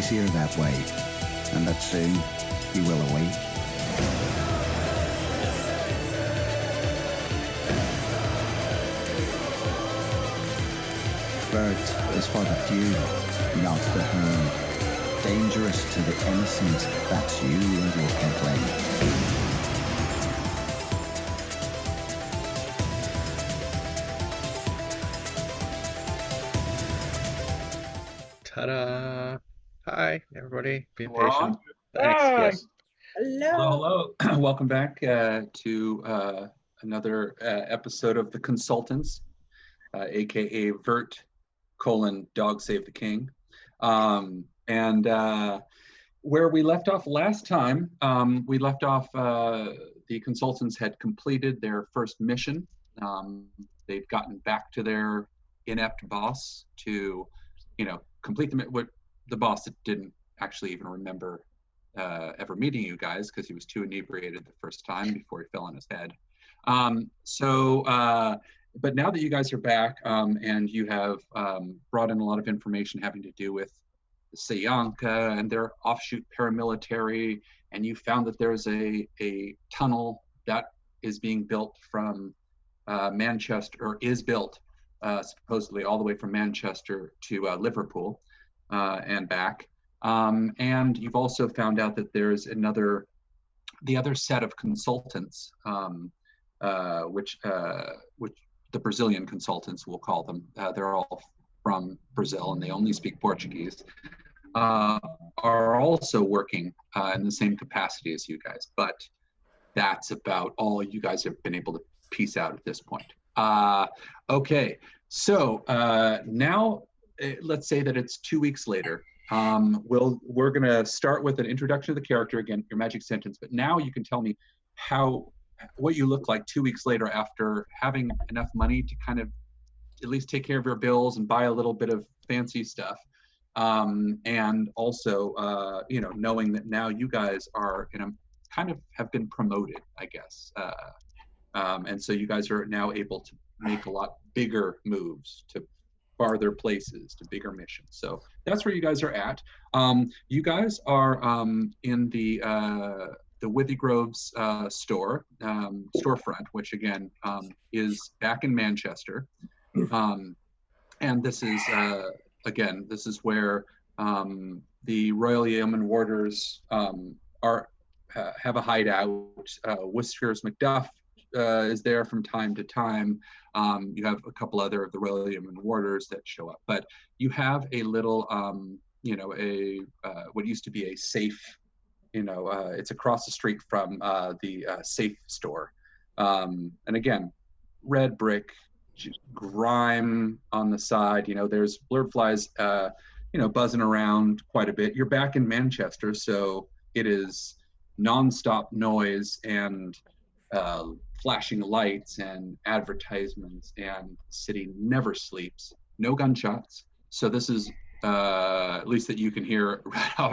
easier that way, and that soon he will awake. Vurt is for the few, not the herd. Dangerous to the innocent, that's you, little pigling. Ta-da! Hi, everybody. Be We're patient. on. Thanks. Yes. Hello. Hello. Welcome back to another episode of The Consultants, aka Vurt, Dog Save the King. And where we left off last time, the Consultants had completed their first mission. They'd gotten back to their inept boss to, complete the boss that didn't actually even remember ever meeting you guys because he was too inebriated the first time before he fell on his head. But now that you guys are back and you have brought in a lot of information having to do with the Sayanka and their offshoot paramilitary, and you found that there's a tunnel that is being built from Manchester, or is built supposedly all the way from Manchester to Liverpool and back. And you've also found out that there's the other set of consultants, which the Brazilian consultants, we'll call them. They're all from Brazil and they only speak Portuguese, are also working in the same capacity as you guys. But that's about all you guys have been able to piece out at this point. Okay, so now let's say that it's 2 weeks later. We're gonna start with an introduction of the character, again, your magic sentence, but now you can tell me what you look like 2 weeks later after having enough money to kind of at least take care of your bills and buy a little bit of fancy stuff. And also, knowing that now you guys are kind of have been promoted, I guess. And so you guys are now able to make a lot bigger moves to farther places, to bigger missions. So that's where you guys are at. You guys are in the Withygrove's storefront, which again is back in Manchester. And this is this is where the Royal Yeoman Warders have a hideout. Whiskers Macduff is there from time to time. You have a couple other of the Royal Yeoman Warders that show up, but you have a little, what used to be a safe, it's across the street from the safe store. And again, red brick, grime on the side, there's blurb flies, buzzing around quite a bit. You're back in Manchester, so it is nonstop noise and flashing lights and advertisements, and the city never sleeps. No gunshots. So this is, at least that you can hear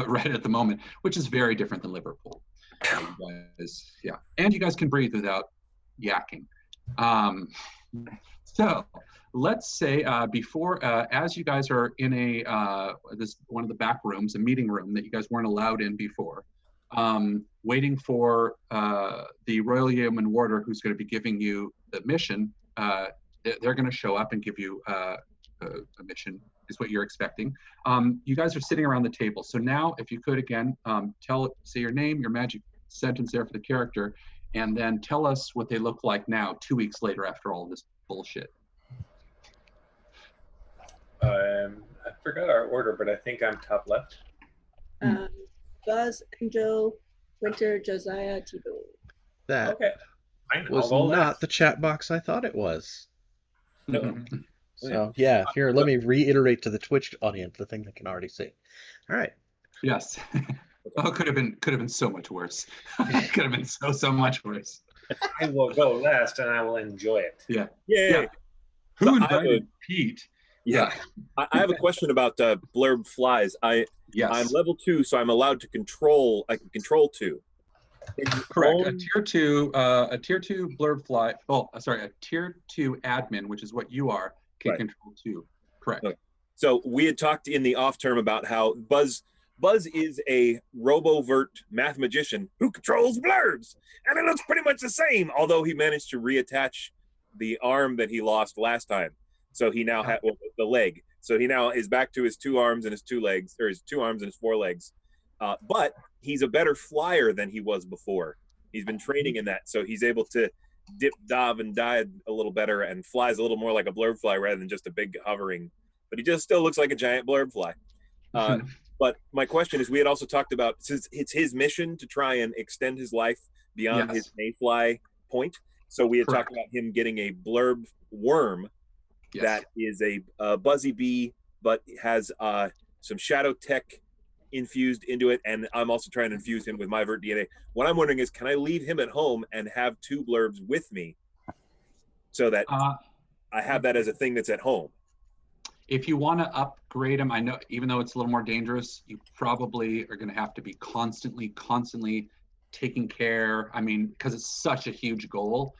right at the moment, which is very different than Liverpool. And you guys can breathe without yakking. So let's say before, as you guys are in one of the back rooms, a meeting room that you guys weren't allowed in before, waiting for the Royal Yeoman Warder who's going to be giving you the mission. They're going to show up and give you a mission, is what you're expecting. You guys are sitting around the table. So now, if you could again, say your name, your magic sentence there for the character, and then tell us what they look like now, 2 weeks later after all this bullshit. I forgot our order, but I think I'm top left. Buzz, Angel, Winter, Josiah, T-Boo. That Okay. was not the chat box I thought it was. No. So yeah, here, let me reiterate to the Twitch audience the thing they can already see. All right. Yes. Oh, could have been so much worse. Could have been so much worse. I will go last, and I will enjoy it. Yeah. Yay! Yeah. Who So invited Pete? Yeah, I have a question about blurb flies. Yes. I'm level 2, so I'm allowed to control. I can control 2. Correct. A tier two blurb fly. Oh, sorry, a tier 2 admin, which is what you are, can Right. control 2. Correct. Okay. So we had talked in the off term about how Buzz Buzz is a robo-vert math magician who controls blurbs, and it looks pretty much the same, although he managed to reattach the arm that he lost last time. So he now has the leg. So he now is back to his 2 arms and his 2 legs, or his 2 arms and his 4 legs. But he's a better flyer than he was before. He's been training in that, so he's able to dip, dive, and dive a little better and flies a little more like a blurb fly rather than just a big hovering. But he just still looks like a giant blurb fly. But my question is, we had also talked about, since it's his mission to try and extend his life beyond his mayfly point, so we had talked about him getting a blurb worm that is a buzzy bee, but has some shadow tech infused into it, and I'm also trying to infuse him with my Vurt DNA. What I'm wondering is, can I leave him at home and have 2 blurbs with me so that I have that as a thing that's at home? If you want to upgrade him, I know, even though it's a little more dangerous, you probably are going to have to be constantly taking care. I mean, because it's such a huge goal,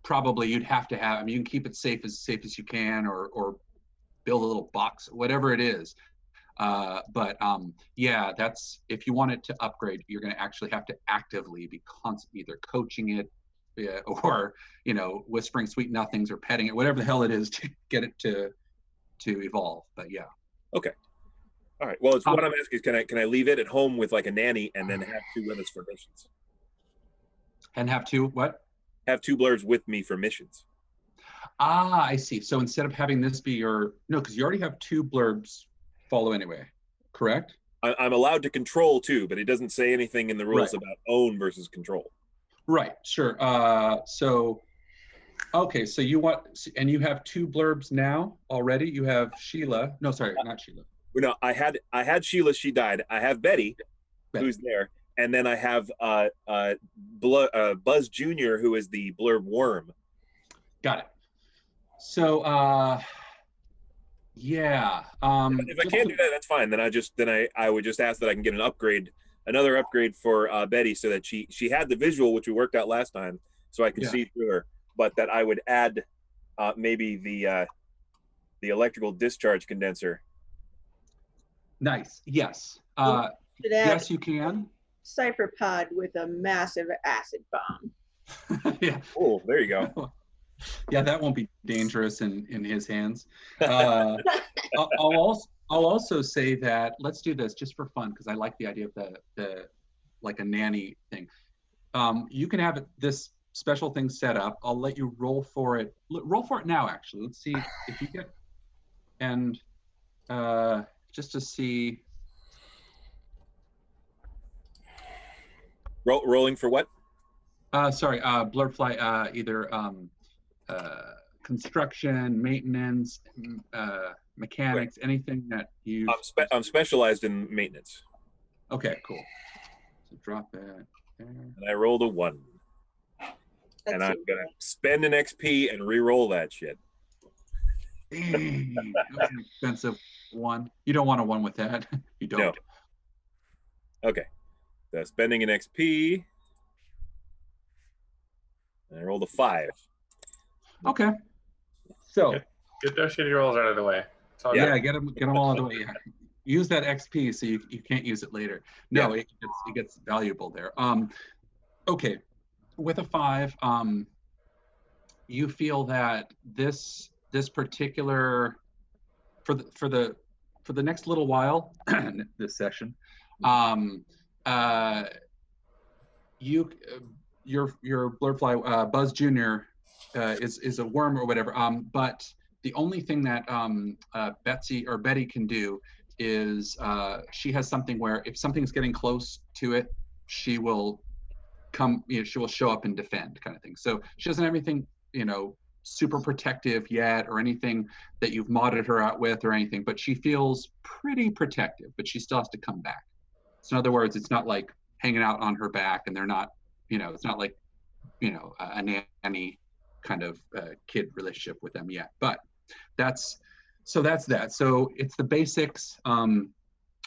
probably you'd have to have, I mean, you can keep it safe as you can, or build a little box, whatever it is. Yeah, that's, if you want it to upgrade, you're going to actually have to actively be constantly either coaching it, or, you know, whispering sweet nothings or petting it, whatever the hell it is, to get it to evolve. But yeah. Okay. All right. Well, it's what I'm asking is, can I leave it at home with like a nanny and then have 2 with us for missions? And have 2 what? Have 2 blurbs with me for missions. Ah, I see. So instead of having this be your, no, because you already have 2 blurbs follow anyway, correct? I'm allowed to control 2, but it doesn't say anything in the rules about own versus control. Right, sure. Okay, so you want, and you have 2 blurbs now already? You have Sheila. No, sorry, not Sheila. No, I had Sheila, she died. I have Betty, who's there. And then I have Buzz Jr., who is the blurb worm. Got it. So, yeah. If I can't do that, that's fine. Then I would just ask that I can get another upgrade for Betty, so that she had the visual, which we worked out last time, so I could see through her. But that I would add maybe the electrical discharge condenser. Nice. Yes. Yes, you can. Cypher pod with a massive acid bomb. Yeah. Oh, there you go. Yeah, that won't be dangerous in his hands. I'll also say that, let's do this just for fun, because I like the idea of the like a nanny thing. You can have this special thing set up. I'll let you roll for it. Roll for it now, actually. Let's see if you get, and just to see. Rolling for what? Sorry, blurfly, either construction, maintenance, mechanics, anything that you. I'm specialized in maintenance. Okay, cool. So drop that there. And I rolled a 1. And I'm gonna spend an XP and re-roll that shit. Dang, that was an expensive 1. You don't want a 1 with that. You don't. No. Okay. So spending an XP. And I rolled a 5. Okay. So Get those shitty rolls out of the way. yeah, get them all out of the way. Yeah. Use that XP so you can't use it later. No, it gets valuable there. Okay. With a 5, you feel that this particular, for the next little while, this session, your blurfly Buzz Jr. Is a worm or whatever. But the only thing that Betty can do is she has something where if something's getting close to it, she will come, she will show up and defend, kind of thing. So she doesn't have anything, super protective yet, or anything that you've modded her out with or anything, but she feels pretty protective, but she still has to come back. So in other words, it's not like hanging out on her back, and they're not, it's not like, a nanny kind of kid relationship with them yet. But that's that. So it's the basics.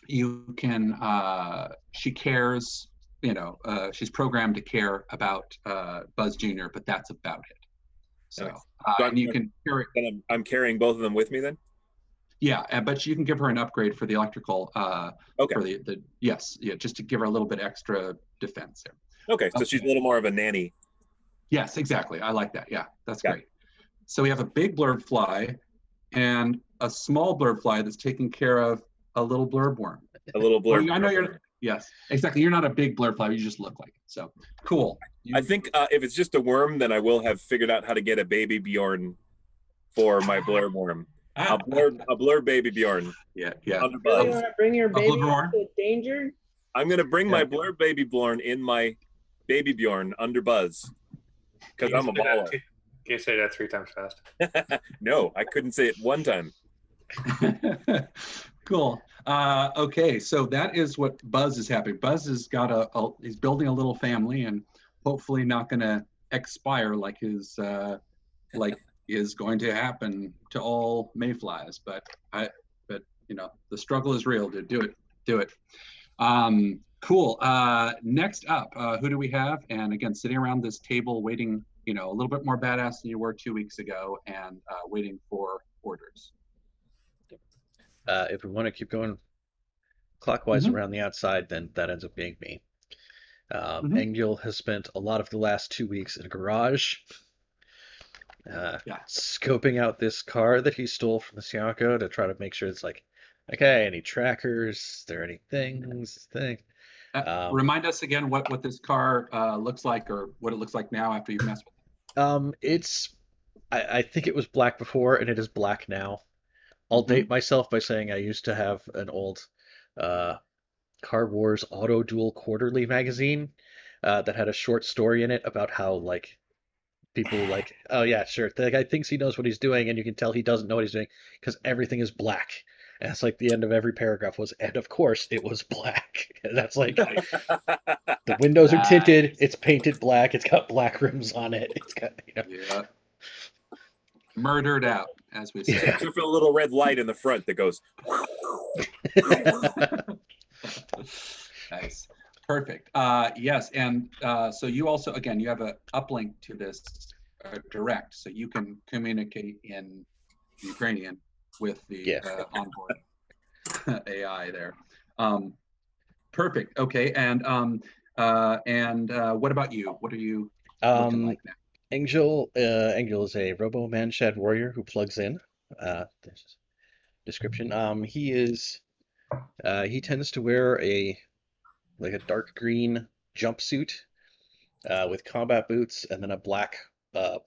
You can, she cares, she's programmed to care about Buzz Jr., but that's about it. So and you can carry. I'm carrying both of them with me then? Yeah, but you can give her an upgrade for the electrical. Okay. For the yes, yeah, just to give her a little bit extra defense there. Okay, so she's a little more of a nanny. Yes, exactly. I like that. Yeah, that's Yeah. great. So we have a big blurb fly and a small blurb fly that's taking care of a little blurb worm. A little blurb. I know you're. Yes, exactly. You're not a big blurb fly. You just look like it. So cool. I think if it's just a worm, then I will have figured out how to get a baby Bjorn for my blurb worm. A blurb baby Bjorn. Yeah. You really want to bring your baby into danger? I'm gonna bring my blurb baby Bjorn in my baby Bjorn under Buzz because I'm a baller. Can you say that 3 times fast? No, I couldn't say it 1 time. Cool. Okay, so that is what Buzz is having. Buzz has got he's building a little family and hopefully not going to expire like his is going to happen to all mayflies. But you know, the struggle is real, dude. Do it. Cool. Next up, who do we have? And again, sitting around this table waiting, you know, a little bit more badass than you were 2 weeks ago, and waiting for orders. If we want to keep going clockwise around the outside, then that ends up being me. Engel has spent a lot of the last 2 weeks in a garage, scoping out this car that he stole from the Sianko to try to make sure it's like, okay, any trackers? Is there any things? Remind us again what this car looks like, or what it looks like now after you've messed with it. I think it was black before, and it is black now. I'll date myself by saying I used to have an old Car Wars Auto Duel Quarterly magazine that had a short story in it about how like people like, oh yeah, sure, the guy thinks he knows what he's doing, and you can tell he doesn't know what he's doing because everything is black. And it's like the end of every paragraph was, and of course it was black. And that's like the windows are tinted, it's painted black, it's got black rims on it. It's got, you know. Yeah. Murdered out, as we say. Except for the little red light in the front that goes. Nice. Perfect. Yes, and so you also, again, you have an uplink to this direct, so you can communicate in Ukrainian with the onboard AI there. Perfect. Okay, and what about you? What are you looking like now? Angel is a Robo-Man Shed warrior who plugs in. There's description. He tends to wear a dark green jumpsuit with combat boots and then a black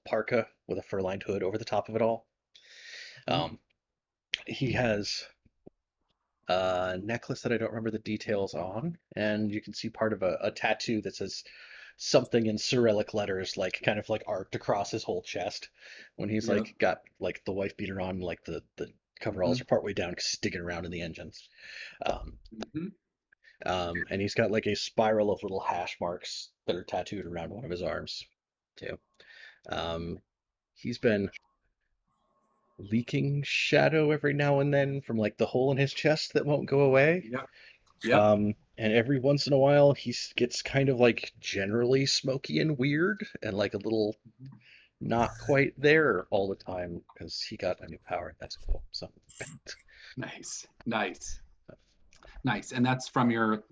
parka with a fur-lined hood over the top of it all. He has a necklace that I don't remember the details on, and you can see part of a tattoo that says something in Cyrillic letters, like kind of like arced across his whole chest when he's like got like the wife beater on, like the coveralls are partway down because he's digging around in the engines. And he's got like a spiral of little hash marks that are tattooed around one of his arms too. He's been leaking shadow every now and then from like the hole in his chest that won't go away. And every once in a while he gets kind of like generally smoky and weird and like a little not quite there all the time because he got a new power. That's cool. So nice. And that's from your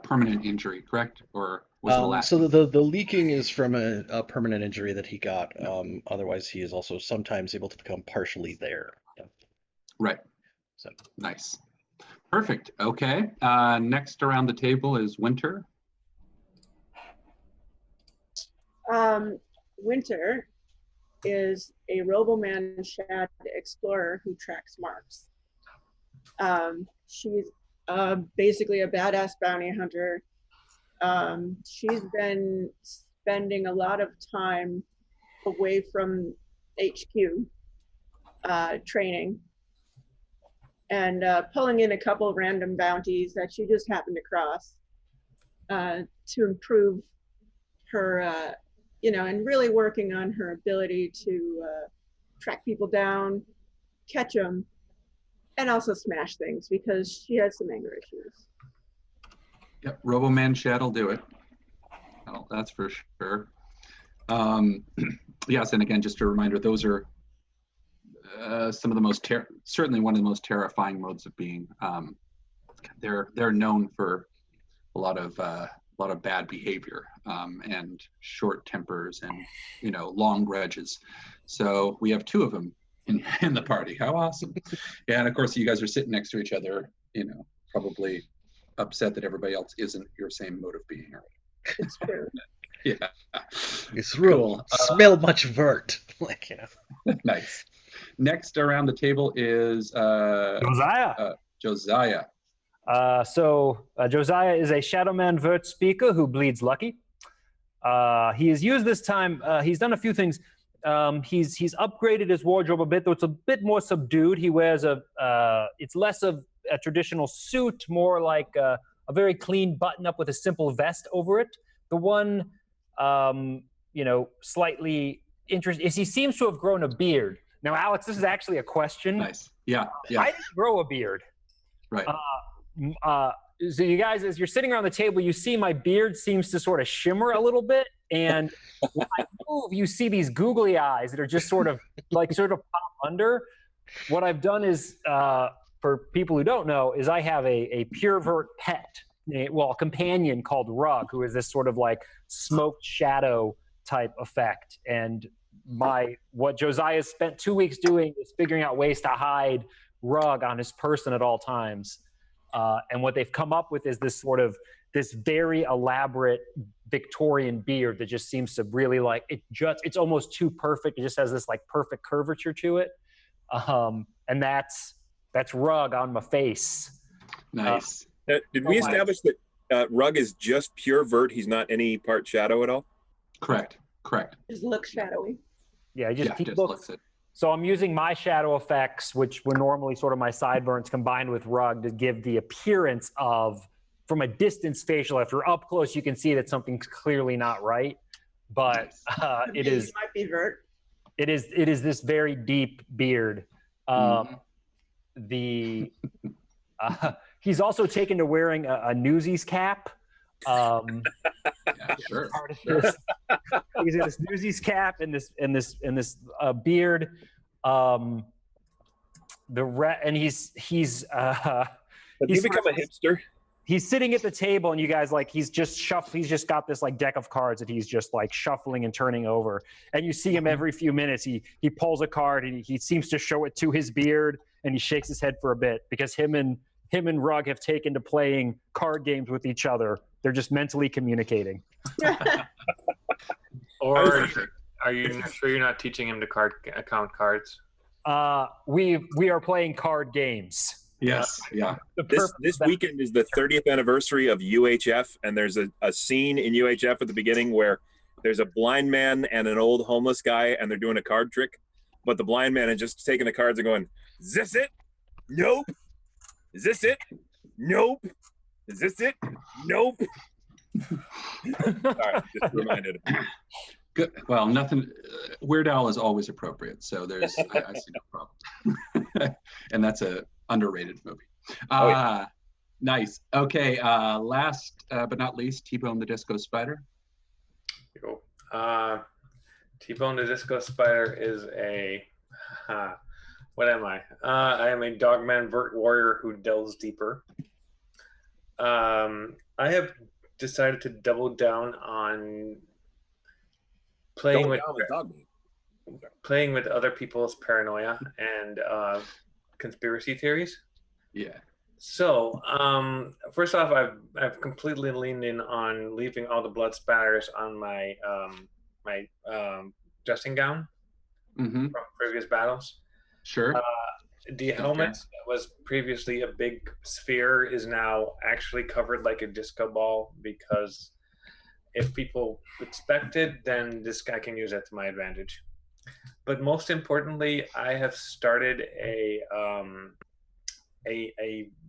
permanent injury, correct? Or was it the last? So the leaking is from a permanent injury that he got. Otherwise, he is also sometimes able to become partially there. Yeah. Right. So nice. Perfect. Okay. Next around the table is Winter. Winter is a Robo-Man Shad explorer who tracks marks. She's basically a badass bounty hunter. She's been spending a lot of time away from HQ training and pulling in a couple of random bounties that she just happened to cross to improve her, and really working on her ability to track people down, catch them, and also smash things because she has some anger issues. Yep, Robo-Man Shad will do it. Oh, that's for sure. Yes, and again, just a reminder, those are some of the most certainly one of the most terrifying modes of being. They're known for a lot of bad behavior and short tempers and long grudges. So we have two of them in the party. How awesome! Yeah, and of course you guys are sitting next to each other. Probably upset that everybody else isn't your same mode of being. It's true. Yeah, It's real. Smell much Vurt. Nice. Next around the table is Josiah. Josiah. Josiah is a Shadowman Vurt speaker who bleeds lucky. He has used this time. He's done a few things. He's upgraded his wardrobe a bit, though it's a bit more subdued. He wears it's less of a traditional suit, more like a very clean button-up with a simple vest over it. The one, slightly interesting is he seems to have grown a beard. Now, Alex, this is actually a question. Nice. Yeah. I didn't grow a beard. Right. So you guys, as you're sitting around the table, you see my beard seems to sort of shimmer a little bit. And when I move, you see these googly eyes that are just sort of pop under. What I've done is, for people who don't know, is I have a pure Vurt pet, a companion called Rug, who is this sort of like smoked shadow type effect. And what Josiah spent 2 weeks doing is figuring out ways to hide Rug on his person at all times. And what they've come up with is this very elaborate Victorian beard that just seems to really it's almost too perfect. It just has this like perfect curvature to it. And that's Rug on my face. Nice. Did we establish that Rug is just pure Vurt? He's not any part shadow at all? Correct. Just look shadowy. Yeah, he just looks it. So I'm using my shadow effects, which were normally sort of my sideburns, combined with Rug to give the appearance of, from a distance facial. If you're up close, you can see that something's clearly not right. But it is. Might be Vurt. It is this very deep beard. He's also taken to wearing a Newsies cap. Yeah, sure. He's got this Newsies cap and this beard. And he's Have you become a hipster? He's sitting at the table, and you guys he's just got this deck of cards that he's just shuffling and turning over. And you see him every few minutes. He pulls a card and he seems to show it to his beard, and he shakes his head for a bit because him and Rug have taken to playing card games with each other. They're just mentally communicating. Or are you sure you're not teaching him to count cards? We are playing card games. Yes, yeah. This weekend is the 30th anniversary of UHF, and there's a scene in UHF at the beginning where there's a blind man and an old homeless guy, and they're doing a card trick. But the blind man is just taking the cards and going, "Is this it? Nope. Is this it? Nope. Is this it? Nope." Sorry, just reminded him. Good. Well, nothing. Weird Al is always appropriate, so there's I see no problem. And that's a underrated movie. Yeah. Nice. Okay. Last but not least, T-Bone the Disco Spider. Cool. T-Bone the Disco Spider is what am I? I am a Dogman Vurt warrior who delves deeper. I have decided to double down on playing with other people's paranoia and conspiracy theories. Yeah. So, first off, I've completely leaned in on leaving all the blood spatters on my my dressing gown from previous battles. Sure. The helmet that was previously a big sphere is now actually covered like a disco ball, because if people expect it, then this guy can use that to my advantage. But most importantly, I have started a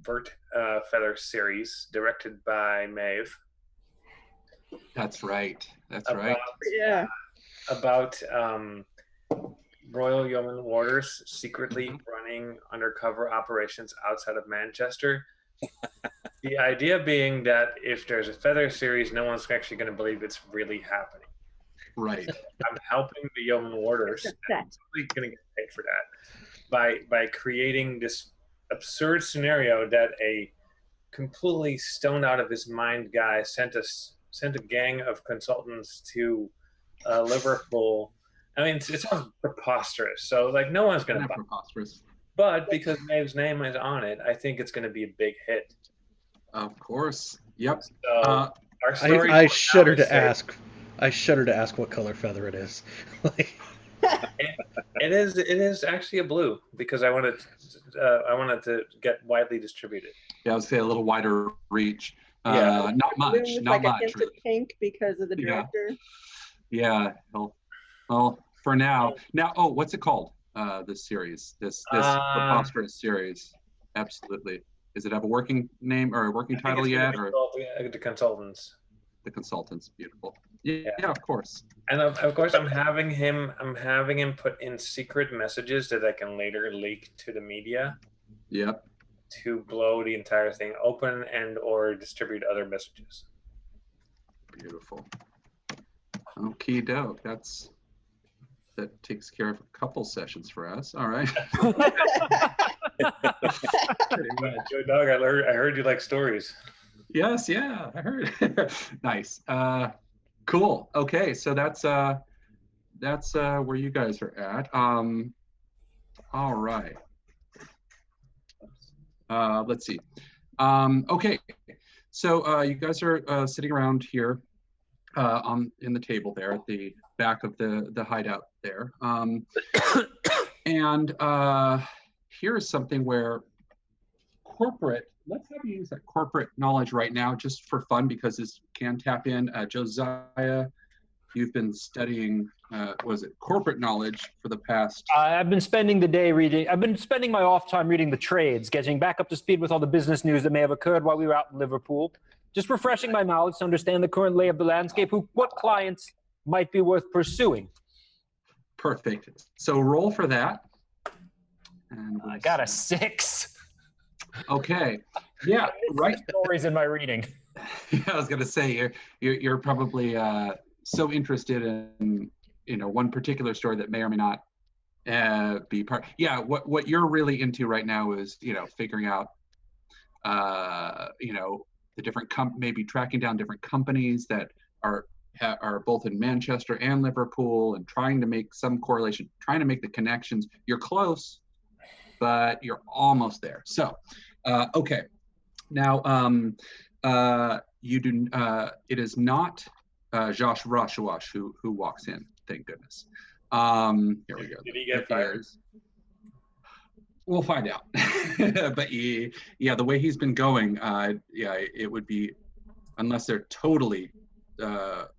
Vurt Feather series directed by Maeve. That's right. Right. Yeah. About Royal Yeoman Warders secretly running undercover operations outside of Manchester. The idea being that if there's a Feather series, no one's actually going to believe it's really happening. Right. I'm helping the Yeoman Warders. I'm That's totally going to get paid for that. by creating this absurd scenario that a completely stoned out of his mind guy sent a gang of consultants to Liverpool. I mean, it sounds preposterous. So like, no one's going to buy it. Preposterous. But because Maeve's name is on it, I think it's going to be a big hit. Of course. Yep. So our story. I shudder to ask. I shudder to ask what color feather it is. Like, it is actually a blue because I wanted to get widely distributed. Yeah, I would say a little wider reach. Yeah. Not much. Blue with Not like a much. hint of Really. pink because of the director. Yeah. Well, for now. Now, oh, what's it called? This series. This preposterous series. Absolutely. Does it have a working name or a working title yet? Or the consultants. The consultants. Beautiful. Yeah, of course. And of course, I'm having him put in secret messages that I can later leak to the media. Yep. To blow the entire thing open and or distribute other messages. Beautiful. Okie doke. That takes care of a couple sessions for us. All right. Joe Dog, I heard you like stories. Yes, yeah, I heard. Nice. Cool. Okay, so that's where you guys are at. All right. Let's see. Okay, so you guys are sitting around here in the table there at the back of the hideout there. And here's something where let's have you use that corporate knowledge right now just for fun because this can tap in. Josiah, you've been studying, corporate knowledge for the past... I've been spending the day reading, I've been spending my off time reading the trades, getting back up to speed with all the business news that may have occurred while we were out in Liverpool. Just refreshing my knowledge to understand the current lay of the landscape, what clients might be worth pursuing. Perfect. So roll for that. And I got a 6. Okay. Yeah, right. Stories in my reading. Yeah, I was gonna say you're probably so interested in one particular story that may or may not be part. Yeah, what you're really into right now is figuring out the different maybe tracking down different companies that are both in Manchester and Liverpool and trying to make some correlation, trying to make the connections. You're close, but you're almost there. So, okay. Now, you do. It is not Josh Rashawash who walks in. Thank goodness. Here we go. Did he get fired? We'll find out. But yeah, the way he's been going, it would be, unless they're totally,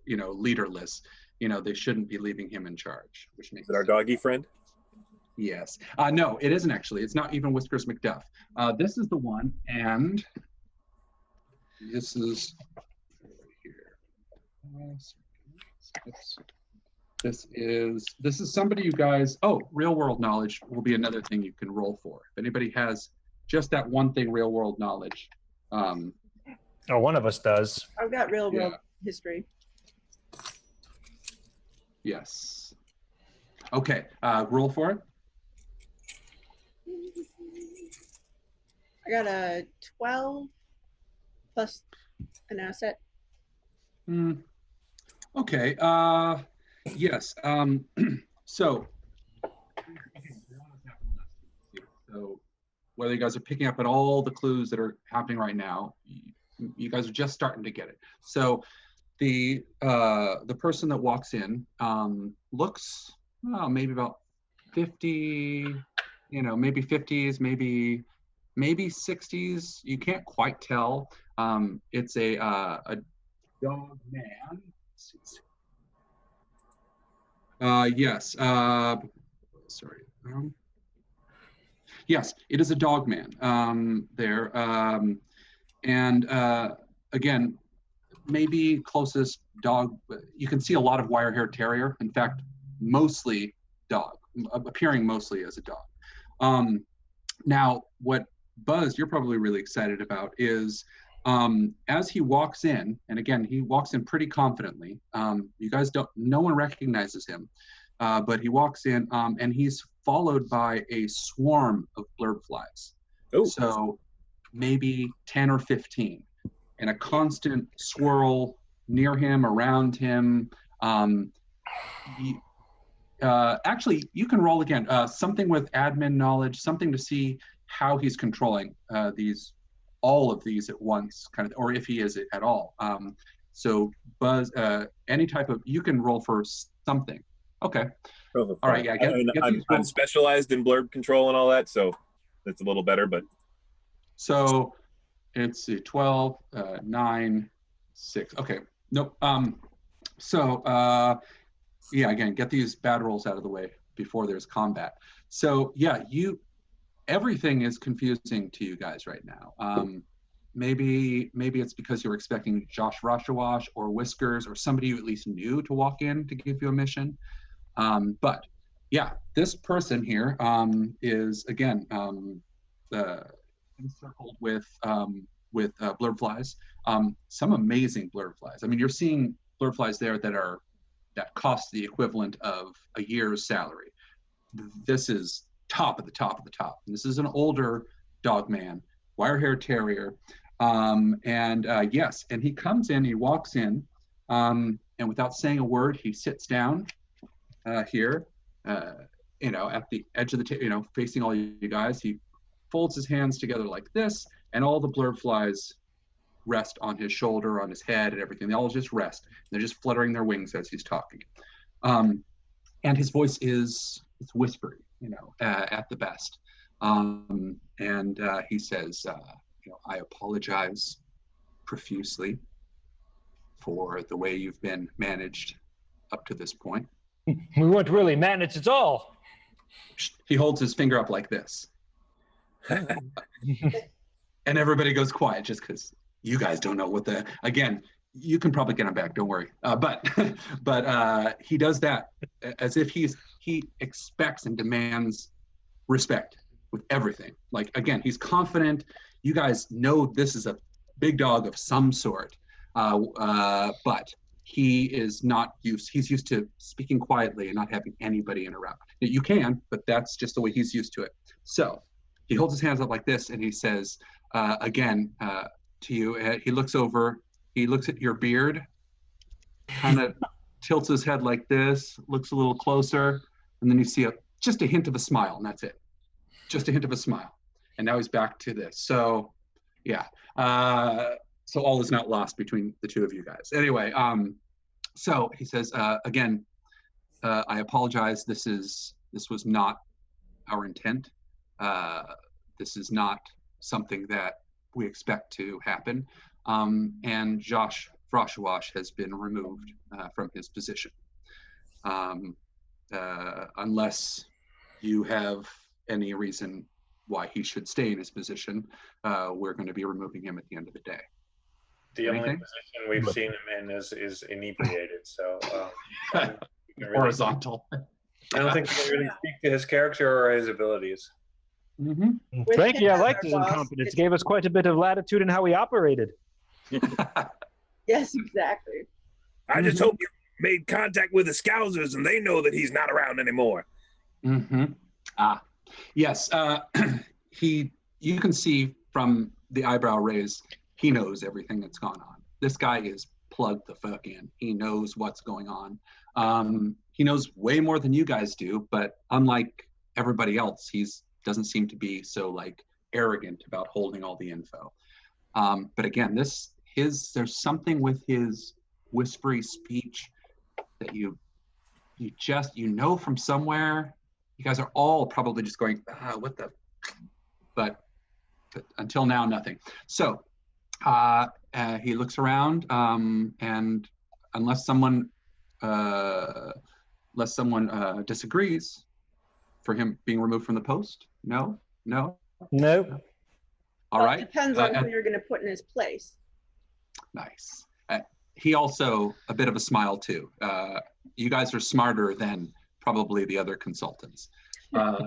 leaderless, they shouldn't be leaving him in charge. Which makes Is it our doggy friend? Yes. No, it isn't actually. It's not even Whiskers McDuff. This is the one, and this is here. This is somebody you guys. Oh, real world knowledge will be another thing you can roll for. If anybody has just that one thing, real world knowledge. One of us does. I've got real world history. Yes. Okay. Roll for it. I got a 12 plus an asset. Okay. Yes. So whether you guys are picking up at all the clues that are happening right now, you guys are just starting to get it. So the person that walks in looks maybe about 50, maybe 50s, maybe 60s. You can't quite tell. It's a dog man. Yes. Sorry. Yes, it is a dog man there. And again, maybe closest dog. You can see a lot of wire hair terrier. In fact, mostly dog, appearing mostly as a dog. Now, what Buzz, you're probably really excited about is as he walks in, and again, he walks in pretty confidently. You guys no one recognizes him. but he walks in, and he's followed by a swarm of blurb flies. Oh. So maybe 10 or 15, and a constant swirl near him, around him. Actually, you can roll again. Something with admin knowledge, something to see how he's controlling all of these at once, kind of, or if he is at all. So Buzz, any type of, you can roll for something. Okay. All right. Yeah. I'm specialized in blurb control and all that, so that's a little better. But so it's 12, 9, 6. Okay. Nope. Yeah, again, get these bad rolls out of the way before there's combat. So yeah, everything is confusing to you guys right now. Maybe it's because you're expecting Josh Rashawash or Whiskers or somebody you at least knew to walk in to give you a mission. But yeah, this person here is again encircled with blurb flies. Some amazing blurb flies. I mean, you're seeing blurb flies there that cost the equivalent of a year's salary. This is top of the top of the top. And this is an older dog man, wire hair terrier. Yes, and he comes in, he walks in, and without saying a word, he sits down here, at the edge of the table, facing all you guys. He folds his hands together like this, and all the blurb flies rest on his shoulder, on his head, and everything. They all just rest. They're just fluttering their wings as he's talking. And his voice it's whispery, at the best. He says, I apologize profusely for the way you've been managed up to this point. We weren't really managed at all. He holds his finger up like this. And everybody goes quiet just because you guys don't know again, you can probably get him back, don't worry. But he does that as if he expects and demands respect with everything. Like, again, he's confident. You guys know this is a big dog of some sort, but he is not he's used to speaking quietly and not having anybody interrupt. You can, but that's just the way he's used to it. So he holds his hands up like this and he says, again, to you, he looks over, he looks at your beard, kind of tilts his head like this, looks a little closer, and then you see just a hint of a smile, and that's it. Just a hint of a smile. And now he's back to this. So yeah, so all is not lost between the two of you guys. Anyway, so he says, again, I apologize. This was not our intent. This is not something that we expect to happen. And Josh Froshawash has been removed from his position. Unless you have any reason why he should stay in his position, we're going to be removing him at the end of the day. The only position we've seen him in is inebriated, so really horizontal. I don't think we can really speak to his character or his abilities. Mm-hmm. Frankly, I liked his incompetence. Gave us quite a bit of latitude in how he operated. Yes, exactly. I just hope you made contact with the Scousers and they know that he's not around anymore. Mm-hmm. Yes. You can see from the eyebrow raise, he knows everything that's gone on. This guy is plugged the fuck in. He knows what's going on. He knows way more than you guys do, but unlike everybody else, doesn't seem to be so arrogant about holding all the info. But again, there's something with his whispery speech that you know from somewhere. You guys are all probably just going, what the, but until now, nothing. So he looks around, and unless someone disagrees for him being removed from the post, no. All right. It depends on who you're going to put in his place. Nice. He also, a bit of a smile too. You guys are smarter than probably the other consultants, or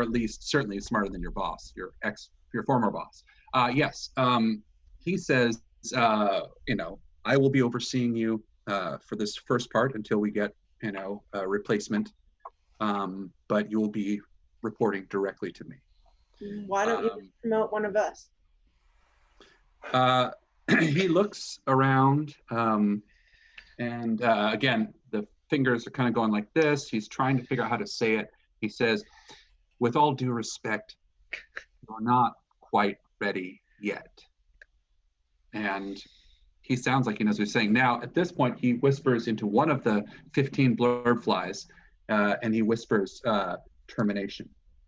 at least certainly smarter than your boss, your former boss. Yes. He says, I will be overseeing you for this first part until we get, a replacement. But you will be reporting directly to me. Why don't you promote one of us? He looks around, and again, the fingers are kind of going like this. He's trying to figure out how to say it. He says, with all due respect, you're not quite ready yet. And he sounds like he knows what he's saying. Now, at this point, he whispers into one of the 15 blurb flies, and he whispers termination.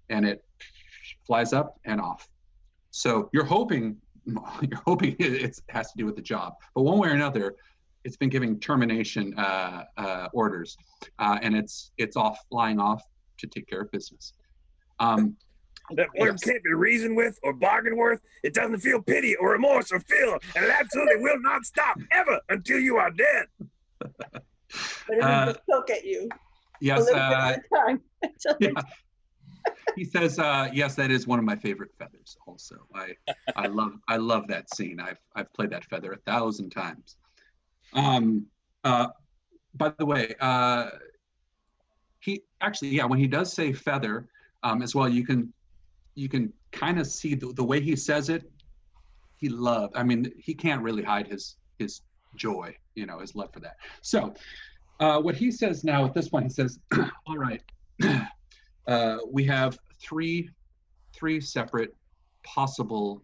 And it flies up and off. So you're hoping it has to do with the job. But one way or another, it's been giving termination orders. And it's flying off to take care of business. That word can't be reasoned with or bargained worth. It doesn't feel pity or remorse or fear, and it absolutely will not stop ever until you are dead. But it'll just poke at you. Yes. A little bit at a time. Yeah. He says, yes, that is one of my favorite feathers also. I love that scene. I've played that feather 1,000 times. By the way, he actually, when he does say feather, as well, you can kind of see the way he says it. He can't really hide his joy, his love for that. So what he says now at this point, he says, all right, we have three separate possible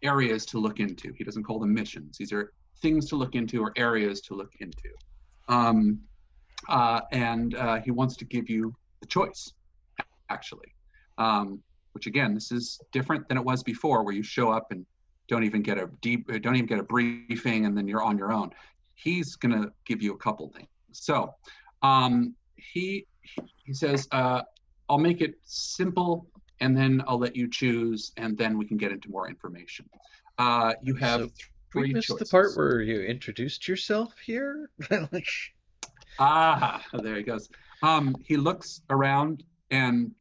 areas to look into. He doesn't call them missions. These are things to look into or areas to look into. And he wants to give you the choice, actually, which again, this is different than it was before, where you show up and don't even get a briefing, and then you're on your own. He's gonna give you a couple things. So he says, I'll make it simple, and then I'll let you choose, and then we can get into more information. You have three we missed choices. the part where you introduced yourself here. There he goes. He looks around, and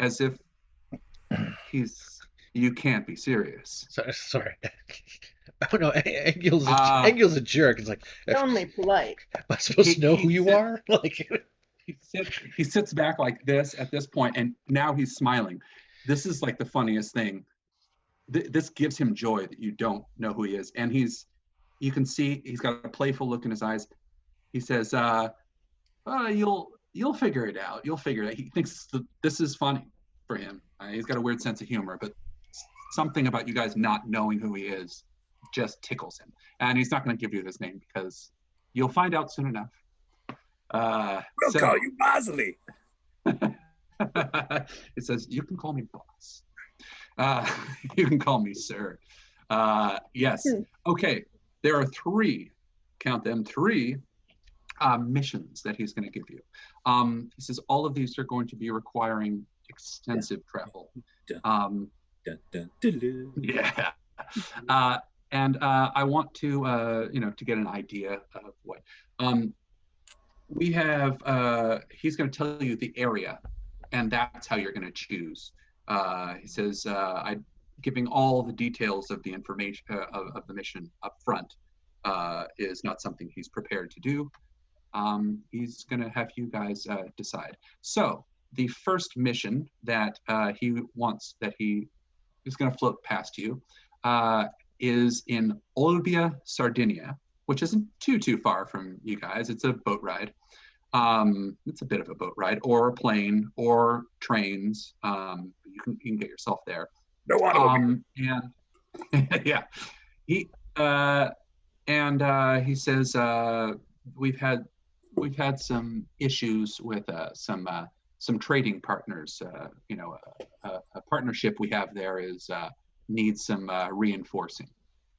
as if you can't be serious. Sorry. Oh no, Engel's a jerk. It's like, It's only polite. am I supposed to know who you are? Like, he sits back like this at this point, and now he's smiling. This is like the funniest thing. This gives him joy that you don't know who he is, and you can see he's got a playful look in his eyes. He says, you'll figure it out. You'll figure it out. He thinks this is funny for him. He's got a weird sense of humor, but something about you guys not knowing who he is just tickles him. And he's not going to give you his name because you'll find out soon enough. We'll call you Bosley. It says, you can call me boss. You can call me sir. Yes. Okay. There are count them, three missions that he's going to give you. He says all of these are going to be requiring extensive travel. Yeah. And I want to, to get an idea of what. We have, he's going to tell you the area, and that's how you're going to choose. He says, giving all the details of the information of the mission up front is not something he's prepared to do. He's going to have you guys decide. So the first mission that he wants, that he is going to float past you, is in Olbia, Sardinia, which isn't too far from you guys. It's a boat ride. It's a bit of a boat ride, or a plane, or trains. You can get yourself there. No automobile. And yeah, he says we've had some issues with some trading partners. A partnership we have there needs some reinforcing,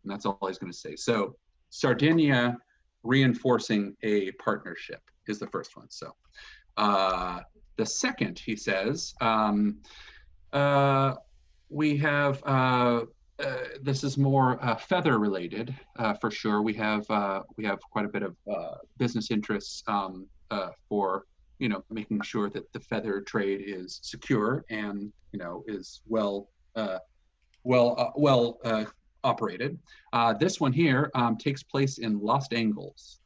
and that's all he's going to say. So Sardinia reinforcing a partnership is the first one. So the second, he says, we have this is more feather related for sure. We have quite a bit of business interests for making sure that the feather trade is secure and is well operated. This one here takes place in Lost Angles.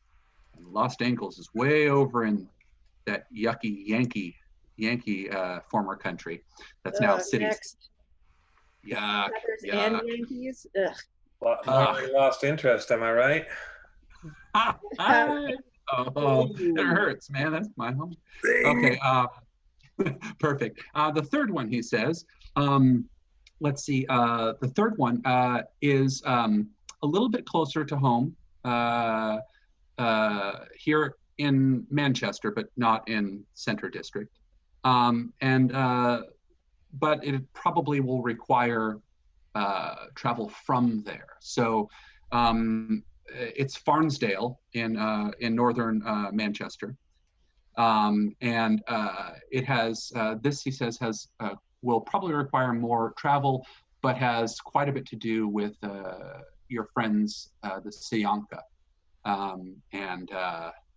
And Lost Angles is way over in that yucky Yankee former country that's now cities. Next. Yuck. And Yankees. Ugh. Lost interest, am I right? Oh, it hurts, man. That's my home. Okay, perfect. The third one, he says, let's see. The third one is a little bit closer to home here in Manchester, but not in Centre District. But it probably will require travel from there. So it's Farnsdale in northern Manchester, and it has this, he says, will probably require more travel, but has quite a bit to do with your friends, the Seyanka, and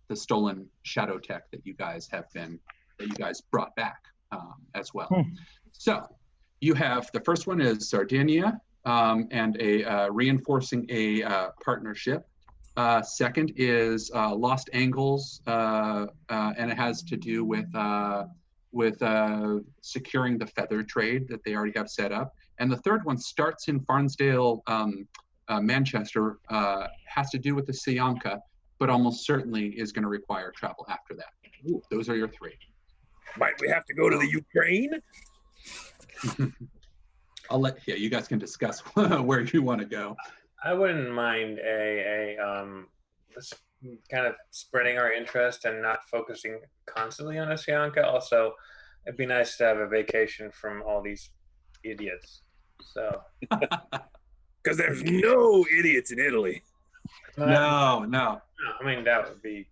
the stolen shadow tech that you guys brought back as well. So you have, the first one is Sardinia, and reinforcing a partnership. Second is Lost Angles, and it has to do with securing the feather trade that they already have set up. And the third one starts in Farnsdale, Manchester, has to do with the Seyanka, but almost certainly is going to require travel after that. Ooh, those are your three. Might we have to go to the Ukraine? You guys can discuss where you want to go. I wouldn't mind a kind of spreading our interest and not focusing constantly on Oceanica. Also, it'd be nice to have a vacation from all these idiots. So, because there's no idiots in Italy. No. I mean, that would be.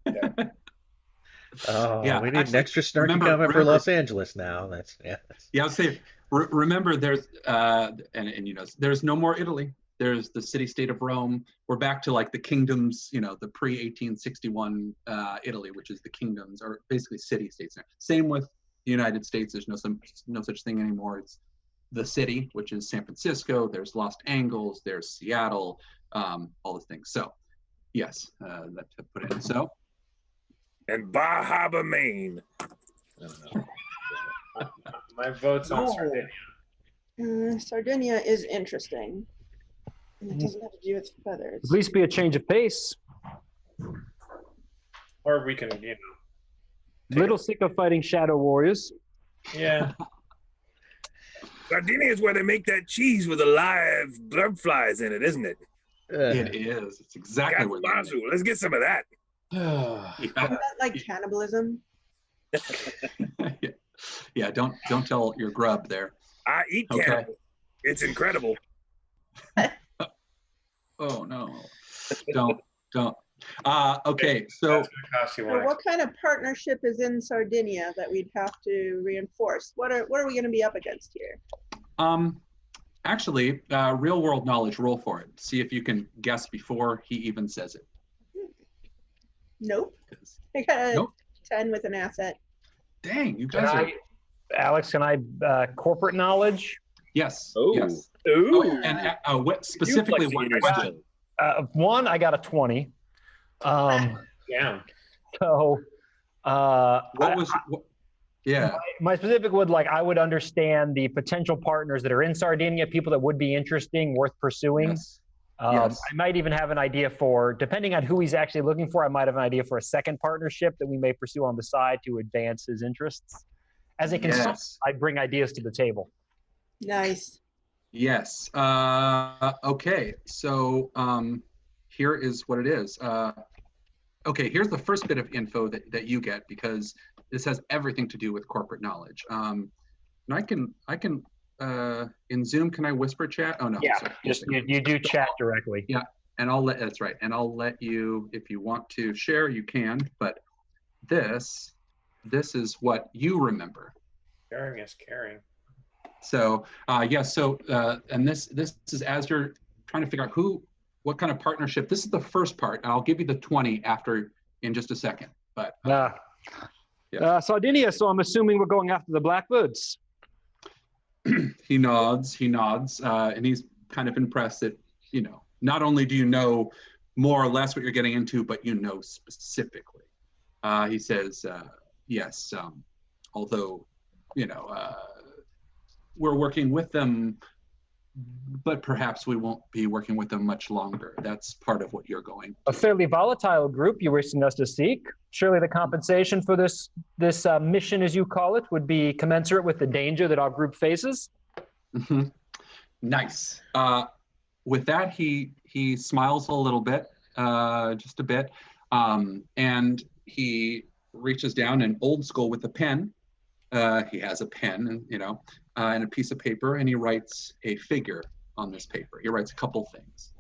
Oh, yeah, we need an extra snarky comment for Los Angeles now. That's Yeah, I'll say. Remember, there's and you know, there's no more Italy. There's the city-state of Rome. We're back to like the kingdoms, you know, the pre-1861 Italy, which is the kingdoms, or basically city-states. Same with the United States. There's no such thing anymore. It's the city, which is San Francisco. There's Lost Angles. There's Seattle. All the things. So, yes, that to put in. So, and Bar Harbor, Maine. I don't know. My vote's on Sardinia. Sardinia is interesting. And it doesn't have to do with feathers. At least be a change of pace. Or we can, you know. Little sick of fighting shadow warriors. Yeah. Sardinia is where they make that cheese with the live blood flies in it, isn't it? It is. It's exactly what you need. Let's get some of that. Isn't that like cannibalism? Yeah, don't tell your grub there. I eat cannibal. It's incredible. Oh no. Don't. Okay, so what kind of partnership is in Sardinia that we'd have to reinforce? What are we going to be up against here? Actually, real world knowledge, roll for it. See if you can guess before he even says it. Nope. I got a 10 with an asset. Dang, you guys are... Alex, can I corporate knowledge? Yes. Oh. Yes. Ooh. And what specifically what question? One, I got a 20. Yeah. So, yeah. My specific would, like, I would understand the potential partners that are in Sardinia, people that would be interesting, worth pursuing. Yes. I might even have an idea for, depending on who he's actually looking for, I might have an idea for a second partnership that we may pursue on the side to advance his interests. As a consultant, I bring ideas to the table. Nice. Yes. Okay. So here is what it is. Okay, here's the first bit of info that you get, because this has everything to do with corporate knowledge. And I can in Zoom, can I whisper chat? Oh no. Yeah, sorry. just you do chat directly. Yeah, and that's right. And I'll let you, if you want to share, you can. But this is what you remember. Sharing is caring. So and this is as you're trying to figure out what kind of partnership. This is the first part, and I'll give you the 20 after in just a second. But Sardinia. So I'm assuming we're going after the Blackbirds. He nods, and he's kind of impressed that not only do you know more or less what you're getting into, but you know specifically. He says, yes, although, we're working with them, but perhaps we won't be working with them much longer. That's part of what you're going. A fairly volatile group you're wishing us to seek. Surely the compensation for this mission, as you call it, would be commensurate with the danger that our group faces. Mm-hmm. Nice. With that, he smiles a little bit, just a bit, and he reaches down and old school with a pen. He has a pen, and a piece of paper, and he writes a figure on this paper. He writes a couple things,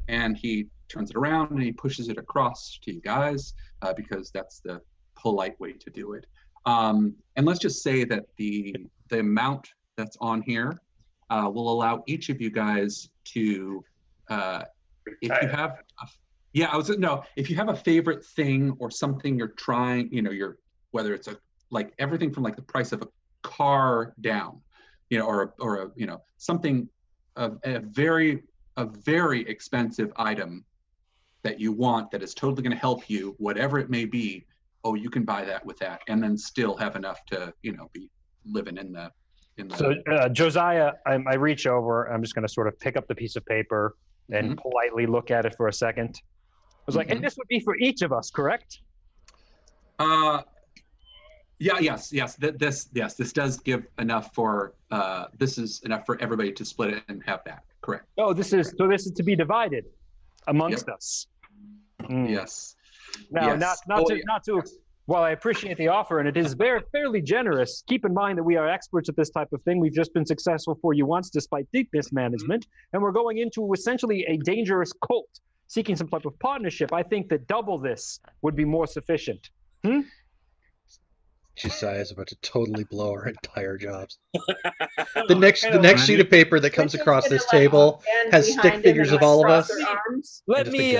and he turns it around and he pushes it across to you guys because that's the polite way to do it. And let's just say that the amount that's on here will allow each of you guys to, if you have, if you have a favorite thing or something you're trying, whether it's like everything from like the price of a car down, or something a very expensive item that you want that is totally going to help you, whatever it may be. Oh, you can buy that with that, and then still have enough to be living in the. So Josiah, I reach over. I'm just going to sort of pick up the piece of paper and politely look at it for a second. I was like, and this would be for each of us, correct? Yes. This does give enough for. This is enough for everybody to split it and have that. Correct. Oh, this is to be divided amongst us. Yes. Now, not to. While I appreciate the offer, and it is fairly generous, keep in mind that we are experts at this type of thing. We've just been successful for you once, despite deep mismanagement, and we're going into essentially a dangerous cult, seeking some type of partnership. I think that double this would be more sufficient. Josiah is about to totally blow our entire jobs. The next sheet of paper that comes across this table has stick figures of all of us. Let me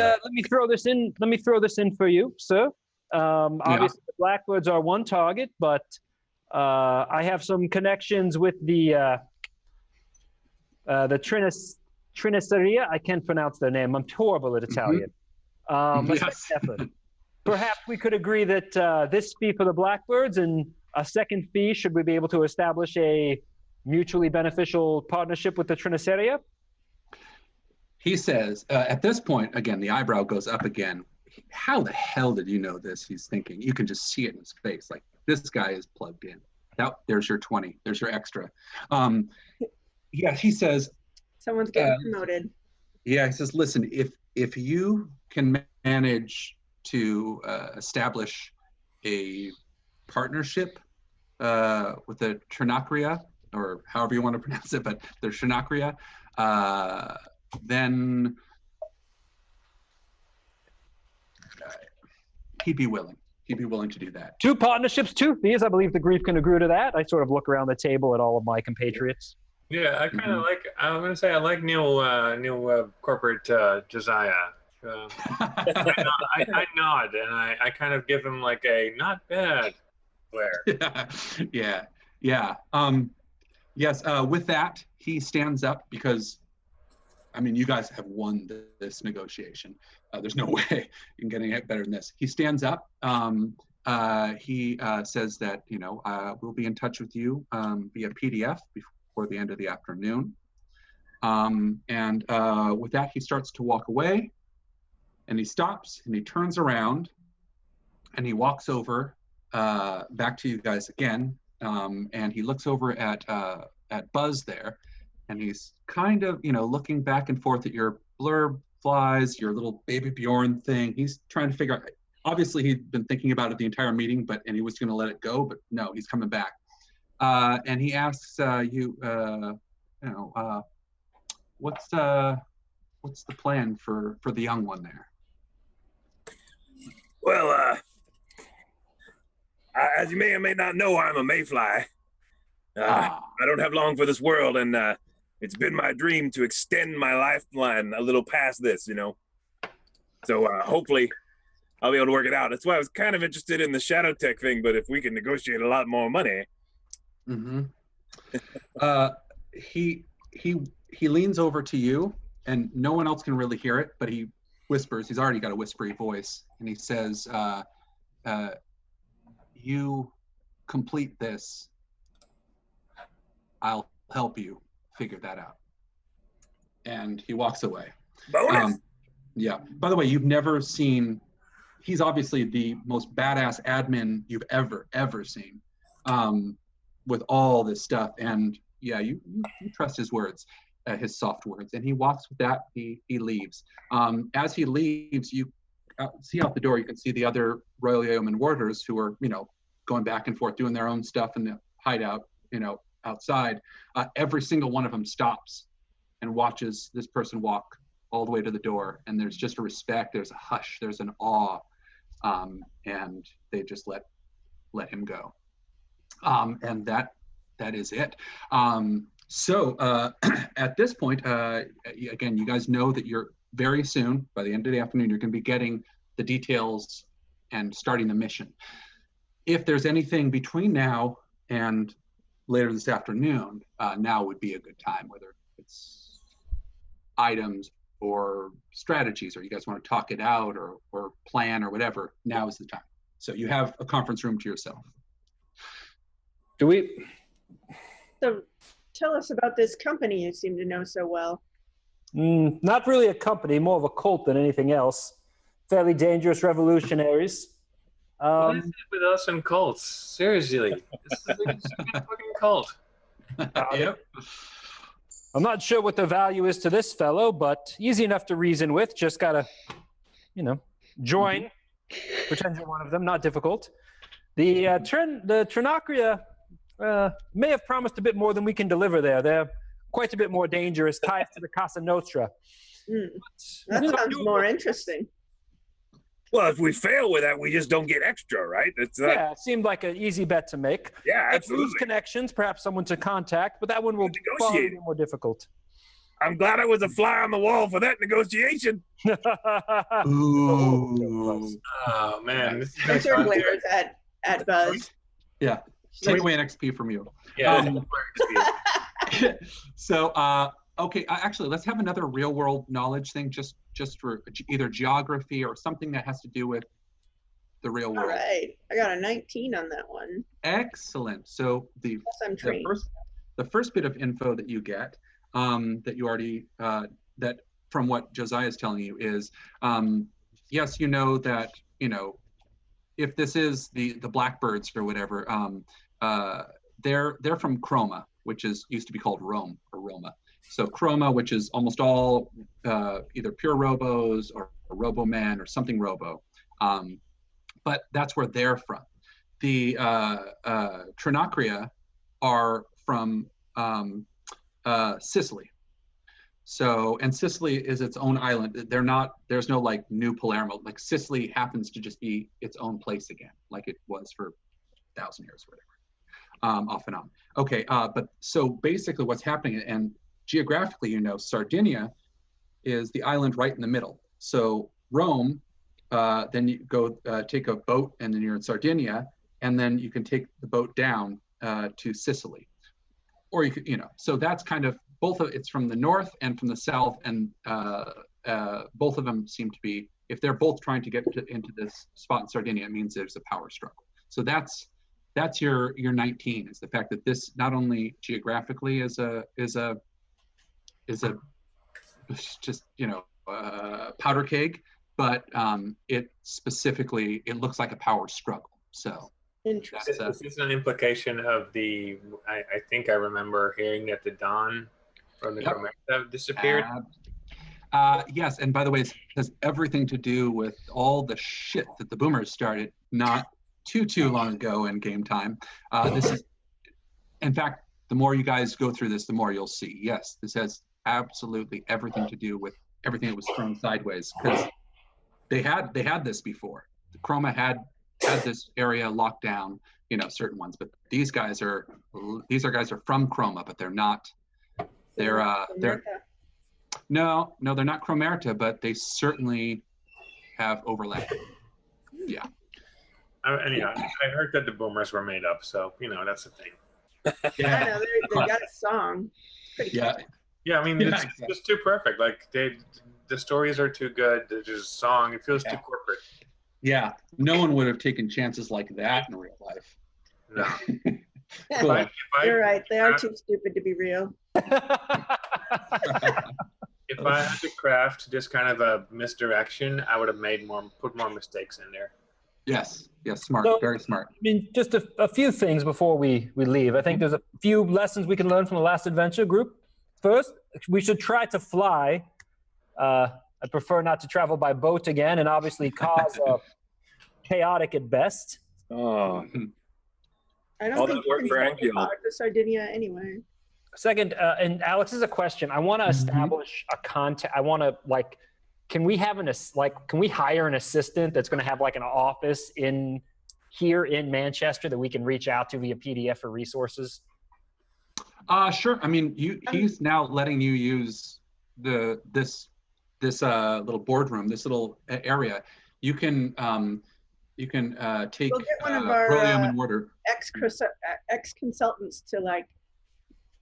throw this in. Let me throw this in for you, sir. Obviously, the Blackbirds are one target, but I have some connections with the Triniceria. I can't pronounce their name. I'm horrible at Italian. Effort. Perhaps we could agree that this fee for the Blackbirds and a second fee should we be able to establish a mutually beneficial partnership with the Triniceria? He says, at this point, again, the eyebrow goes up again. How the hell did you know this? He's thinking. You can just see it in his face. Like, this guy is plugged in. There's your 20. There's your extra. He says. Someone's getting promoted. Yeah, he says, listen, if you can manage to establish a partnership with the Trinacria, or however you want to pronounce it, but the Trinacria, then he'd be willing. He'd be willing to do that. 2 partnerships, 2 fees. I believe the group can agree to that. I sort of look around the table at all of my compatriots. Yeah, I kind of like. I'm gonna say I like new corporate Josiah. I nod and I kind of give him like a not bad glare. Yeah. Yes. With that, he stands up because, you guys have won this negotiation. There's no way you can get any better than this. He stands up. He says that we'll be in touch with you via PDF before the end of the afternoon. And with that, he starts to walk away. And he stops and he turns around and he walks over back to you guys again. And he looks over at Buzz there, and he's kind of, looking back and forth at your blurb flies, your little baby Bjorn thing. He's trying to figure out, obviously he'd been thinking about it the entire meeting, and he was going to let it go, but no, he's coming back. And he asks what's the plan for the young one there? Well, as you may or may not know, I'm a mayfly. I don't have long for this world, and it's been my dream to extend my lifeline a little past this, So hopefully I'll be able to work it out. That's why I was kind of interested in the shadow tech thing, but if we can negotiate a lot more money. He leans over to you and no one else can really hear it, but he whispers. He's already got a whispery voice, and he says, "You complete this, I'll help you figure that out." And he walks away. Bonus. Yeah. By the way, you've never seen. He's obviously the most badass admin you've ever seen, with all this stuff. And yeah, you trust his words, his soft words. And he walks with that. He leaves. As he leaves, you see out the door. You can see the other Royal Yeoman Warders who are, going back and forth, doing their own stuff in the hideout, outside. Every single one of them stops and watches this person walk all the way to the door. And there's just a respect. There's a hush. There's an awe. And they just let him go. And that is it. So at this point, again, you guys know that you're very soon, by the end of the afternoon, you're going to be getting the details and starting the mission. If there's anything between now and later this afternoon, now would be a good time, whether it's items or strategies, or you guys want to talk it out or plan or whatever. Now is the time. So you have a conference room to yourself. So tell us about this company you seem to know so well. Not really a company, more of a cult than anything else. Fairly dangerous revolutionaries. What is it with us and cults? Seriously, this is like a fucking cult. Yep. I'm not sure what the value is to this fellow, but easy enough to reason with. Just gotta, join. Pretend you're one of them. Not difficult. The Trinacria may have promised a bit more than we can deliver there. They're quite a bit more dangerous, ties to the Casa Nostra. That sounds more interesting. Well, if we fail with that, we just don't get extra, right? Yeah, it seemed like an easy bet to make. Yeah, absolutely. Lose connections, perhaps someone to contact, but that one will probably be more difficult. I'm glad I was a fly on the wall for that negotiation. Ooh. Oh man, Spencer glares at Buzz. Yeah. Take away an XP from you. Yeah. So, okay, actually, let's have another real world knowledge thing, just for either geography or something that has to do with the real world. All right, I got a 19 on that one. Excellent. So the first bit of info that you get, that you already that from what Josiah is telling you is, yes, you know that if this is the Blackbirds or whatever, they're from Chroma, which used to be called Rome or Roma. So Chroma, which is almost all either pure robos or robomen or something robo, but that's where they're from. The Trinacria are from Sicily. So, and Sicily is its own island. There's no like new Palermo. Like Sicily happens to just be its own place again, like it was for 1,000 years or whatever, off and on. Okay, but so basically what's happening, and geographically, Sardinia is the island right in the middle. So Rome, then you go take a boat and then you're in Sardinia, and then you can take the boat down to Sicily. Or you could, so that's kind of it's from the north and from the south, and both of them seem to be, if they're both trying to get into this spot in Sardinia, it means there's a power struggle. So that's your 19, is the fact that this not only geographically is a just powder keg, but it specifically, it looks like a power struggle. So interesting. Is this an implication of I think I remember hearing that the Don from the Chromatica disappeared? Yes, and by the way, it has everything to do with all the shit that the Boomers started not too long ago in game time. This is, in fact, the more you guys go through this, the more you'll see. Yes, this has absolutely everything to do with everything that was thrown sideways, because they had this before. The Chroma had this area locked down, certain ones, but these guys are from Chroma, but they're not. They're no, they're not Chromerta, but they certainly have overlap. Yeah. I heard that the Boomers were made up, so that's the thing. Yeah, I know they got a song. Pretty Yeah. catchy. Yeah, I mean, Yeah, it's exactly. just too perfect. Like the stories are too good. There's just song. It feels too Yeah. corporate. Yeah, no one would have taken chances like that in real life. No. Cool. If I You're right. They are too stupid to be real. if I had to craft this kind of a misdirection, I would have put more mistakes in there. Yes, smart, So- very smart. I mean, just a few things before we leave. I think there's a few lessons we can learn from the last adventure group. First, we should try to fly. I prefer not to travel by boat again, and obviously cars are chaotic at best. Oh, I don't All think that you work can for fly Angel. out to Sardinia anyway. Second, and Alex, this is a question. I want to establish a contact. I want to can we have can we hire an assistant that's going to have like an office here in Manchester that we can reach out to via PDF for resources? Sure. I mean, he's now letting you use this little boardroom, this little area. You can take We'll get one of our Yeoman Warders. ex-consultants to like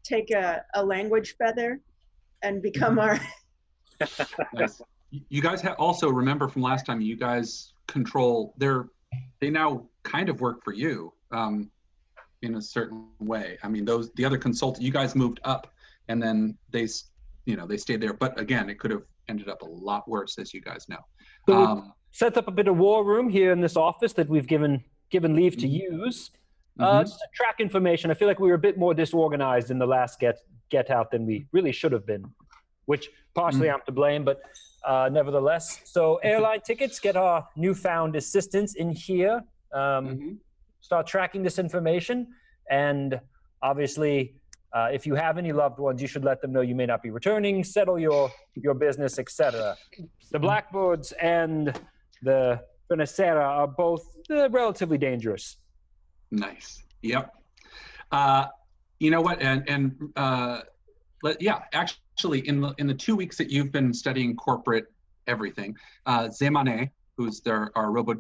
take a language feather and become our Nice. You guys also remember from last time, you guys control they now kind of work for you in a certain way. I mean, the other consultant, you guys moved up and then they stayed there. But again, it could have ended up a lot worse, as you guys know. So set up a bit of war room here in this office that we've given leave to use. Just to track information. I feel like we were a bit more disorganized in the last get out than we really should have been, which partially I'm to blame, but nevertheless. So airline tickets, get our newfound assistants in here, start tracking this information, and obviously if you have any loved ones, you should let them know you may not be returning, settle your business, etc. The Blackbirds and the Benacera are both relatively dangerous. Nice. Yep. You know what? Actually, in the 2 weeks that you've been studying corporate everything, Zemane, who's our robot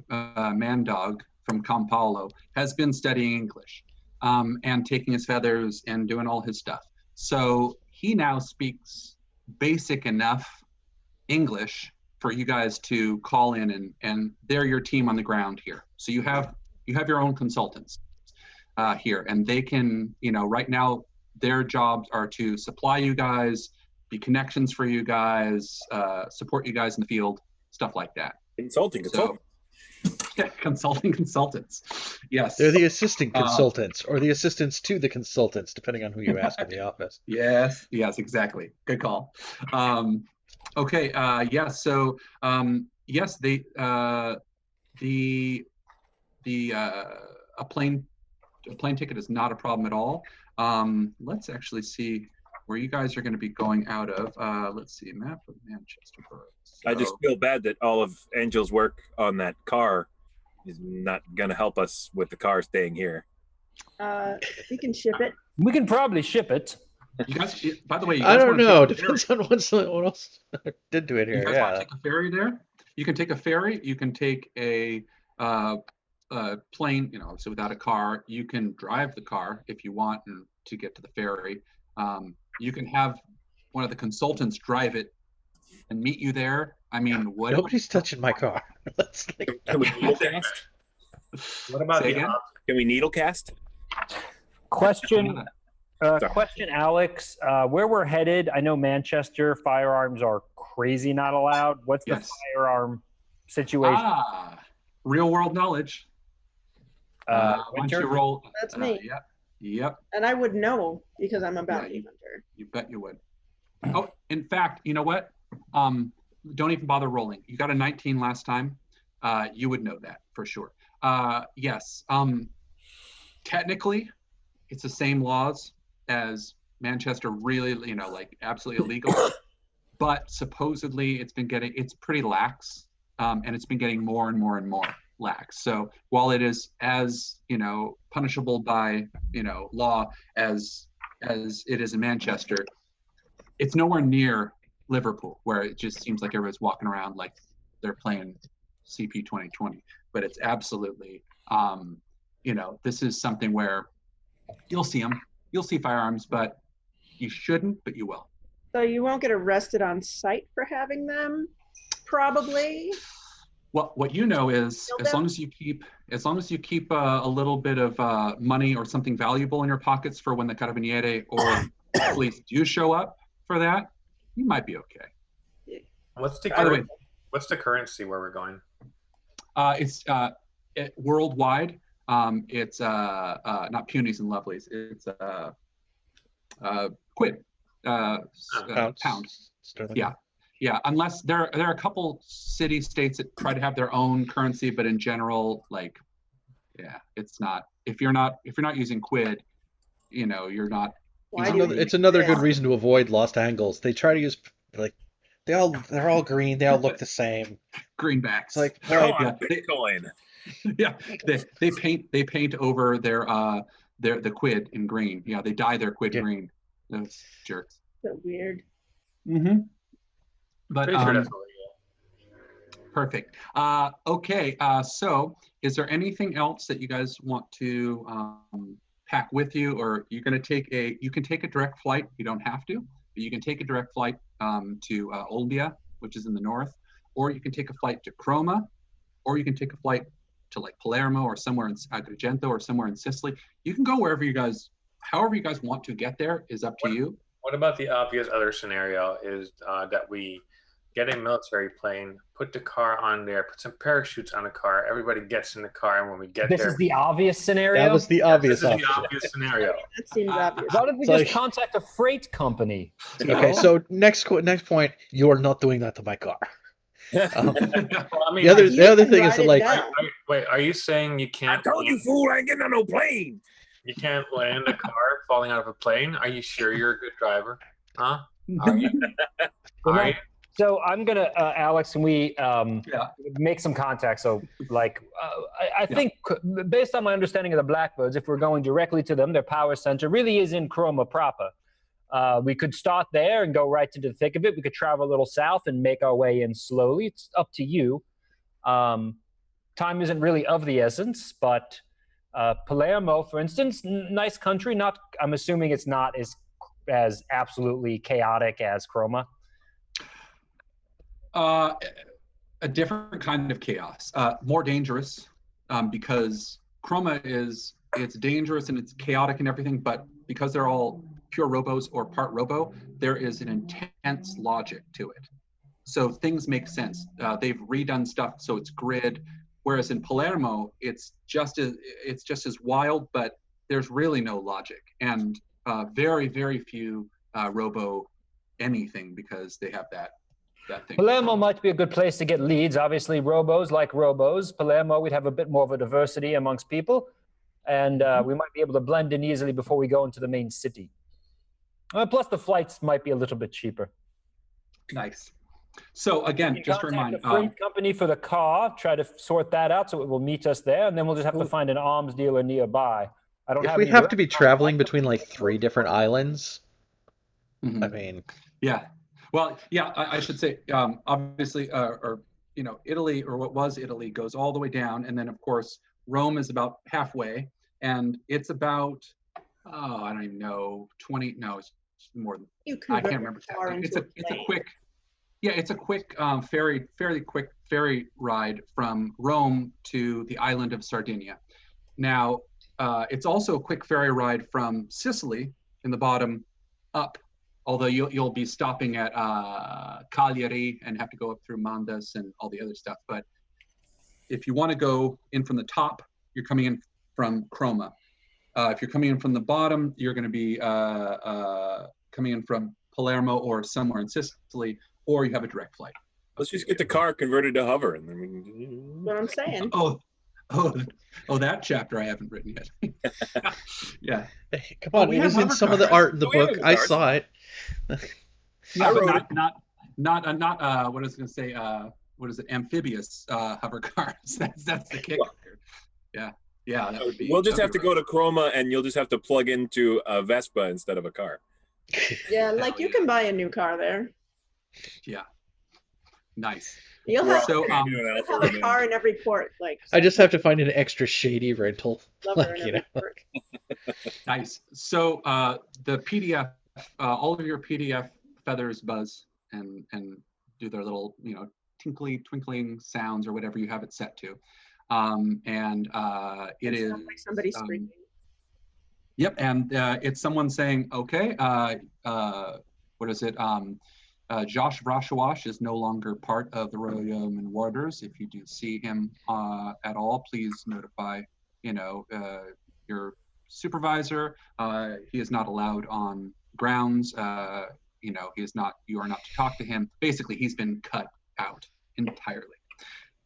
man dog from Campalo, has been studying English and taking his feathers and doing all his stuff. So he now speaks basic enough English for you guys to call in, and they're your team on the ground here. So you have your own consultants here, and they can, right now their jobs are to supply you guys, be connections for you guys, support you guys in the field, stuff like that. consulting. Yeah, consultants. Yes. They're the assistant consultants, or the assistants to the consultants, depending on who you ask in the office. Yes, exactly. Good call. Okay. Yes. So yes, a plane ticket is not a problem at all. Let's actually see where you guys are going to be going out of. Let's see, map of Manchester. So, I just feel bad that all of Angel's work on that car is not going to help us with the car staying here. we can ship it. We can probably ship it. you guys, by the way, you I guys don't wanna know. take a ferry? Depends on what else did to it You here. guys want Yeah. to take a ferry there? You can take a ferry. You can take a plane. So without a car, you can drive the car if you want to get to the ferry. You can have one of the consultants drive it and meet you there. I mean, what? Nobody's touching my car. Let's Can we needle cast? What about Say the again? Can we needle cast? Question, Alex. Where we're headed, I know Manchester firearms are crazy not allowed. What's the Yes. firearm situation? Real world knowledge. Once Winter? you roll. That's me. Yep. And I would know because I'm a bounty hunter. You bet you would. Oh, in fact, you know what? Don't even bother rolling. You got a 19 last time. You would know that for sure. Yes. Technically, it's the same laws as Manchester. Really, like absolutely illegal. But supposedly, it's pretty lax, and it's been getting more and more and more lax. So while it is as punishable by law as it is in Manchester, it's nowhere near Liverpool, where it just seems like everybody's walking around like they're playing CP 2020. But it's absolutely, this is something where you'll see them, you'll see firearms, but you shouldn't, but you will. So you won't get arrested on sight for having them, probably. Well, what you know is Kill as them? long as you keep a little bit of money or something valuable in your pockets for when the carabinieri or police do show up for that, you might be okay. What's the By the way, what's the currency where we're going? it's worldwide. It's not punies and lovelies. It's quid. Pounds. Sterling. Yeah, unless there are a couple city states that try to have their own currency, but in general, like, yeah, it's not. If you're not using quid, you're not. Why It's do another, you it's another do good this? reason to avoid lost angles. They try to use like they're all green. They all look the same. Greenbacks. It's like Oh, well, I'm Bitcoin. yeah, they paint over their the quid in green. Yeah, they dye their quid Yeah. green. Those jerks. So weird. Mm-hmm. But Pretty sure that's what we get. perfect. Okay. So, is there anything else that you guys want to pack with you, or you're going to take a? You can take a direct flight. You don't have to, but you can take a direct flight to Olbia, which is in the north, or you can take a flight to Croma, or you can take a flight to like Palermo or somewhere in Agrigento or somewhere in Sicily. You can go wherever you guys, however you guys want to get there is up to you. What about the obvious other scenario is that we get a military plane, put the car on there, put some parachutes on the car, everybody gets in the car, and when we get This there, is the obvious scenario. that was the obvious this is option. the obvious scenario. That seems obvious. Why don't we It's just like- contact a freight company? Okay, so next point, you are not doing that to my car. Well, I mean, The other You can thing is write that it like down. wait, are you saying you I can't? told you, fool, I ain't getting on no plane. You can't land a car falling out of a plane? Are you sure you're a good driver? Huh? Are you? Are you? So I'm gonna, Alex, can we Yeah. make some contact? So, like, I think based on my understanding of the Blackbirds, if we're going directly to them, their power center really is in Croma proper. We could start there and go right to the thick of it. We could travel a little south and make our way in slowly. It's up to you. Time isn't really of the essence, but Palermo, for instance, nice country. Not, I'm assuming it's not as absolutely chaotic as Croma. A different kind of chaos, more dangerous, because Croma it's dangerous and it's chaotic and everything, but because they're all pure robos or part robo, there is an intense logic to it. So things make sense. They've redone stuff, so it's grid. Whereas in Palermo, it's just as wild, but there's really no logic, and very, very few robo anything because they have that thing. Palermo might be a good place to get leads. Obviously, robos like robos. Palermo, we'd have a bit more of a diversity amongst people, and we might be able to blend in easily before we go into the main city. Plus, the flights might be a little bit cheaper. Nice. So again, You just to contact remind, the freight company for the car, try to sort that out so it will meet us there, and then we'll just have to find an arms dealer nearby. I don't if have we any have to be direct traveling contact. between like 3 different islands, Mhm. I mean, yeah. Well, yeah, I should say, obviously, Italy, or what was Italy, goes all the way down, and then of course Rome is about halfway, and it's about, I don't even know, 20. No, it's more than. You I convert can't remember the car exactly. into It's a plane. quick. Yeah, it's a quick fairly quick ferry ride from Rome to the island of Sardinia. Now, it's also a quick ferry ride from Sicily in the bottom up, although you'll be stopping at Cagliari and have to go up through Mandas and all the other stuff. But if you want to go in from the top, you're coming in from Croma. If you're coming in from the bottom, you're going to be coming in from Palermo or somewhere in Sicily, or you have a direct flight. Let's just get the car converted to hover, and then we That's can. what I'm saying. Oh, that chapter I haven't written yet. Yeah. hey, come Oh, on, we it have was in hover some of the cars. art in the Oh, yeah, book. hover I cars. saw it. Yeah, I but wrote not what I was going to say, what is it, amphibious hover cars. That's the kicker. Yeah, that would be. We'll just have that'd to be go to Croma, and you'll just have to plug into a Vespa instead of a car. Yeah, like you can buy a new car there. Yeah. Nice. You'll We're have, So, all doing that for you'll a have a minute. car in every port, like I just have to find an extra shady rental. lover like, in you every know. port. Nice. So the PDF, all of your PDF feathers buzz and do their little, twinkling sounds or whatever you have it set to. It is like somebody screaming. Yep, and it's someone saying, okay, what is it? Josh Vrashawash is no longer part of the Royal Yeoman Warders. If you do see him at all, please notify, your supervisor. He is not allowed on grounds. You are not to talk to him. Basically, he's been cut out entirely.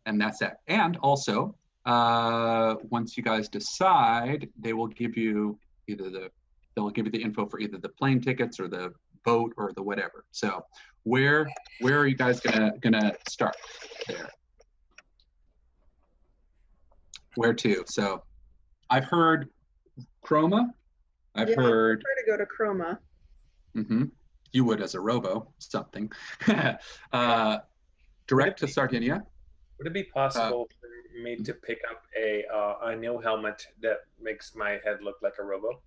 And that's it. And also, once you guys decide, they will give you they'll give you the info for either the plane tickets or the boat or the whatever. So where are you guys gonna start there? Where to? So I've heard Chroma. I've heard. I prefer to go to Chroma. Mm-hmm. You would as a robo something. Direct to Sardinia. Would it be possible for me to pick up a new helmet that makes my head look like a robo?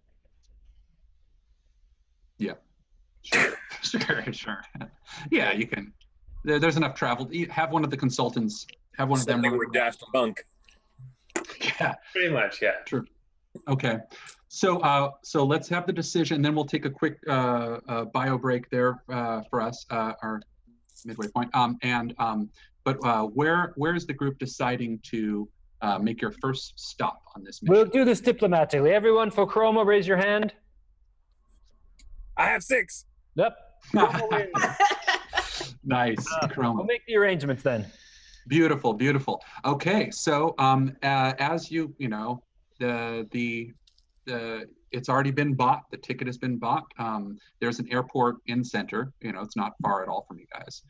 Yeah. Sure. Yeah, you can. There's enough travel. Have one of the consultants. Have one of them. They were Daft Punk. Yeah. Pretty much, yeah. True. Okay. So let's have the decision. Then we'll take a quick bio break there for us, our midway point. But where is the group deciding to make your first stop on this mission? We'll do this diplomatically. Everyone for Chroma, raise your hand. I have 6. Yep. Nice. Chroma. We'll make the arrangements then. Beautiful. Okay, so as it's already been bought. The ticket has been bought. There's an airport in center. It's not far at all from you guys.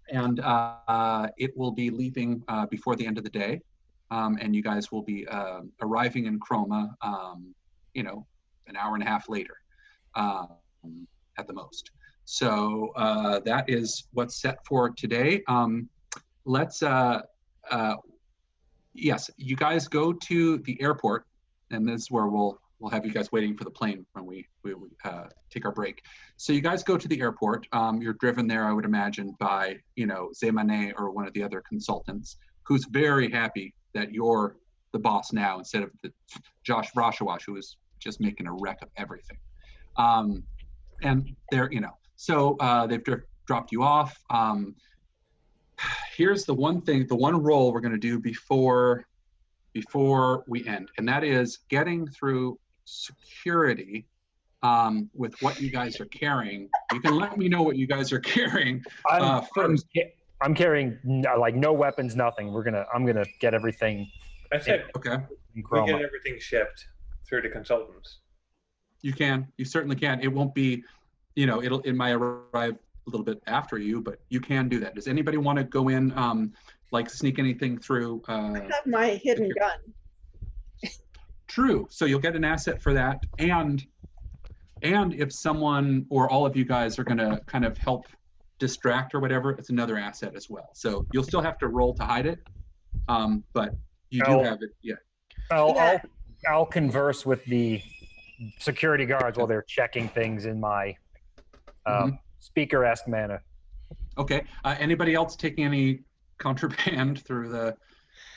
And it will be leaving before the end of the day. And you guys will be arriving in Chroma, an hour and a half later at the most. So that is what's set for today. Yes, you guys go to the airport, and this is where we'll have you guys waiting for the plane when we take our break. So you guys go to the airport. You're driven there, I would imagine, by Zemane or one of the other consultants, who's very happy that you're the boss now instead of the Josh Vrashawash, who is just making a wreck of everything. And they're so they've dropped you off. Here's the one role we're going to do before we end, and that is getting through security with what you guys are carrying. You can let me know what you guys are carrying first. I'm carrying no weapons, nothing. I'm gonna get everything. I said okay. We get everything shipped through the consultants. You certainly can. It won't be, it might arrive a little bit after you, but you can do that. Does anybody want to go in, sneak anything through? I have my hidden gun. True. So you'll get an asset for that, and if someone or all of you guys are going to kind of help distract or whatever, it's another asset as well. So you'll still have to roll to hide it, but you do have it. Yeah. I'll converse with the security guards while they're checking things in my speaker-esque manner. Okay. Anybody else taking any contraband through the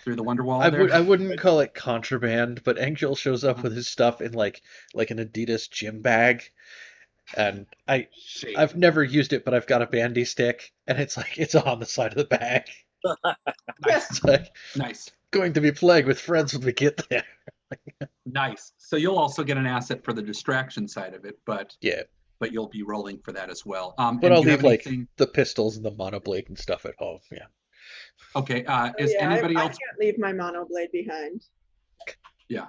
Wonderwall? I wouldn't call it contraband, but Angel shows up with his stuff in like an Adidas gym bag, and I've never used it, but I've got a bandy stick, and it's on the side of the bag. Nice. Nice. Going to be playing with friends when we get there. Nice. So you'll also get an asset for the distraction side of it, but yeah. But you'll be rolling for that as well. But I'll leave the pistols and the monoblade and stuff at home. Yeah. Okay. Is anybody else? I can't leave my monoblade behind. Yeah.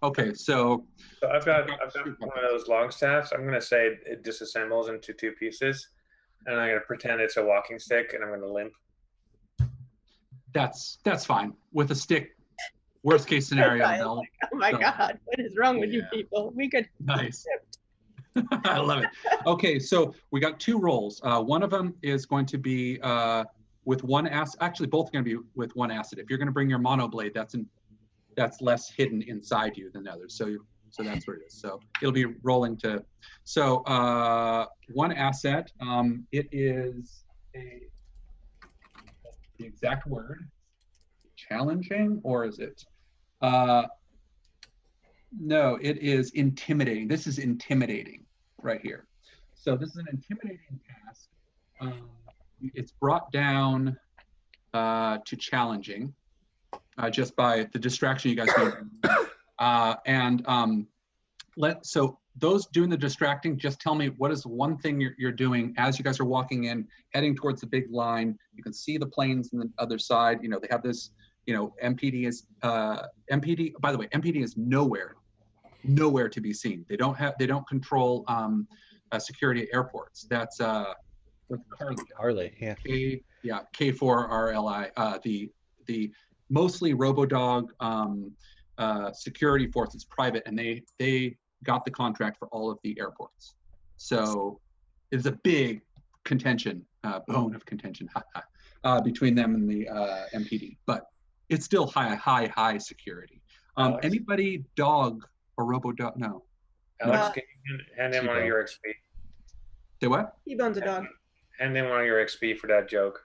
Okay. So I've got one of those long staffs. I'm gonna say it disassembles into 2 pieces, and I'm gonna pretend it's a walking stick, and I'm gonna limp. That's fine with a stick. Worst case scenario. Oh my God! What is wrong with you people? We could. Nice. I love it. Okay, so we got 2 rolls. One of them is going to be with 1 asset. Actually, both are going to be with 1 asset. If you're going to bring your monoblade, that's less hidden inside you than others. So So that's where it is. So it'll be rolling to. So one asset. It is the exact word. Challenging, or is it? No, it is intimidating. This is intimidating right here. So this is an intimidating task. It's brought down to challenging just by the distraction you guys made. So those doing the distracting, just tell me what is one thing you're doing as you guys are walking in, heading towards the big line. You can see the planes on the other side. You know, they have this, you know, MPD is MPD, by the way, MPD is nowhere to be seen. They don't control security at airports. That's Harley, yeah. K4RLI. The mostly RoboDog security force is private, and they got the contract for all of the airports. So it's a big contention, bone of contention between them and the MPD. But it's still high security. Anybody dog or RoboDog? No. Alex, can you hand him one of your XP? Say what? T-Bone's a dog. Hand him one of your XP for that joke.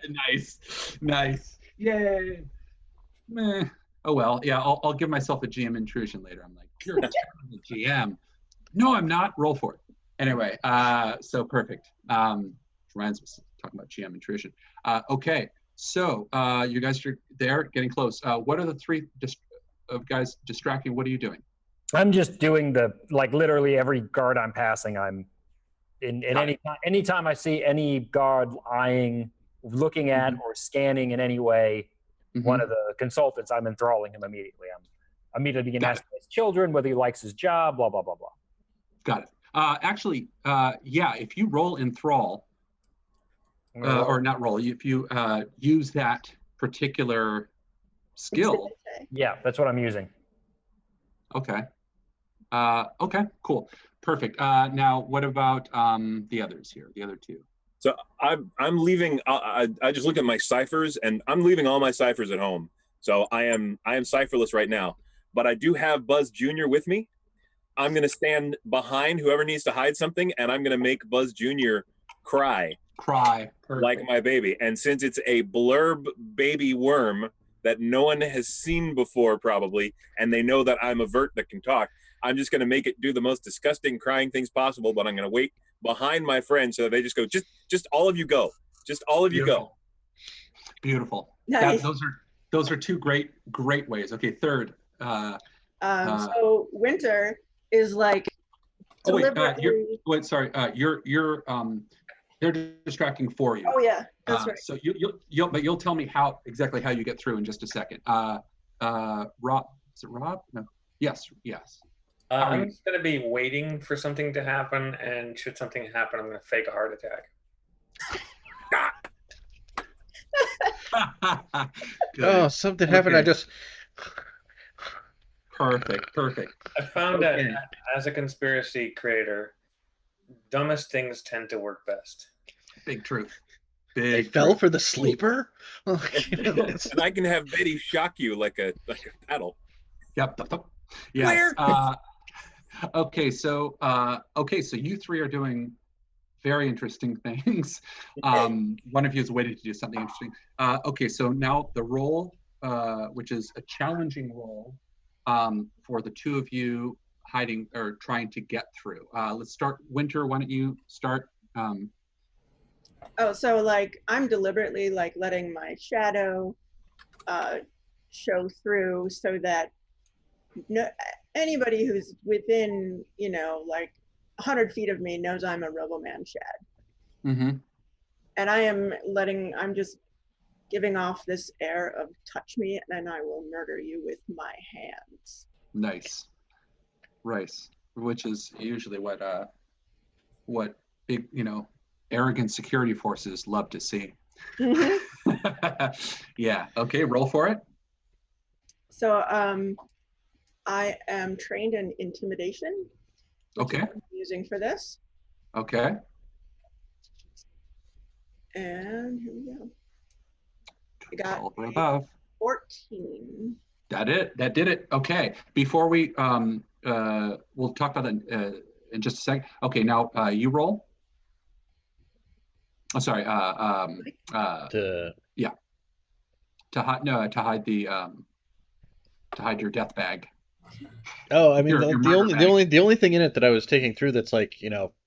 Nice. Yay. Meh. Oh well, yeah. I'll give myself a GM intrusion later. I'm like, you're a terrible GM. No, I'm not. Roll for it. Anyway, so perfect. Reminds me talking about GM intrusion. Okay, so you guys are there, getting close. What are the three guys distracting? What are you doing? I'm just doing literally every guard I'm passing. I'm in anytime I see any guard eyeing, looking at, or scanning in any way one of the consultants, I'm enthralling him immediately. I'm immediately beginning asking his children whether he likes his job, blah, blah, blah, blah. Got it. Actually, yeah, if you roll enthrall, or not roll, if you use that particular skill. Yeah, that's what I'm using. Okay. Okay, cool. Perfect. Now, what about the others here, the other two? So I'm leaving. I just looked at my ciphers, and I'm leaving all my ciphers at home. So I am cipherless right now. But I do have Buzz Jr. with me. I'm gonna stand behind whoever needs to hide something, and I'm gonna make Buzz Jr. cry. Perfect. Like my baby. And since it's a blurb baby worm that no one has seen before probably, and they know that I'm a Vurt that can talk, I'm just gonna make it do the most disgusting crying things possible, but I'm gonna wait behind my friend so that they just go, just all of you go. Just all of you go. Beautiful. Nice. Those are two great ways. Okay, third. So Winter is like deliberately. They're distracting for you. Oh yeah, that's right. So you'll tell me exactly how you get through in just a second. Rob, is it Rob? No. Yes. I'm just going to be waiting for something to happen, and should something happen, I'm going to fake a heart attack. Oh, something happened. I just. Perfect. I found that as a conspiracy creator, dumbest things tend to work best. Big truth. They fell for the sleeper? And I can have Betty shock you like a paddle. Yep. Yes. Okay, so you three are doing very interesting things. One of you is waiting to do something interesting. Okay, so now the roll, which is a challenging roll for the two of you hiding or trying to get through. Let's start. Winter, why don't you start? So like I'm deliberately like letting my shadow show through so that anybody who's within, like 100 feet of me knows I'm a Roboman Shad. Mm-hmm. And I'm just giving off this air of touch me and I will murder you with my hands. Nice. Rice, which is usually what big, arrogant security forces love to see. Mm-hmm. Yeah. Okay, roll for it. So I am trained in intimidation. Which is what I'm using for this. Okay. And here we go. I got above. 14. That did it. Okay. Before we we'll talk about that in just a second. Okay, now you roll. Oh, sorry. Yeah. To hide your death bag. Oh, I mean, Your the only thing in it that I was taking through that's like,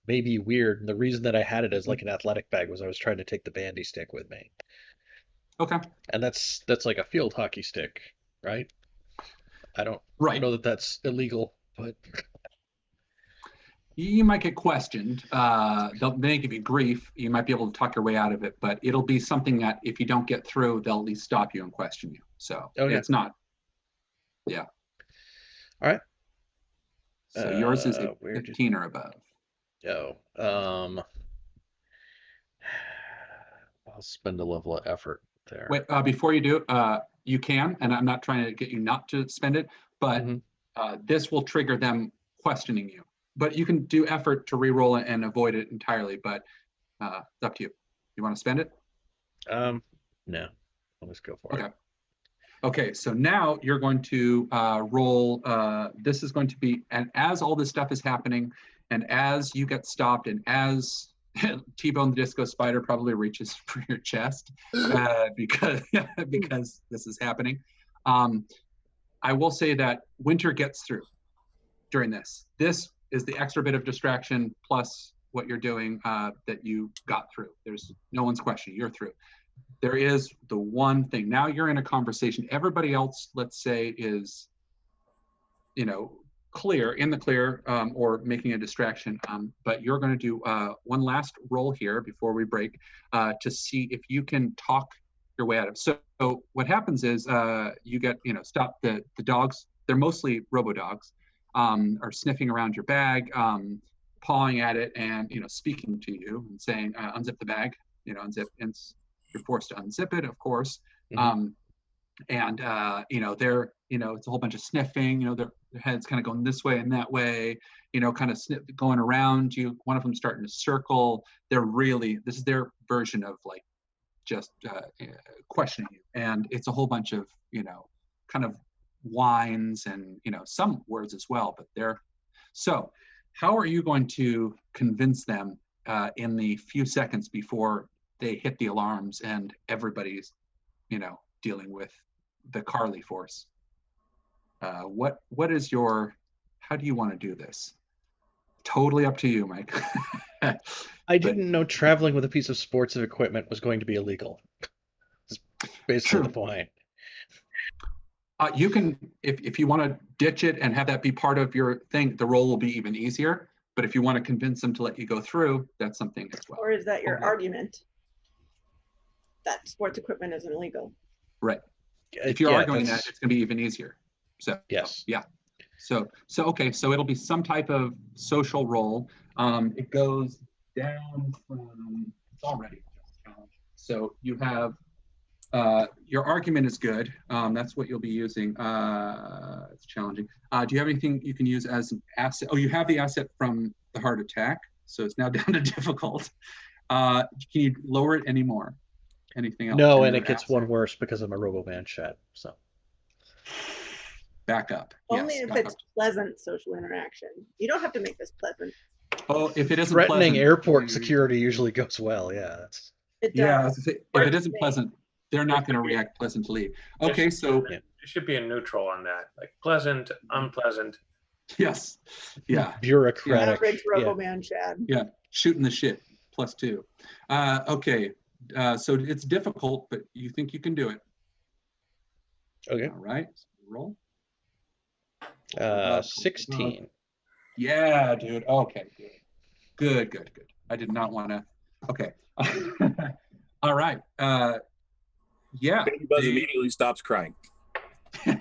maybe weird, and the reason that I had it as like an athletic bag was I was trying to take the bandy stick with me. Okay. And that's like a field hockey stick, right? I don't know that that's illegal, but you might get questioned. They may give you grief. You might be able to talk your way out of it, but it'll be something that if you don't get through, they'll at least stop you and question you. So it's not. Yeah. All right. So yours is 15 or above. Oh, I'll spend a level of effort there. Wait, before you do, you can, and I'm not trying to get you not to spend it, but this will trigger them questioning you. But you can do effort to re-roll it and avoid it entirely, but it's up to you. You want to spend it? No. I'll just go for it. Okay, so now you're going to roll, this is going to be, and as all this stuff is happening, and as you get stopped, and as T-Bone the Disco Spider probably reaches for your chest, because this is happening, I will say that Winter gets through during this. This is the extra bit of distraction plus what you're doing that you got through. There's no one's questioning, you're through. There is the one thing. Now you're in a conversation. Everybody else, let's say, is, in the clear, or making a distraction. But you're going to do one last roll here before we break to see if you can talk your way out of it. So what happens is you get, stop the dogs. They're mostly robo-dogs, are sniffing around your bag, pawing at it, and speaking to you and saying, "Unzip the bag." Unzip. And you're forced to unzip it, of course. And they're, it's a whole bunch of sniffing. Their heads kind of going this way and that way. Kind of going around you. One of them starting to circle. This is their version of like just questioning you, and it's a whole bunch of kind of whines and some words as well. But so how are you going to convince them in the few seconds before they hit the alarms and everybody's dealing with the Carly force? What is how do you want to do this? Totally up to you, Mike. I didn't know traveling with a piece of sports equipment was going to be illegal. That's basically the point. You can, if you want to ditch it and have that be part of your thing, the roll will be even easier. But if you want to convince them to let you go through, that's something as well. Or is that your argument? That sports equipment isn't illegal. Right. If you're arguing that, it's going to be even easier. So yes. Yeah. So okay. So it'll be some type of social role. It goes down from. It's already a challenge. So you have your argument is good. That's what you'll be using. It's challenging. Do you have anything you can use as an asset? Oh, you have the asset from the heart attack. So it's now down to difficult. Can you lower it anymore? Anything else? No, and it gets one worse because I'm a Robo-Man chat. So back up. Only if it's pleasant social interaction. You don't have to make this pleasant. Oh, if it isn't threatening pleasant, airport security usually goes well. Yeah, it does. If it isn't pleasant, they're not going to react pleasantly. Okay, so it should be a neutral on that, like pleasant, unpleasant. Yes. Yeah. Bureaucratic. Average Robo-Man Chad. Yeah. Shooting the shit +2. Okay. So it's difficult, but you think you can do it. Okay. All right. Roll. 16. Yeah, dude. Okay. Good. I did not want to. Okay. All right. Yeah. Baby Buzz immediately stops crying.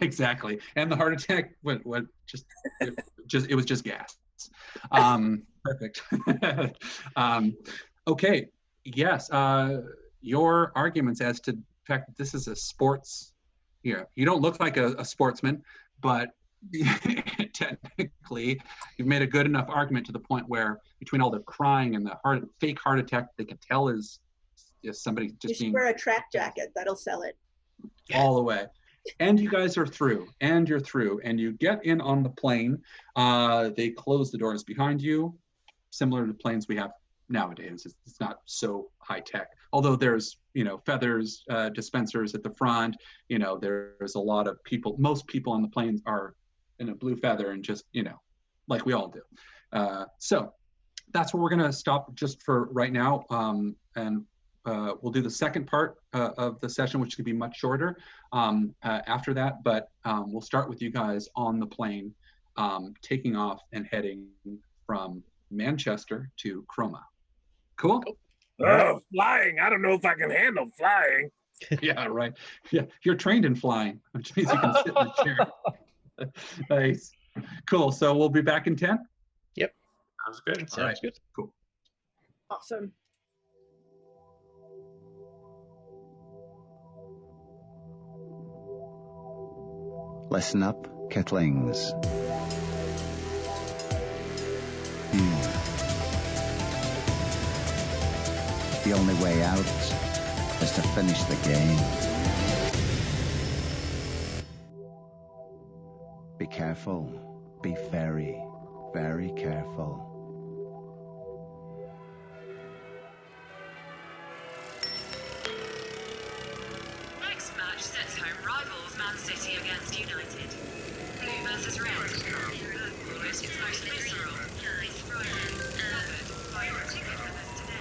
Exactly. And the heart attack it was just gas. Perfect. Okay. Yes. Your arguments as to the fact that this is a sports here. You don't look like a sportsman, but technically you've made a good enough argument to the point where between all the crying and the fake heart attack, they can tell is somebody just you should wear a track jacket. That'll sell it. All the way. And you guys are through, and you're through, and you get in on the plane. They close the doors behind you, similar to planes we have nowadays. It's not so high tech, although there's, feathers, dispensers at the front. There's a lot of people. Most people on the planes are in a blue feather and just, like we all do. So that's where we're going to stop just for right now. And we'll do the second part of the session, which could be much shorter after that. But we'll start with you guys on the plane, taking off and heading from Manchester to Chroma. Cool? Oh, flying. I don't know if I can handle flying. Yeah, right. Yeah, you're trained in flying, which means you can sit in the chair. Nice. Cool. So we'll be back in 10? Yep. Sounds good. Sounds good. Cool. Awesome. Listen up, Kettlings. The only way out is to finish the game. Be careful. Be very, very careful. Next match sets home rivals Man City against United. Blue versus red. Blue is its most visceral. This Friday. Leopard. Buy your ticket with us today.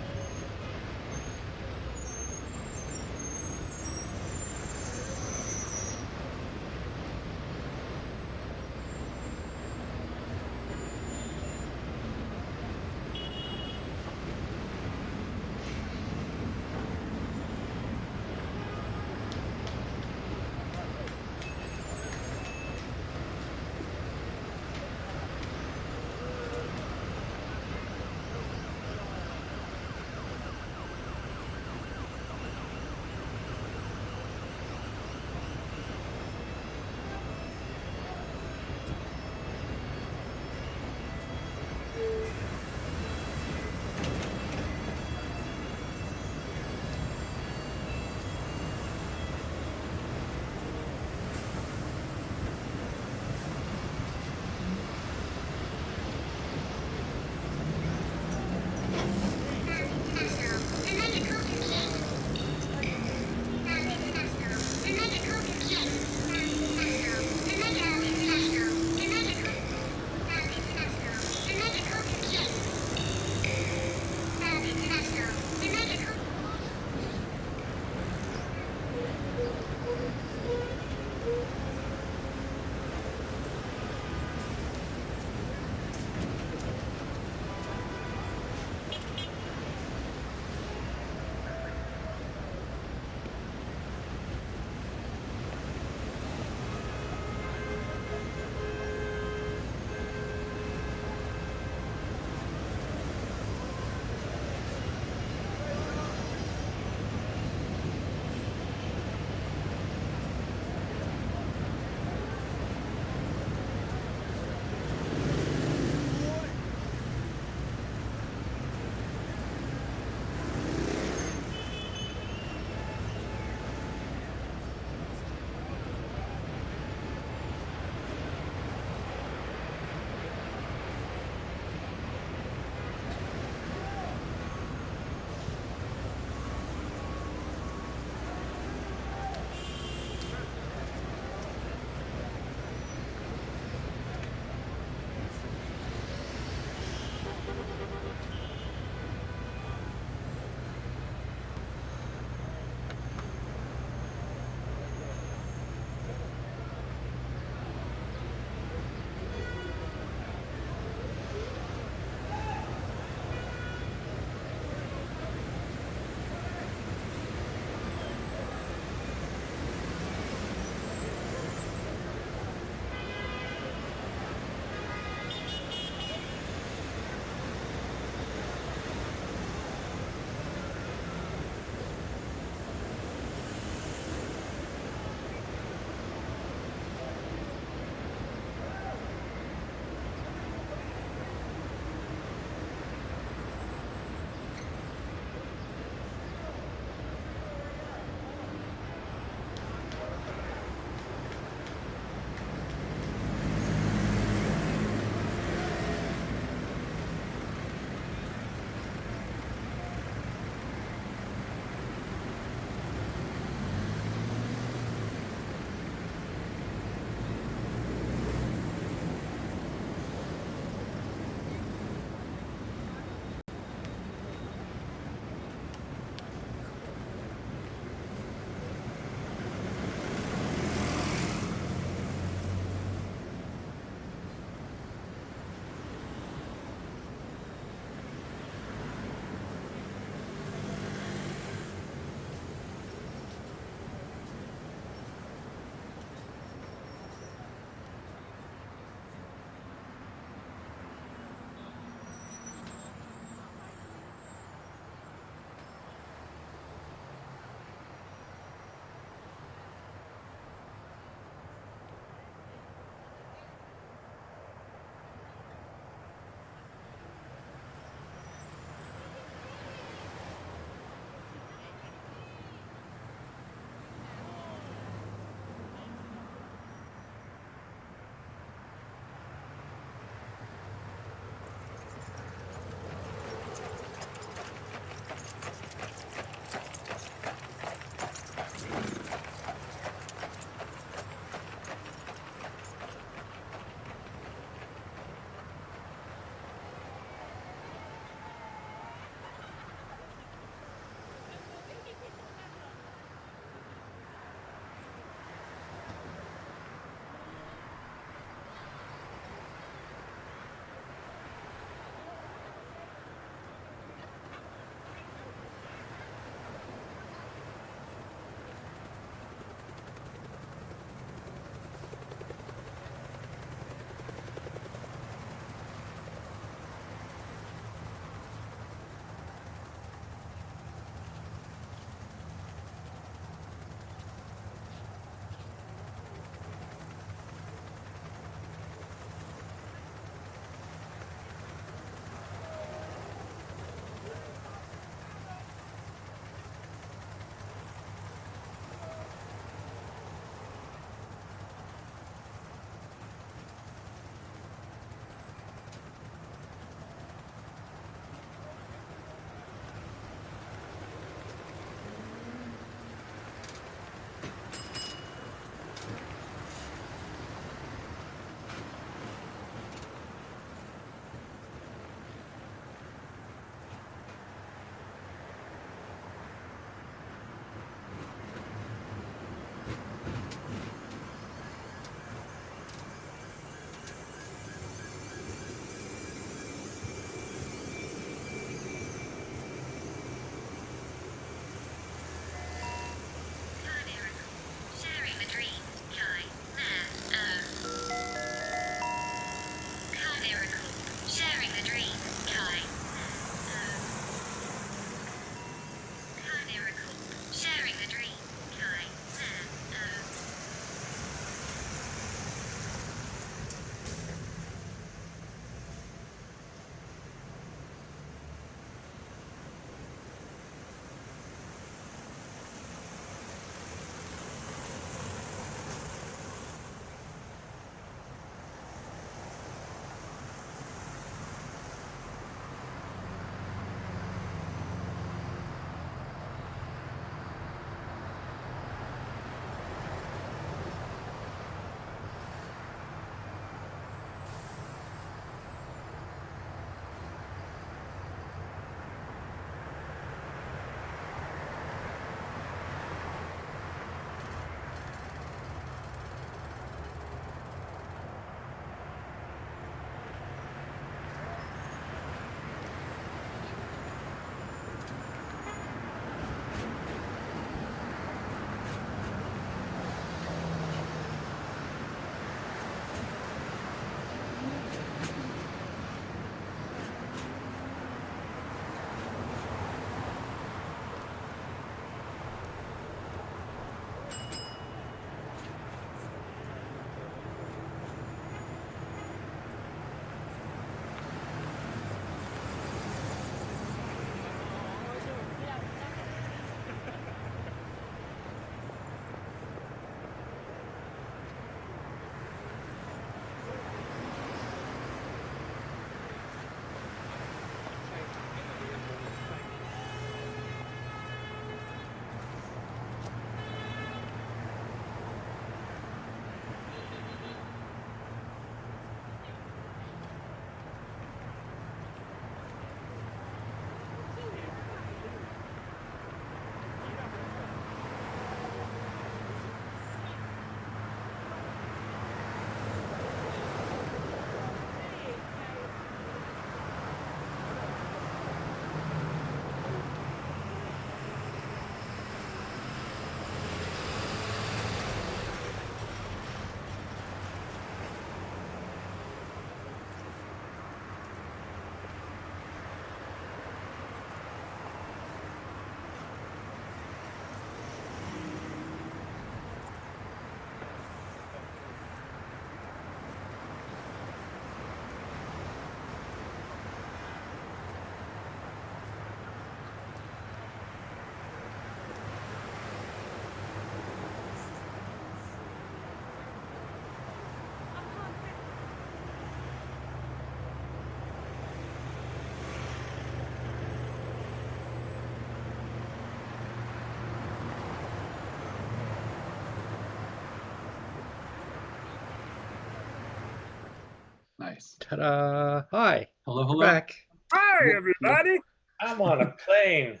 Nice. Ta-da! Hi. Hello, We're hello. back. Hi, everybody. I'm on a plane.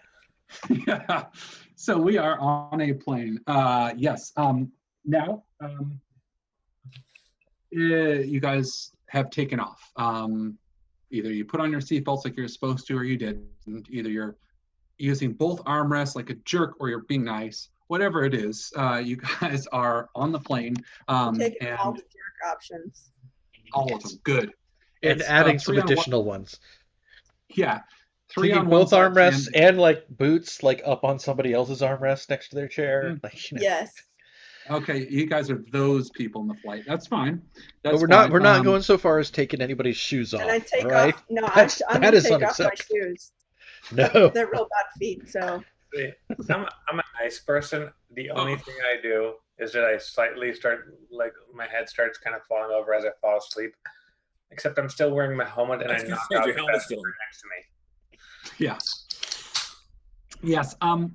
Yeah. So we are on a plane. Yes. Now, you guys have taken off. Either you put on your seatbelts like you're supposed to, or you didn't. Either you're using both armrests like a jerk, or you're being nice. Whatever it is, you guys are on the plane. Taking all And the jerk options. all of them. Good. And It's, adding some 3 on 1. additional ones. Yeah. 3 Taking on one both side armrests and like boots like up on somebody else's armrest next to their chair. Mm. Like, you know. Yes. Okay, you guys are those people in the flight. That's fine. But That's we're not fine. we're not going so far as taking anybody's shoes off. And I take all right? off. No, That's- I'm that gonna is take off my unacceptable. shoes. No. They're real bad feet, so See, I'm a nice person. The only thing I do is that I slightly start, like, my head starts kind of falling over as I fall asleep. Except I'm still wearing my helmet, and I knock out Your the helmet's passenger still. next to me. Yeah. Yes. I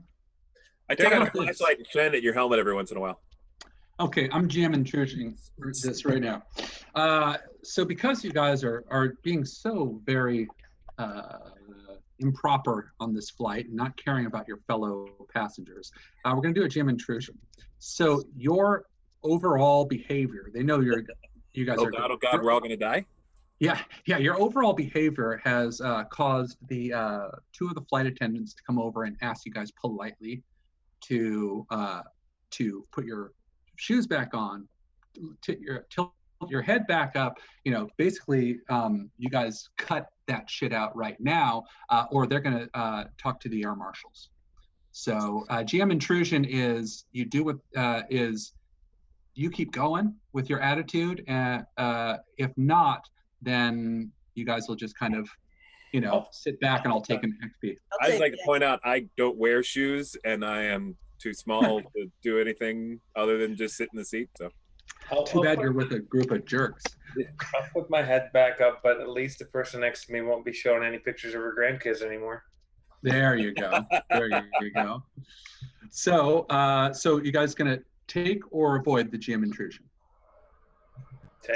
take Tell out me a this. flashlight and shine at your helmet every once in a while. Okay, I'm jamming this right now. So because you guys are being so very improper on this flight, not caring about your fellow passengers, we're going to do a jam intrusion. So your overall behavior, they know you guys Oh are. God, we're all gonna die. Yeah. Your overall behavior has caused the 2 of the flight attendants to come over and ask you guys politely to put your shoes back on, tilt your head back up. You know, basically, you guys cut that shit out right now, or they're gonna talk to the air marshals. So GM intrusion is you do what is you keep going with your attitude, and if not, then you guys will just kind of, sit back and I'll take an XP. I just like to point out I don't wear shoes and I am too small to do anything other than just sit in the seat. So Too bad you're with a group of jerks. I'll put my head back up, but at least the person next to me won't be showing any pictures of her grandkids anymore. There you go. There you go. So, so you guys gonna take or avoid the GM intrusion?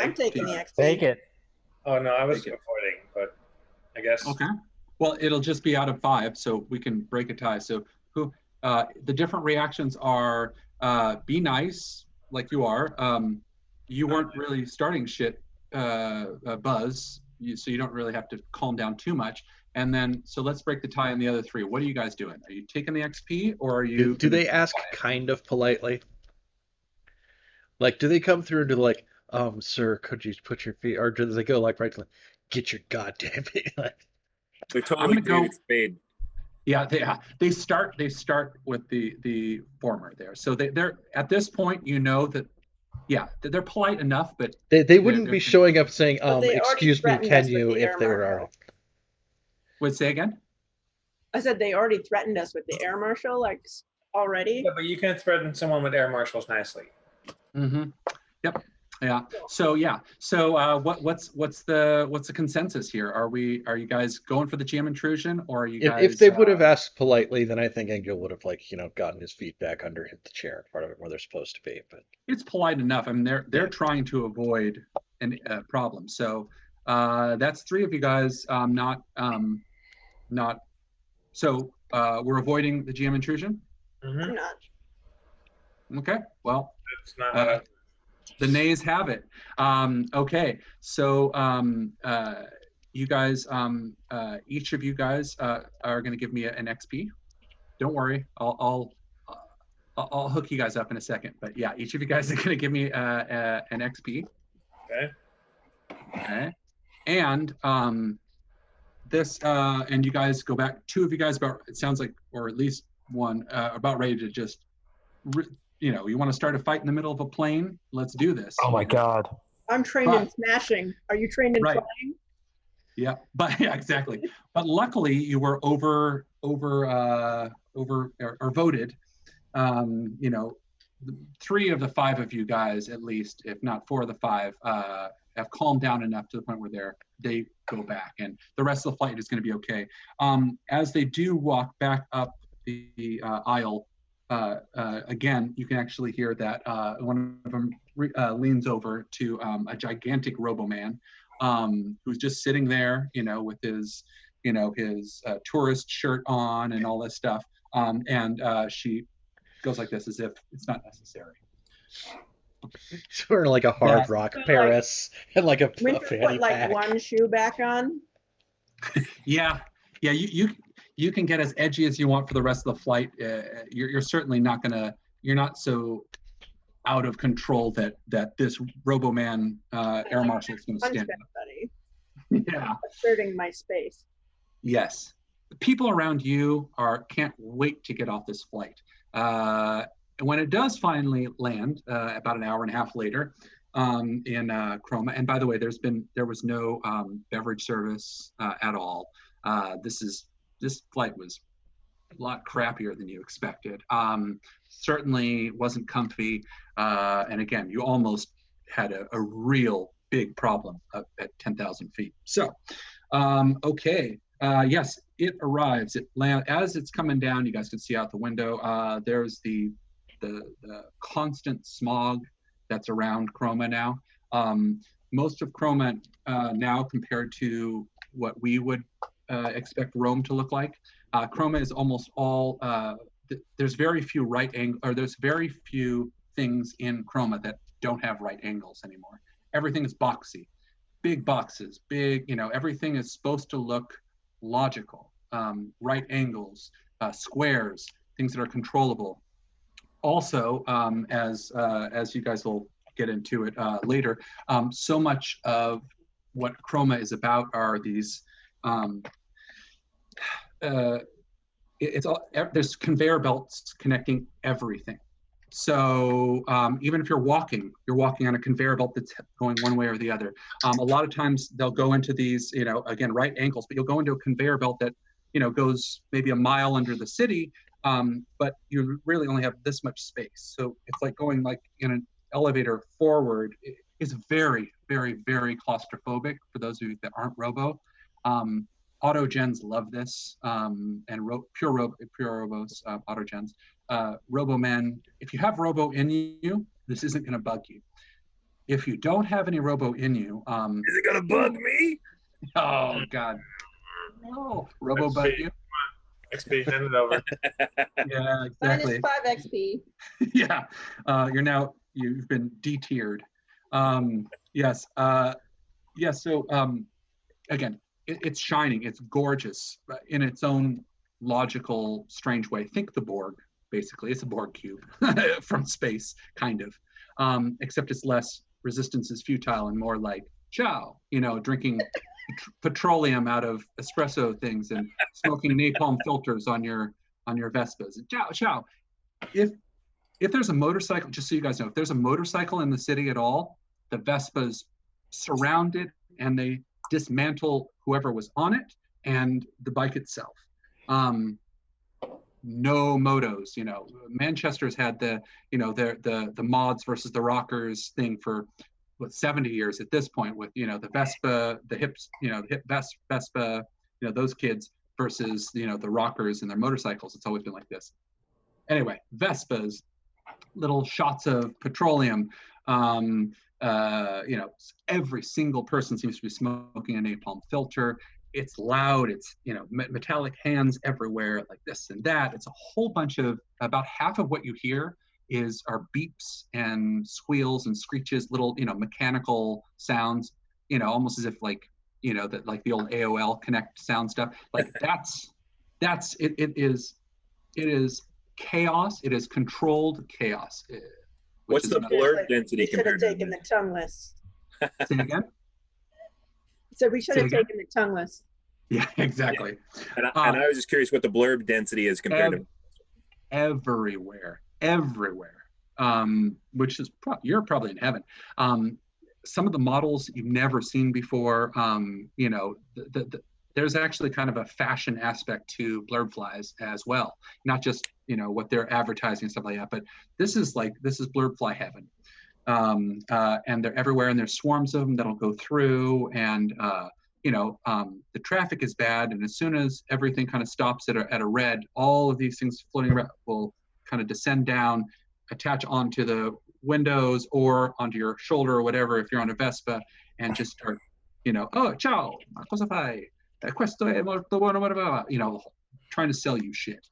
I'm taking the XP. Take it. Oh no, I was Take it. avoiding, but I guess. Okay. Well, it'll just be out of 5, so we can break a tie. So, who? The different reactions are: be nice, like you are. You weren't really starting shit, Buzz. So you don't really have to calm down too much. And then, so let's break the tie on the other 3. What are you guys doing? Are you taking the XP, or are you? Do they ask kind of politely? Like, do they come through and do like, sir, could you put your feet, or do they go like right to like, get your goddamn feet? Like, they totally gonna go- David Spade. Yeah, they start with the former there. So they're at this point, you know that, yeah, they're polite enough, but they wouldn't they're- be showing up saying, But they already excuse me, threatened can us with you, the if air they were marshal. alright. would say again. I said they already threatened us with the air marshal, like already. Yeah, but you can threaten someone with air marshals nicely. Mm-hmm. Yep. Yeah. So yeah. So what's the consensus here? Are you guys going for the GM intrusion, or are you guys? If they would have asked politely, then I think Angel would have gotten his feet back under the chair, part of it where they're supposed to be. But It's polite enough. I mean, they're trying to avoid a problem. So that's 3 of you guys. Not. So we're avoiding the GM intrusion. Mm-hmm. I'm not. Okay. Well, It's not. How the nays have it. Okay. So you guys, each of you guys are going to give me an XP. Don't worry. I'll hook you guys up in a second. But yeah, each of you guys are going to give me an XP. okay. Okay. And this and you guys go back. 2 of you guys it sounds like, or at least one, about ready to just, you want to start a fight in the middle of a plane. Let's do this. Oh my God. I'm trained in But- smashing. Are you trained in Right. flying? Yeah, but yeah, exactly. But luckily, you were over or voted. 3 of the 5 of you guys, at least, if not 4 of the 5, have calmed down enough to the point where they go back, and the rest of the flight is going to be okay. As they do walk back up the aisle, again, you can actually hear that one of them leans over to a gigantic Robo-Man who's just sitting there, with his, his tourist shirt on and all this stuff. And she goes like this, as if it's not necessary. He's wearing like a Hard Rock So, like, Paris and like a Winter fanny put like pack. one shoe back on. Yeah. You can get as edgy as you want for the rest of the flight. You're certainly not you're not so out of control that this Roboman air marshal is going to Punch stand up. everybody. Yeah. Asserting my space. Yes. The people around you can't wait to get off this flight. When it does finally land, about an hour and a half later, in Chroma, and by the way, there was no beverage service at all. This flight was a lot crappier than you expected. Certainly wasn't comfy, and again, you almost had a real big problem at 10,000 feet. So, okay. Yes, it arrives. It as it's coming down. You guys can see out the window. There's the constant smog that's around Chroma now. Most of Chroma now, compared to what we would expect Rome to look like, Chroma is almost all. There's very few there's very few things in Chroma that don't have right angles anymore. Everything is boxy, big boxes, big. Everything is supposed to look logical, right angles, squares, things that are controllable. Also, as you guys will get into it later, so much of what Chroma is about are these. There's conveyor belts connecting everything. So even if you're walking on a conveyor belt that's going one way or the other. A lot of times they'll go into these, again, right angles, but you'll go into a conveyor belt that, goes maybe a mile under the city, but you really only have this much space. So it's like going like in an elevator forward. It is very, very, very claustrophobic for those of you that aren't Robo. Autogens love this, and pure Robos, Autogens. Roboman, if you have Robo in you, this isn't going to bug you. If you don't have any Robo in you, is it going to bug me? Oh God, no! Robo bug you. XP, hand it over. Yeah, exactly. -5 XP. Yeah, you've been D-tiered. Yes. Yes. So again, it's shining. It's gorgeous in its own logical, strange way. Think the Borg. Basically, it's a Borg cube from space, kind of, except it's less resistance is futile and more like chow, drinking petroleum out of espresso things and smoking napalm filters on your Vespas. Chow. If there's a motorcycle, just so you guys know, if there's a motorcycle in the city at all, the Vespas surround it and they dismantle whoever was on it and the bike itself. No motos, Manchester's had the mods versus the rockers thing for 70 years at this point with, the Vespa, the hips, the hip Vespa, those kids versus, the rockers and their motorcycles. It's always been like this. Anyway, Vespas, little shots of petroleum, every single person seems to be smoking a napalm filter. It's loud, it's, metallic hands everywhere, like this and that. It's a whole bunch of, about half of what you hear are beeps and squeals and screeches, little, mechanical sounds, almost as if like, that like the old AOL Connect sound stuff. Like that's it is chaos. It is controlled chaos. What's the blurb density compared to? We should have taken the tongueless. Say it again? So we should have taken the tongueless. Yeah, exactly. Yeah. And I was just curious what the blurb density is compared to. Everywhere, which is you're probably in heaven. Some of the models you've never seen before. There's actually kind of a fashion aspect to blurb flies as well, not just what they're advertising and stuff like that. But this is blurb fly heaven. And they're everywhere, and there's swarms of them that'll go through, and the traffic is bad, and as soon as everything kind of stops at a red, all of these things floating around will kind of descend down, attach onto the windows or onto your shoulder or whatever if you're on a Vespa, and just start oh, ciao, ma cosa fai? Questo è molto buono, blah, blah, blah, trying to sell you shit.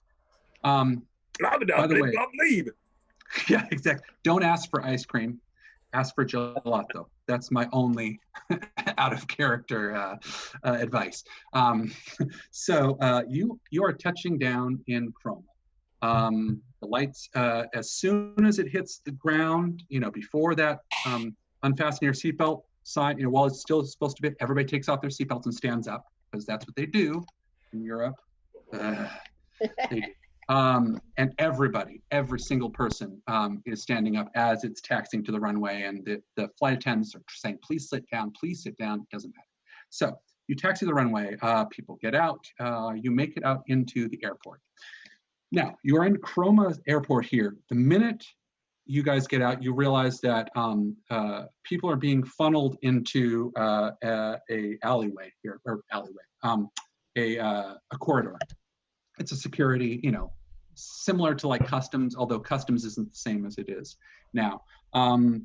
By the way, yeah, exactly. Don't ask for ice cream. Ask for gelato. That's my only out of character advice. So you are touching down in Chroma. The lights, as soon as it hits the ground, before that, unfasten your seatbelt sign, while it's still supposed to be, everybody takes off their seatbelts and stands up, because that's what they do in Europe. They do. And every single person is standing up as it's taxiing to the runway, and the flight attendants are saying, please sit down, it doesn't matter. So you taxi the runway, people get out, you make it out into the airport. Now, you are in Chroma Airport here. The minute you guys get out, you realize that people are being funneled into a alleyway here, or a corridor. It's a security, similar to like customs, although customs isn't the same as it is now.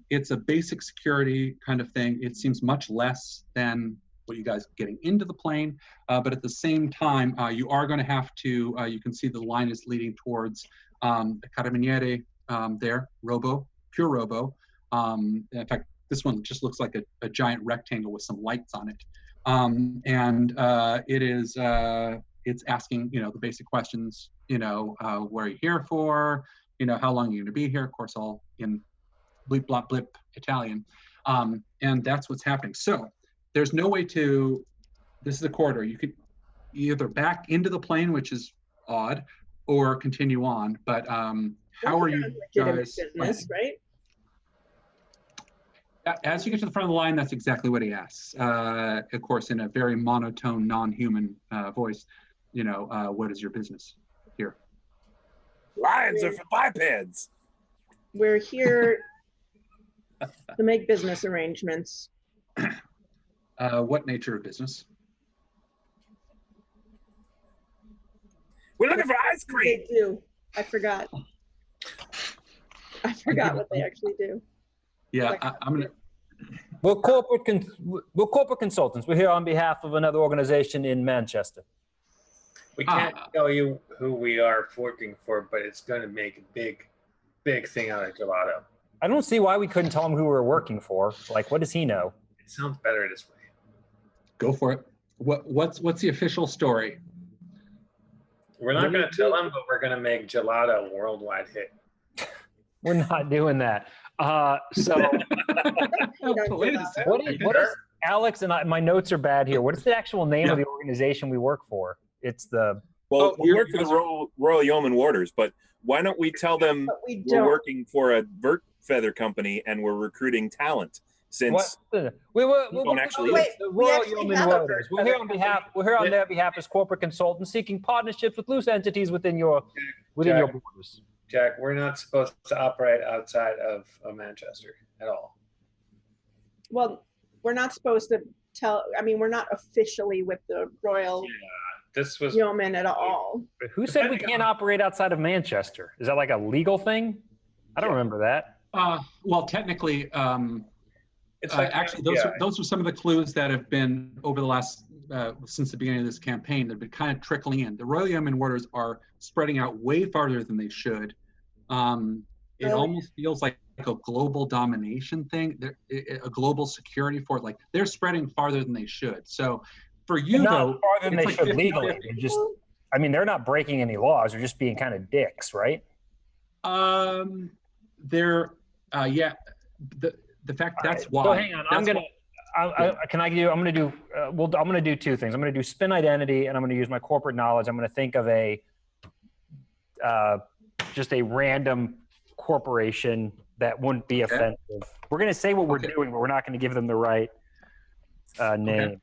It's a basic security kind of thing. It seems much less than what you guys getting into the plane, but at the same time, you are going to have to, you can see the line is leading towards Carabinieri there, pure robo. In fact, this one just looks like a giant rectangle with some lights on it. And it is, it's asking, the basic questions, what are you here for? How long are you going to be here? Of course, all in bleep, blop, blip Italian. And that's what's happening. So there's no way to, this is a corridor. You could either back into the plane, which is odd, or continue on. But how are you guys? Business, right? As you get to the front of the line, that's exactly what he asks. Of course, in a very monotone, non-human voice, what is your business here? Lions are for bipeds. We're here to make business arrangements. What nature of business? We're looking for ice cream. They do. I forgot. What they actually do. Yeah, I'm gonna. We're corporate consultants. We're here on behalf of another organization in Manchester. We can't tell you who we are working for, but it's going to make a big thing out of gelato. I don't see why we couldn't tell him who we're working for. Like, what does he know? It sounds better this way. Go for it. What's the official story? We're not going to tell him, but we're going to make gelato a worldwide hit. We're not doing that. So Wait a second. what is Alex and I, my notes are bad here. What is the actual name of the organization we work for? It's the we work for the Royal Yeoman Warders, but why don't we tell them we're working for a Vurt feather company and we're recruiting talent? Since the Royal Yeoman Warders. We're here on their behalf as corporate consultants, seeking partnerships with loose entities within your borders. Jack, we're not supposed to operate outside of Manchester at all. Well, we're not supposed to tell. I mean, we're not officially with the Royal Yeoman at all. Who said we can't operate outside of Manchester? Is that like a legal thing? I don't remember that. Well, technically, it's like, actually, those are some of the clues that have been over the last since the beginning of this campaign. They've been kind of trickling in. The Royal Yeoman Warders are spreading out way farther than they should. It almost feels like a global domination thing, a global security force. Like they're spreading farther than they should. So for you, not farther than they should legally. They're not breaking any laws. They're just being kind of dicks, right? They're the fact that's why. So hang on, I'm gonna do two things. I'm gonna do spin identity, and I'm gonna use my corporate knowledge. I'm gonna think of just a random corporation that wouldn't be offensive. We're gonna say what we're doing, but we're not gonna give them the right name.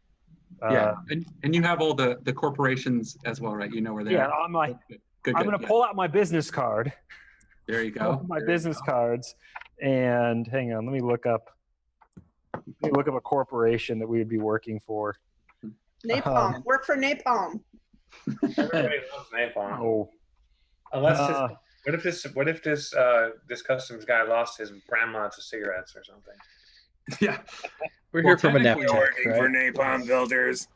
And you have all the corporations as well, right? You know where they are. Yeah, I'm gonna pull out my business card. There you go. Business cards. And hang on, let me look up a corporation that we would be working for. Napalm. Work for Napalm. Everybody loves napalm. Oh. Unless what if this customs guy lost his grandma to cigarettes or something? Yeah. We're here from a technically, nap Working tech, for right? napalm filters.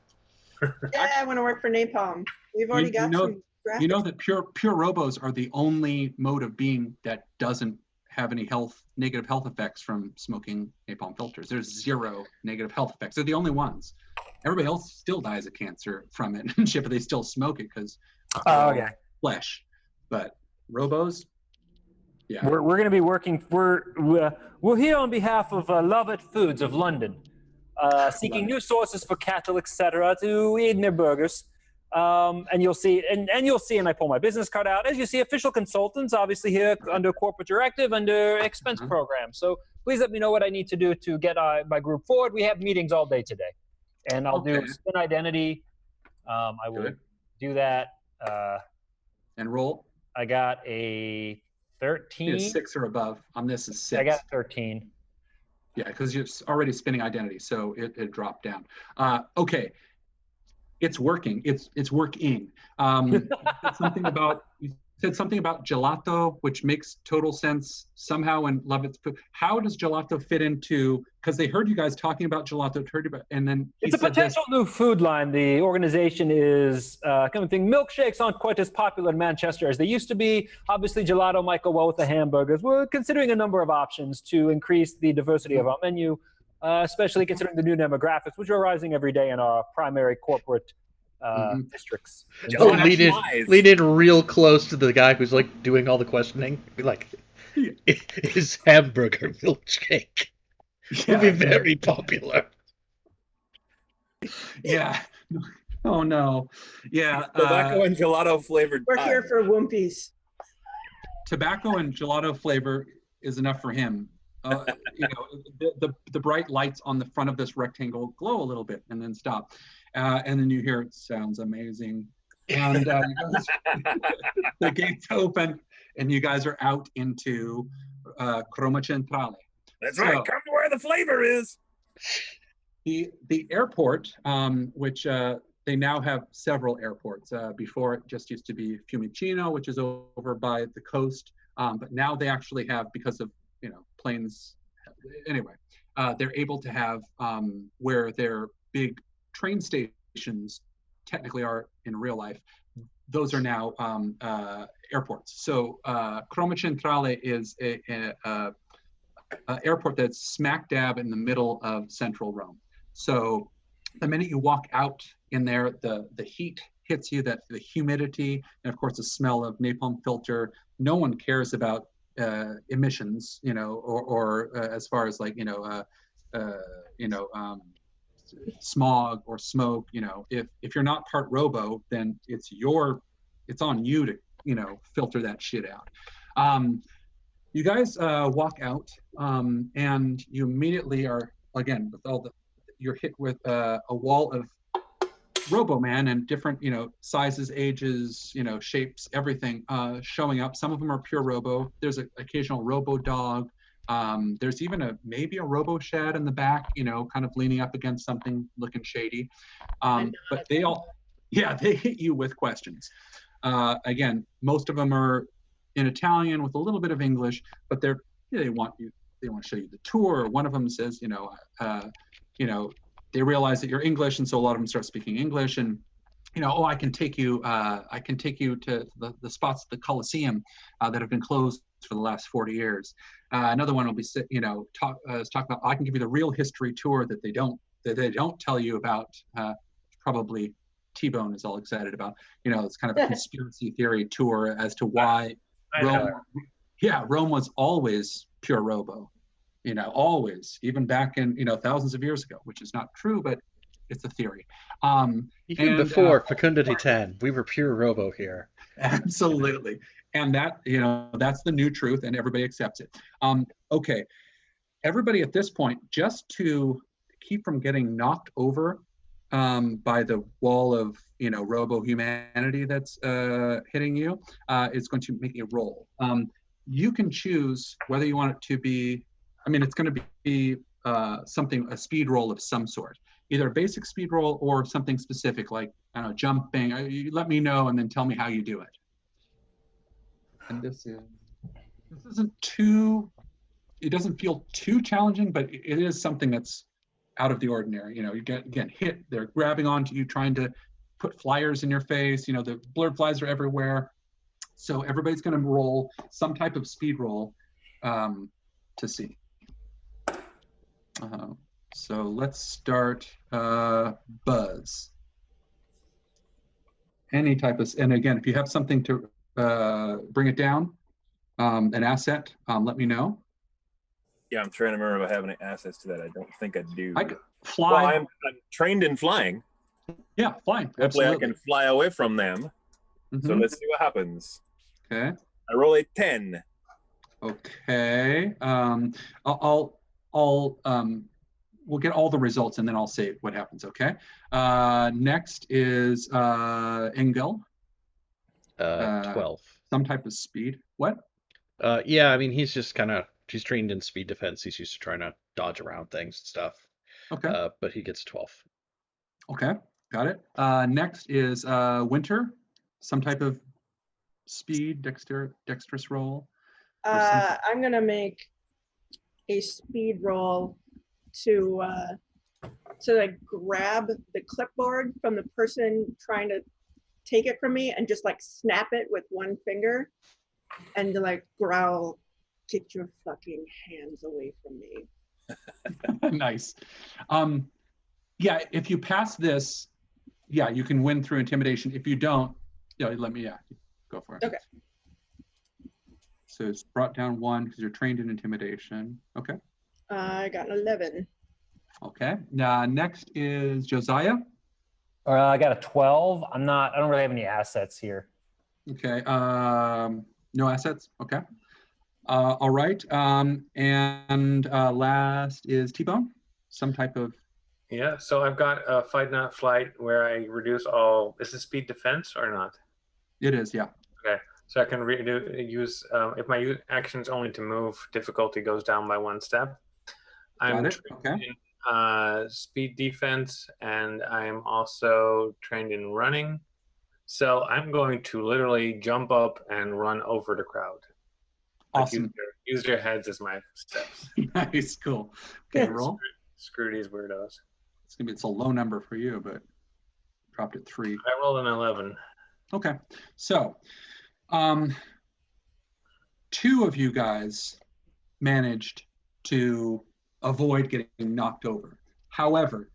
Yeah, I want to work for Napalm. We've already got some graphics. You know that pure robos are the only mode of being that doesn't have any negative health effects from smoking napalm filters. There's 0 negative health effects. They're the only ones. Everybody else still dies of cancer from it and shit, but they still smoke it because Okay. flesh. But robos, yeah. We're going to be working. We're here on behalf of Lovett Foods of London, seeking new sources for cattle, etc., to eat in their burgers. And you'll see, and I pull my business card out. As you see, official consultants, obviously here under corporate directive, under expense program. So please let me know what I need to do to get my group forward. We have meetings all day today, and I'll do spin identity. I will do that. And roll. I got a 13. It's 6 or above. On this is 6. I got 13. Yeah, because you're already spinning identity, so it dropped down. Okay, it's working. It's working. You said something about gelato, which makes total sense somehow in Lovett's food. How does gelato fit into? Because they heard you guys talking about gelato, and then it's a potential new food line. The organization is kind of thing. Milkshakes aren't quite as popular in Manchester as they used to be. Obviously, gelato might go well with the hamburgers. We're considering a number of options to increase the diversity of our menu, especially considering the new demographics, which are rising every day in our primary corporate districts. Oh, lean in real close to the guy who's like doing all the questioning. Be like, is hamburger milkshake will be very popular. Yeah. Oh no. Yeah. Tobacco and gelato flavored. We're here for Whoopies. Tobacco and gelato flavor is enough for him. The bright lights on the front of this rectangle glow a little bit and then stop. And then you hear it sounds amazing. And the gates open and you guys are out into Croma Centrale. That's right. Come to where the flavor is. The airport, which they now have several airports. Before it just used to be Fiumicino, which is over by the coast. But now they actually have, because of planes. Anyway, they're able to have where their big train stations technically are in real life. Those are now airports. So Croma Centrale is a airport that's smack dab in the middle of central Rome. So the minute you walk out in there, the heat hits you, that the humidity, and of course the smell of napalm filter. No one cares about emissions, or as far as like smog or smoke. If you're not part robo, then it's on you to filter that shit out. You guys walk out, and you immediately are, again, with you're hit with a wall of Robo-Man and different, sizes, ages, shapes, everything showing up. Some of them are pure Robo. There's an occasional Robo dog. There's even maybe a Robo Shad in the back, kind of leaning up against something looking shady. But they hit you with questions. Again, most of them are in Italian with a little bit of English, but they want to show you the tour. One of them says, they realize that you're English, and so a lot of them start speaking English, and I can take you to the spots at the Colosseum that have been closed for the last 40 years. Another one will be talk about, I can give you the real history tour that they don't tell you about. Probably T-Bone is all excited about. It's kind of a conspiracy theory tour as to why Rome was always pure Robo. Always, even back in thousands of years ago, which is not true, but it's a theory. Even before Fecundity 10, we were pure Robo here. Absolutely, and that that's the new truth, and everybody accepts it. Okay, everybody at this point, just to keep from getting knocked over by the wall of Robo humanity that's hitting you, is going to make a roll. You can choose whether you want it to be. It's going to be a speed roll of some sort, either a basic speed roll or something specific like jumping. You let me know and then tell me how you do it. And this isn't too. It doesn't feel too challenging, but it is something that's out of the ordinary. You know, you get again hit. They're grabbing onto you, trying to put flyers in your face. You know, the blurred flies are everywhere. So everybody's going to roll some type of speed roll to see. So let's start Buzz. Any type of, and again, if you have something to bring it down, an asset, let me know. Yeah, I'm trying to remember if I have any assets to that. I don't think I do. I could fly. Well, I'm trained in flying. Yeah, flying. Hopefully Absolutely. I can fly away from them. So let's see what happens. Okay. I roll a 10. Okay. We'll get all the results and then I'll say what happens. Okay. Next is Engel. 12. Some type of speed. What? Yeah, I mean, he's trained in speed defense. He's used to trying to dodge around things and stuff. Okay. But he gets 12. Okay. Got it. Next is Winter. Some type of speed, dexterous roll. I'm gonna make a speed roll to like grab the clipboard from the person trying to take it from me and just like snap it with one finger and to like growl, "Get your fucking hands away from me." Nice. Yeah, if you pass this, yeah, you can win through intimidation. If you don't, yeah, go for it. Okay. So it's brought down 1 because you're trained in intimidation. Okay. I got an 11. Okay. Next is Josiah. I got a 12. I don't really have any assets here. Okay. No assets. Okay. All right. And last is T-Bone. Some type of. Yeah. So I've got a fight not flight where I reduce all. Is it speed defense or not? It is. Yeah. Okay. So I can use if my action is only to move, difficulty goes down by 1 step. I'm Got it. Okay. in speed defense, and I'm also trained in running. So I'm going to literally jump up and run over the crowd. Awesome. Use your heads as my steps. Nice. Cool. Okay. Roll. Screw these weirdos. It's a low number for you, but dropped at 3. I rolled an 11. Okay. So, 2 of you guys managed to avoid getting knocked over. However,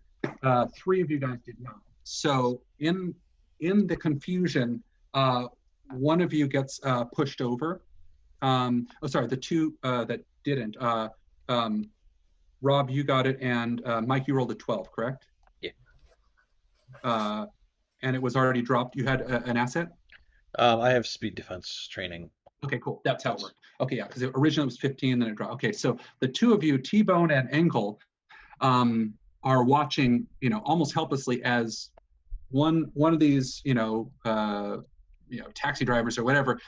3 of you guys did not. So in the confusion, one of you gets pushed over. The 2 that didn't. Rob, you got it, and Mike, you rolled a 12, correct? Yeah. And it was already dropped. You had an asset? I have speed defense training. Okay, cool. That's how it worked. Okay, yeah, because originally it was 15, then it dropped. Okay, so the 2 of you, T-Bone and Engel, are watching, almost helplessly as one of these, taxi drivers or whatever,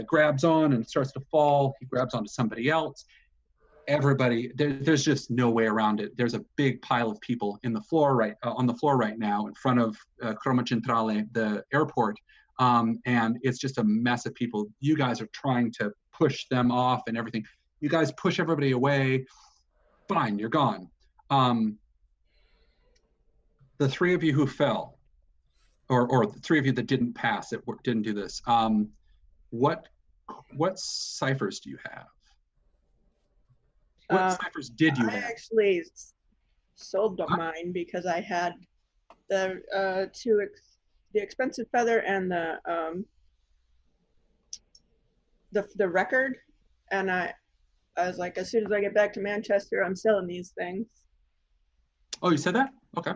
grabs on and starts to fall. He grabs onto somebody else. Everybody, there's just no way around it. There's a big pile of people on the floor right now in front of Croma Centrale, the airport. And it's just a mess of people. You guys are trying to push them off and everything. You guys push everybody away. Fine, you're gone. The 3 of you who fell, or the 3 of you that didn't pass, that didn't do this, what ciphers do you have? What ciphers did you have? I actually sold mine because I had the the expensive feather and the record, and I was like, as soon as I get back to Manchester, I'm selling these things. Oh, you said that? Okay,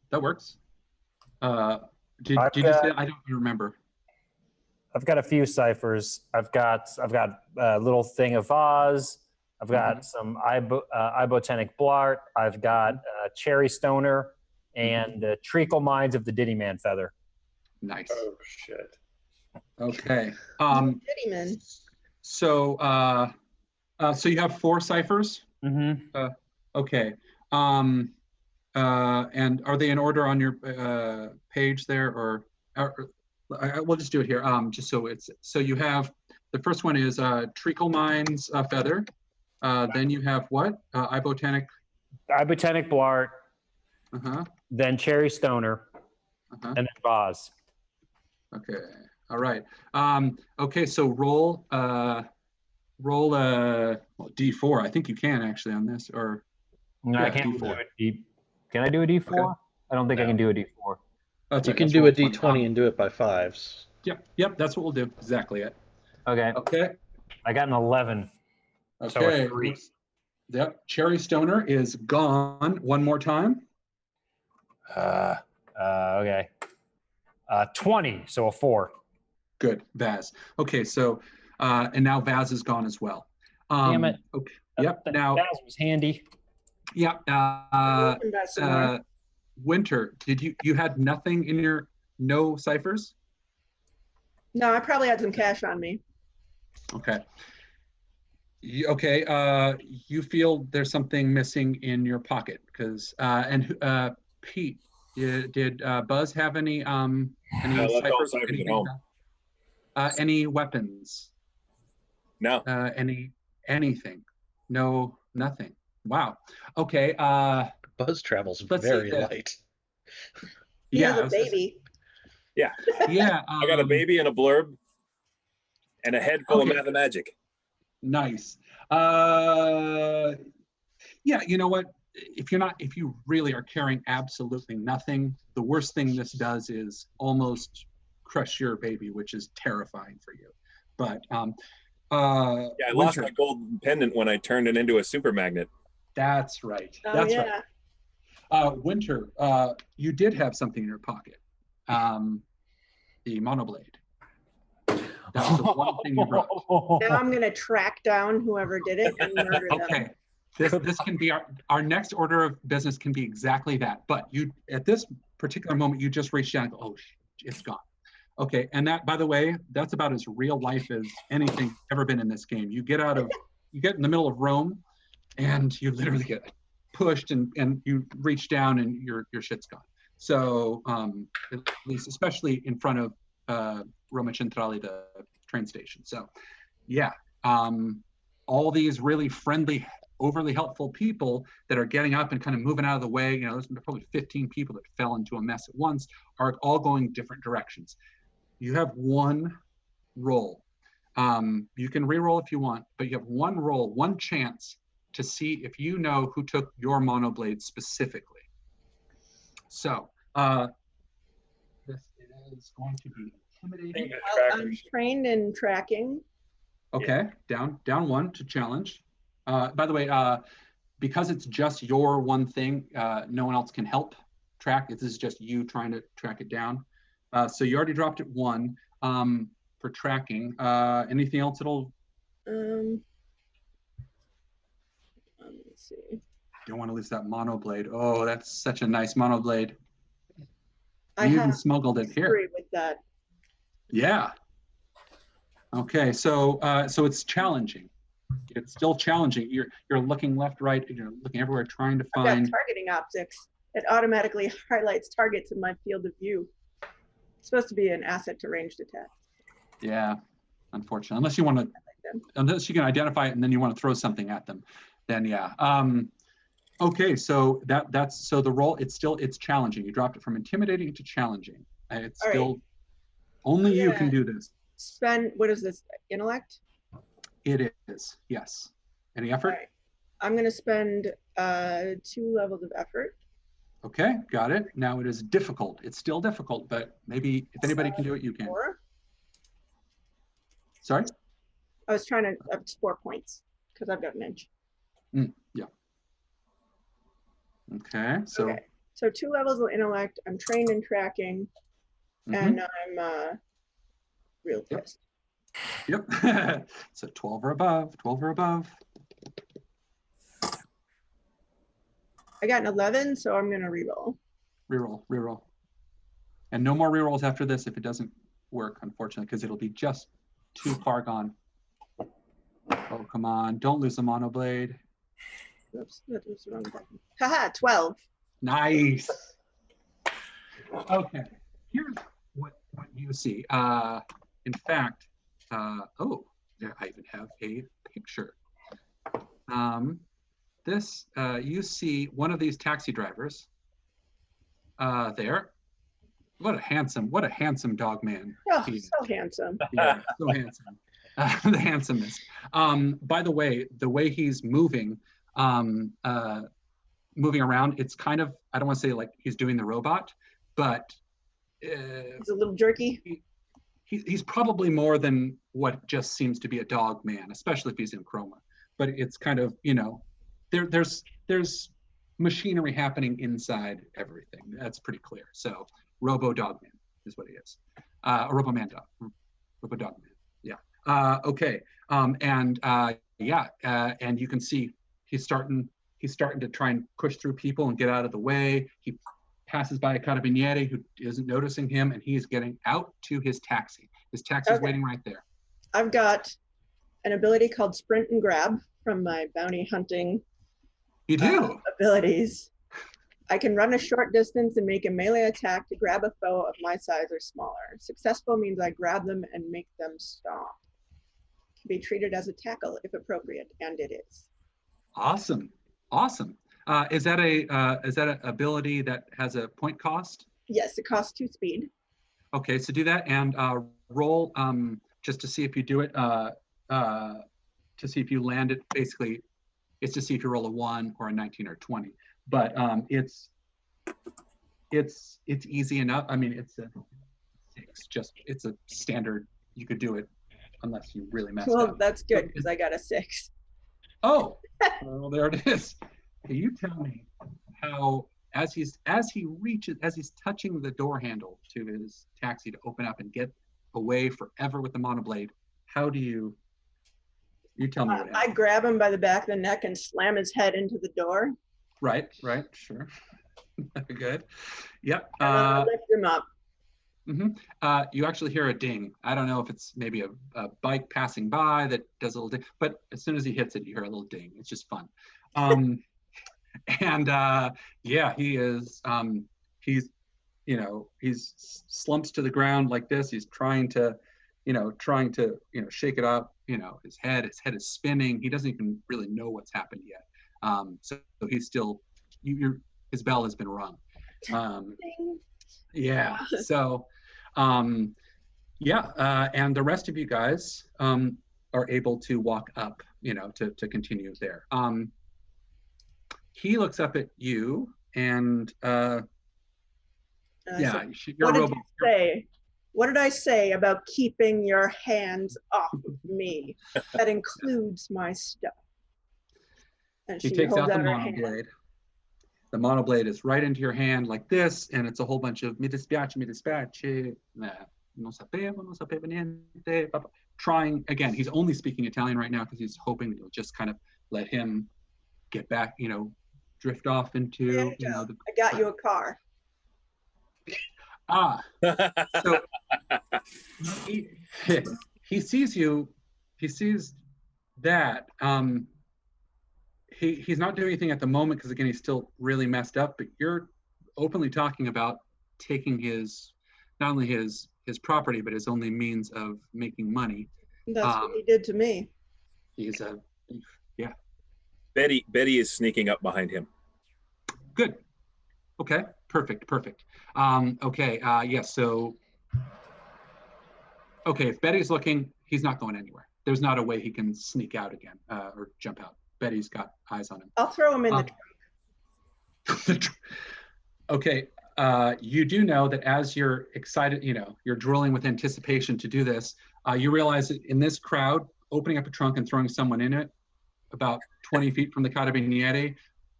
that works. Did you say? I don't remember. I've got a few ciphers. I've got a little thing of Oz. I've got some Ibotenic Blart. I've got Cherry Stoner and the Treacle Mines of the Diddyman Feather. Nice. Oh shit. Okay. Diddyman. So you have 4 ciphers. Mm-hmm. Okay. And are they in order on your page there, or we'll just do it here. Just so you have, the first one is Treacle Mines Feather. Then you have what? Ibotenic Blart, Uh-huh. then Cherry Stoner, Uh-huh. and then Vaz. Okay. All right. Okay, so roll well, D4. I think you can actually on this, or No, yeah, I can't D4. do a D. Can I do a D4? Okay. I don't think I No. can do a D4. That's You right, can that's do roll a D20 and do it by fives. Yep, that's what we'll do. Exactly it. Okay. Okay. I got an 11. So a Okay. 3. Yep. Cherry Stoner is gone. One more time. Okay. 20, so a 4. Good, Vaz. Okay, so and now Vaz is gone as well. Damn it. Okay. Yep. Now, Vaz was handy. yeah. Welcome back some more. Winter, did you had nothing in your no ciphers? No, I probably had some cash on me. Okay. Okay. You feel there's something missing in your pocket because Pete, did Buzz have any I left all ciphers? ciphers at home. Any weapons? No. Anything? No, nothing. Wow. Okay. Buzz travels Let's see very that. light. He Yeah. has a baby. Yeah. I got a baby and a blurb and a head full of math and magic. Nice. Yeah, you know what? If you really are carrying absolutely nothing, the worst thing this does is almost crush your baby, which is terrifying for you. But Yeah, I lost my golden pendant when I turned it into a super magnet. That's right. Oh, That's yeah. right. Winter, you did have something in your pocket. The monoblade. That was the one thing you brought. Now I'm going to track down whoever did it and murder them. Okay. This can be our next order of business can be exactly that. But you at this particular moment you just reached down and go, oh, it's gone. Okay, and that, by the way, that's about as real life as anything ever been in this game. You get in the middle of Rome, and you literally get pushed, and you reach down, and your shit's gone. So at least, especially in front of Roma Centrale, the train station. So, yeah, all these really friendly, overly helpful people that are getting up and kind of moving out of the way. You know, there's probably 15 people that fell into a mess at once, are all going different directions. You have one roll. You can re-roll if you want, but you have one roll, one chance to see if you know who took your monoblade specifically. So this is going to be intimidating. I'm trained in tracking. Okay, down one to challenge. By the way, because it's just your one thing, no one else can help track. This is just you trying to track it down. So you already dropped it 1 for tracking. Anything else that'll? Let's see. Don't want to lose that monoblade. Oh, that's such a nice monoblade. I You even have smuggled it here. history with that. Yeah. Okay, so it's challenging. It's still challenging. You're looking left, right, and you're looking everywhere, trying to I've got find. targeting optics. It automatically highlights targets in my field of view. It's supposed to be an asset to ranged attack. Yeah, unfortunately, unless you want to, unless you can identify it and then you want to throw something at them, then yeah. Okay, so that's so the roll. It's challenging. You dropped it from intimidating to challenging. It's All still right. only you can do this. Spend, what is this, intellect? It is, yes. Any effort? All right. I'm going to spend 2 levels of effort. Okay, got it. Now it is difficult. It's still difficult, but maybe if anybody can do it, you can. 4. Sorry? I was trying to up to 4 points because I've got an inch. Yeah. Okay, so. Okay. So 2 levels of intellect. I'm trained in tracking, and I'm real pissed. Yep. So 12 or above, 12 or above. I got an 11, so I'm going to reroll. Reroll. And no more rerolls after this if it doesn't work, unfortunately, because it'll be just too far gone. Oh, come on. Don't lose the monoblade. Oops, that was the wrong button. Haha, 12. Nice. Okay. Here's what you see. In fact, oh, there, I even have a picture. This, you see one of these taxi drivers there. What a handsome dog man. Oh, he is. so handsome. Yeah, so handsome. The handsomest. By the way he's moving around, it's kind of, I don't want to say like he's doing the robot, but He's a little jerky. He's probably more than what just seems to be a dog man, especially if he's in chroma. But it's kind of, there's machinery happening inside everything. That's pretty clear. So Robo Dog Man is what he is. A Robo Man Dog. Robo Dog Man. Yeah. Okay. And you can see he's starting to try and push through people and get out of the way. He passes by a carabiniere who isn't noticing him, and he's getting out to his taxi. His taxi's waiting right there. I've got an ability called Sprint and Grab from my bounty hunting abilities. I can run a short distance and make a melee attack to grab a foe of my size or smaller. Successful means I grab them and make them stop. Can be treated as a tackle if appropriate, and it is. Awesome. Is that an ability that has a point cost? Yes, it costs 2 speed. Okay, so do that and roll just to see if you do it. To see if you land it. Basically, it's to see if you roll a 1 or a 19 or 20. But it's easy enough. I mean, it's a 6. It's a standard. You could do it unless you really messed up. Well, that's good because I got a 6. Oh, well, there it is. You tell me how, as he's touching the door handle to his taxi to open up and get away forever with the monoblade, how do you tell me what happens? I grab him by the back of the neck and slam his head into the door. Right, sure. Good. Yep. And then I lift him up. You actually hear a ding. I don't know if it's maybe a bike passing by that does a little ding, but as soon as he hits it, you hear a little ding. It's just fun. He is. He's slumps to the ground like this. He's trying to shake it up. His head is spinning. He doesn't even really know what's happened yet. So he's still. His bell has been rung. Yeah. So, and the rest of you guys are able to walk up, to continue there. He looks up at you and What did I say about keeping your hands off of me? That includes my stuff. And she takes out the monoblade. The monoblade is right into your hand like this, and it's a whole bunch of mi dispiace, non sapevo niente. Trying again. He's only speaking Italian right now because he's hoping you'll just kind of let him get back, drift off into, I got you a car. So he sees you. He sees that. He's not doing anything at the moment because again he's still really messed up. But you're openly talking about taking not only his property but his only means of making money. That's what he did to me. He's a yeah. Betty is sneaking up behind him. Good. Okay. Perfect. So if Betty's looking, he's not going anywhere. There's not a way he can sneak out again or jump out. Betty's got eyes on him. I'll throw him in the trunk. Okay. You do know that as you're excited, you're drooling with anticipation to do this, you realize that in this crowd, opening up a trunk and throwing someone in it about 20 feet from the carabiniere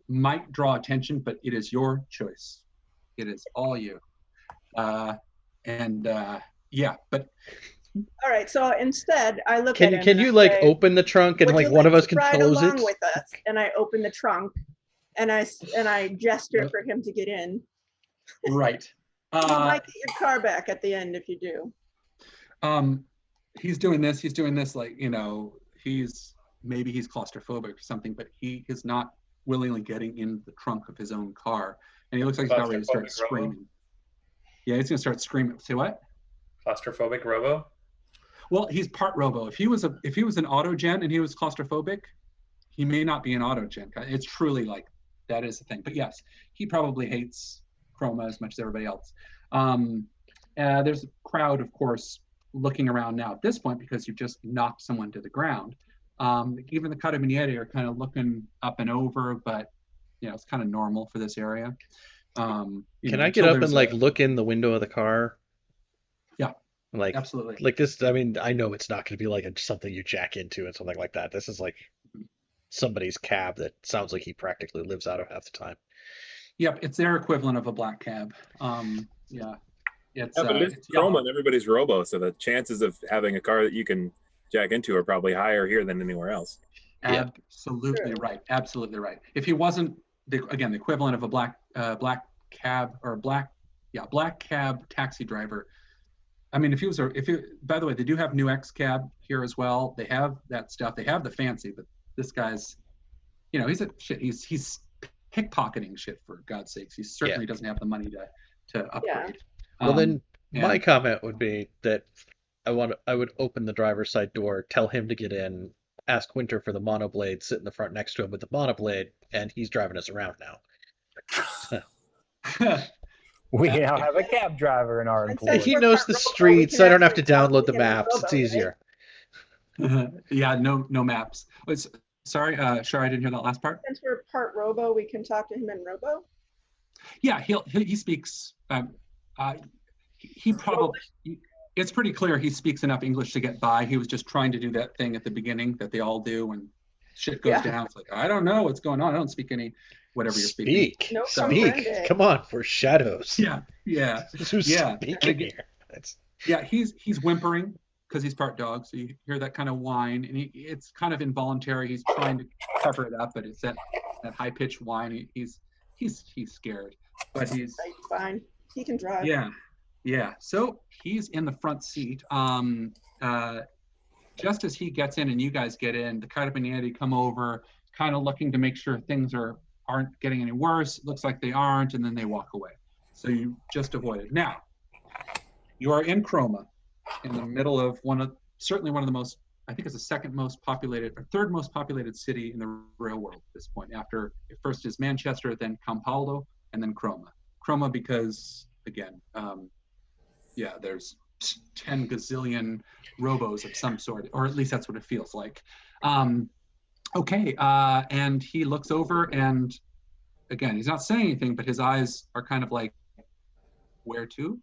might draw attention, but it is your choice. It is all you. But all right, so instead I look at him. Can you say, open the trunk and one of us can close it? With us? And I open the trunk and I gesture for him to get in. Right. You might get your car back at the end if you do. He's doing this like, he's claustrophobic or something, but he is not willingly getting in the trunk of his own car. And he looks like he's about ready to start screaming. Yeah, he's gonna start screaming. Say what? Claustrophobic robo? Well, he's part robo. If he was an autogen and he was claustrophobic, he may not be an autogen. It's truly like that is the thing. But yes, he probably hates Chroma as much as everybody else. There's a crowd, of course, looking around now at this point because you've just knocked someone to the ground. Even the Carabinieri are kind of looking up and over, but it's kind of normal for this area. Can I get up and like look in the window of the car? Yeah, like absolutely. Like this, I mean, I know it's not going to be like something you jack into and something like that. This is like somebody's cab that sounds like he practically lives out of half the time. Yep, it's their equivalent of a black cab. Yeah. It's Chroma and everybody's robo, so the chances of having a car that you can jack into are probably higher here than anywhere else. Absolutely right. Absolutely right. If he wasn't the equivalent of a black cab or black cab taxi driver. I mean, by the way, they do have New X cab here as well. They have that stuff. They have the fancy, but this guy's, he's pickpocketing shit, for God's sakes. He certainly doesn't have the money to upgrade. Well, then my comment would be that I would open the driver's side door, tell him to get in, ask Winter for the monoblade, sit in the front next to him with the monoblade, and he's driving us around now. We now have a cab driver in our employ. He knows the streets. I don't have to download the maps. It's easier. No maps. Sorry, Shar, I didn't hear that last part. Since we're part robo, we can talk to him in robo. Yeah, he speaks. He probably. It's pretty clear he speaks enough English to get by. He was just trying to do that thing at the beginning that they all do when shit goes down. It's like, I don't know what's going on. I don't speak any whatever you're speaking. Speak. Come on, for shadows. Yeah. Who's speaking here? Yeah, he's whimpering because he's part dog, so you hear that kind of whine, and it's kind of involuntary. He's trying to cover it up, but it's that high pitched whine. He's scared, but he's fine. He can drive. Yeah. So he's in the front seat. Just as he gets in and you guys get in, the Carabinieri come over, kind of looking to make sure things aren't getting any worse. It looks like they aren't, and then they walk away. So you just avoid it. Now, you are in Chroma, in the middle of certainly one of the most, I think it's the second most populated, or third most populated city in the real world at this point. After, first is Manchester, then Campaldo, and then Chroma. Chroma because, again, there's 10 gazillion robos of some sort, or at least that's what it feels like. And he looks over, and again, he's not saying anything, but his eyes are kind of like, where to?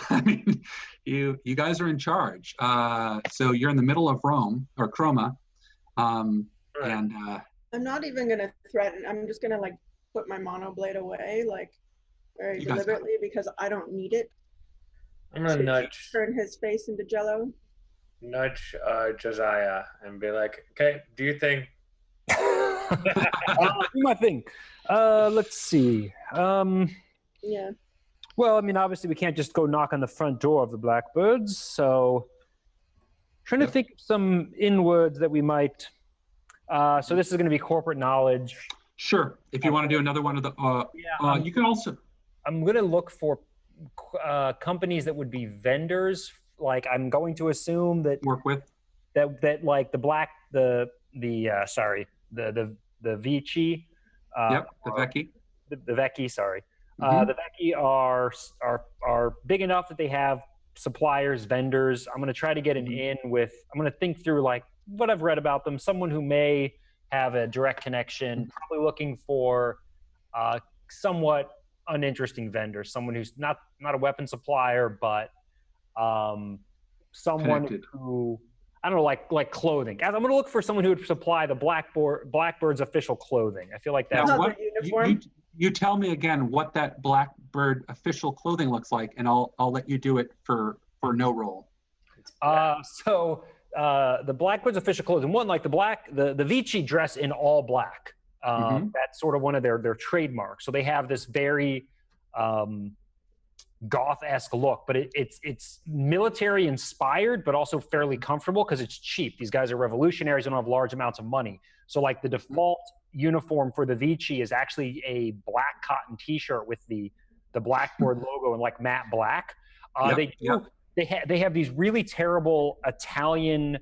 I mean, you guys are in charge. So you're in the middle of Rome, or Chroma. And I'm not even going to threaten. I'm just going to like put my monoblade away, like very deliberately, because I don't need it. I'm going to turn his face into jello. Nudge Josiah and be like, okay, do you think? Do my thing. Let's see. Yeah. Well, I mean, obviously we can't just go knock on the front door of the Blackbirds, so trying to think of some in-words that we might. So this is going to be corporate knowledge. Sure. If you want to do another one of the, you can also. I'm going to look for companies that would be vendors. Like I'm going to assume that work with that like the Vici. The Vecchi. The Vecchi, sorry. The Vecchi are big enough that they have suppliers, vendors. I'm going to try to get an in with. I'm going to think through like what I've read about them. Someone who may have a direct connection. Probably looking for somewhat uninteresting vendor. Someone who's not a weapon supplier, but someone connected. Who I don't know, like clothing. I'm going to look for someone who would supply the Blackbird's official clothing. I feel like that's what you tell me again what that Blackbird official clothing looks like, and I'll let you do it for no roll. So the Blackbird's official clothing. One, like the Vici dress in all black. That's sort of one of their trademarks. So they have this very goth-esque look, but it's military inspired, but also fairly comfortable because it's cheap. These guys are revolutionaries and don't have large amounts of money. So like the default uniform for the Vici is actually a black cotton T-shirt with the Blackbird logo in like matte black. They have these really terrible Italian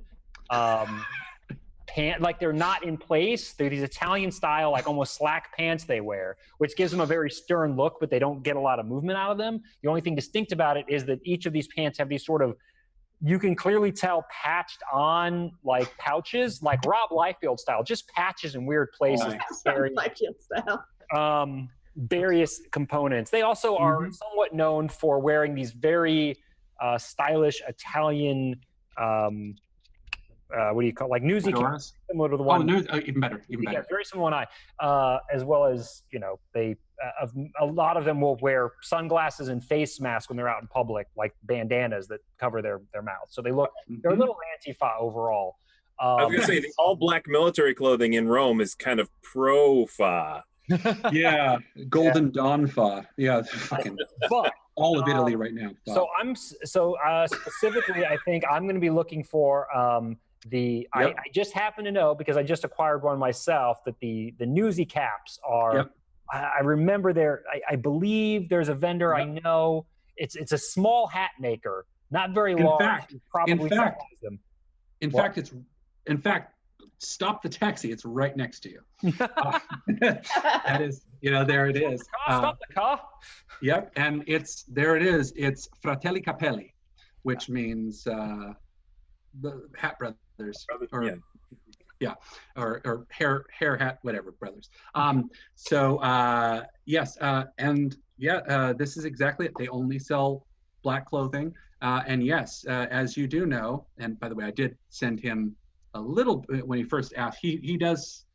pant, like they're not in place. They're these Italian style, like almost slack pants they wear, which gives them a very stern look, but they don't get a lot of movement out of them. The only thing distinct about it is that each of these pants have these sort of, you can clearly tell, patched on like pouches, like Rob Liefeld style, just patches in weird places. Liefeld style. Various components. They also are somewhat known for wearing these very stylish Italian, what do you call, like newsy caps, similar to the one. Even better. Yeah, very similar one eye, as well as, you know, they a lot of them will wear sunglasses and face masks when they're out in public, like bandanas that cover their mouths. So they look, they're a little Antifa overall. I was gonna say the all black military clothing in Rome is kind of pro-fa. Yeah, Golden Dawn fa. Yeah, fucking But all of Italy right now. So specifically, I think I'm going to be looking for I just happen to know, because I just acquired one myself, that the newsy caps are. Yep. I remember I believe there's a vendor I know. It's a small hat maker, not very large. In fact, stop the taxi. It's right next to you. That is, there it is. Stop the car. Yep, and there it is. It's Fratelli Capelli, which means the Hat Brothers, or hair hat, whatever brothers. This is exactly it. They only sell black clothing, and yes, as you do know, and by the way, I did send him a little bit when he first asked. He does.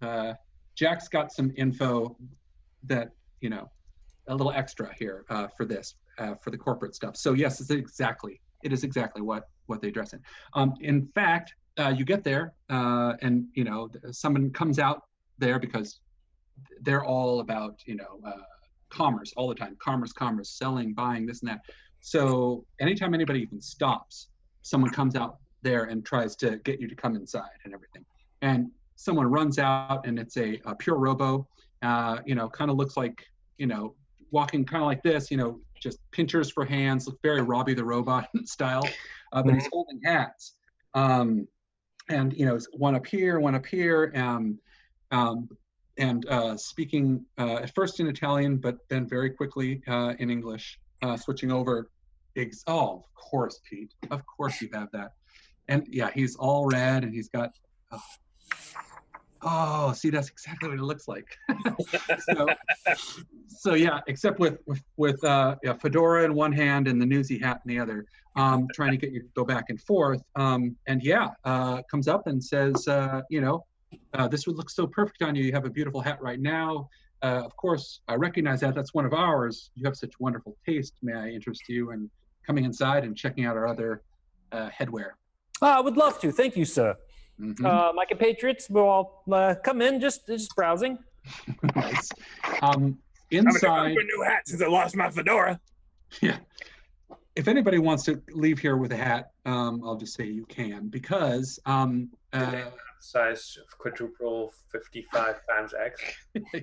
Jack's got some info that a little extra here for this for the corporate stuff. So yes, it is exactly what they dress in. In fact, you get there and someone comes out there, because they're all about commerce all the time. Commerce, selling, buying, this and that. So anytime anybody even stops, someone comes out there and tries to get you to come inside and everything. And someone runs out, and it's a pure robo, kind of looks like, walking kind of like this, just pinchers for hands, look very Robbie the Robot style, but he's holding hats. And, one up here, and speaking at first in Italian, but then very quickly in English, switching over. Oh, of course, Pete. Of course you have that. And yeah, he's all red, and he's got. See, that's exactly what it looks like. so yeah, except with fedora in one hand and the newsy hat in the other, trying to get you to go back and forth. Comes up and says, this would look so perfect on you. You have a beautiful hat right now. Of course, I recognize that. That's one of ours. You have such wonderful taste. May I interest you in coming inside and checking out our other headwear? I would love to. Thank you, sir. My compatriots will all come in, just browsing. Nice. Inside, I'm a new hat since I lost my fedora. Yeah. If anybody wants to leave here with a hat, I'll just say you can, because size quadruple 55 times X.